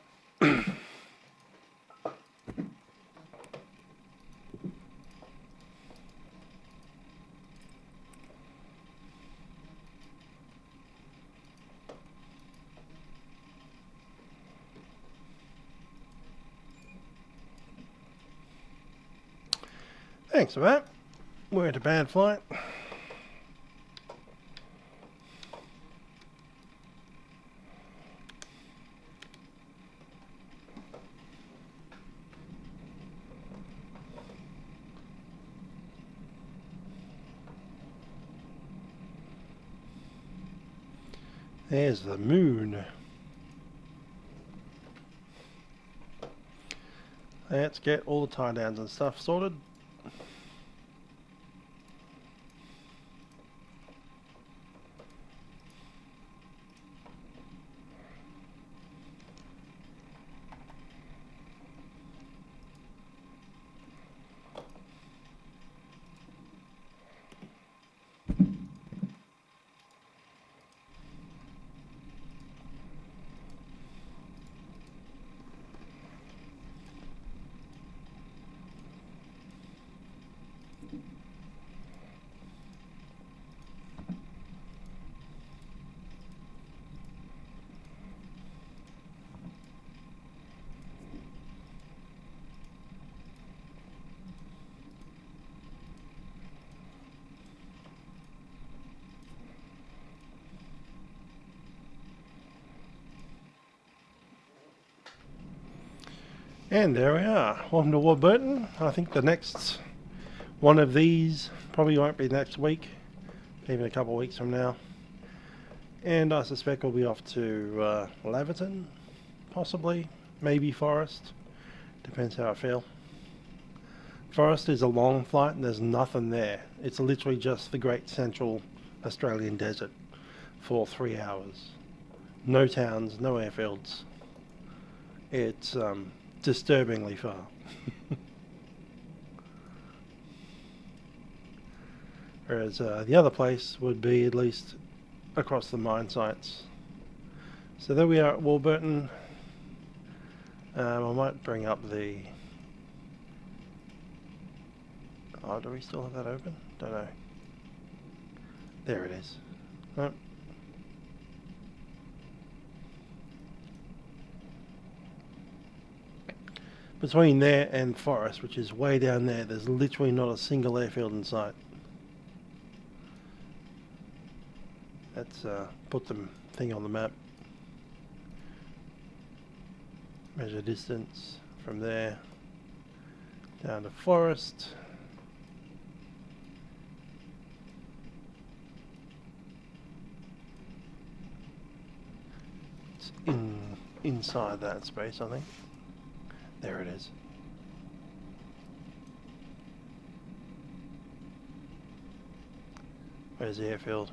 Thanks for that. We're at a bad flight. There's the moon. Let's get all the tie downs and stuff sorted. And there we are. Welcome to Warburton. I think the next one of these probably won't be next week, even a couple of weeks from now. And I suspect we'll be off to Laverton, possibly, maybe Forest. Depends how I feel. Forest is a long flight and there's nothing there. It's literally just the Great Central Australian Desert for 3 hours. No towns, no airfields. It's disturbingly far. Whereas the other place would be at least across the mine sites. So there we are at Warburton. I might bring up the... Oh, do we still have that open? Don't know. There it is. Oh. Between there and Forest, which is way down there, there's literally not a single airfield in sight. Let's put the thing on the map. Measure distance from there down to forest. It's inside that space, I think. There it is. Where's the airfield?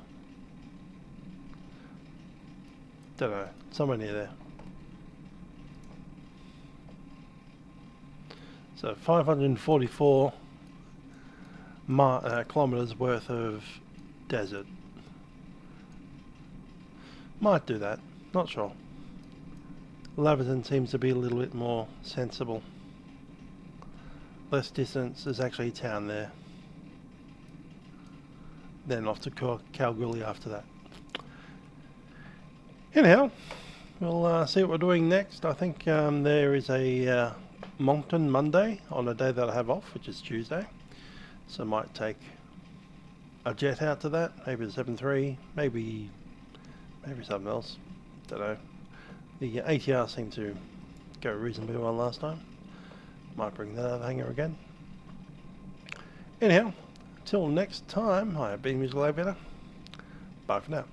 Don't know. Somewhere near there. So 544 kilometers worth of desert. Might do that. Not sure. Laverton seems to be a little bit more sensible. Less distance. There's actually a town there. Then off to Kalgoorlie after that. Anyhow, we'll see what we're doing next. I think there is a Moncton Monday on a day that I have off, which is Tuesday. So I might take a jet out to that, maybe the 7.3, maybe something else. Don't know. The ATR seemed to go reasonably well last time. Might bring that out of the hangar again. Anyhow, till next time, I have been Musical Aviator. Bye for now.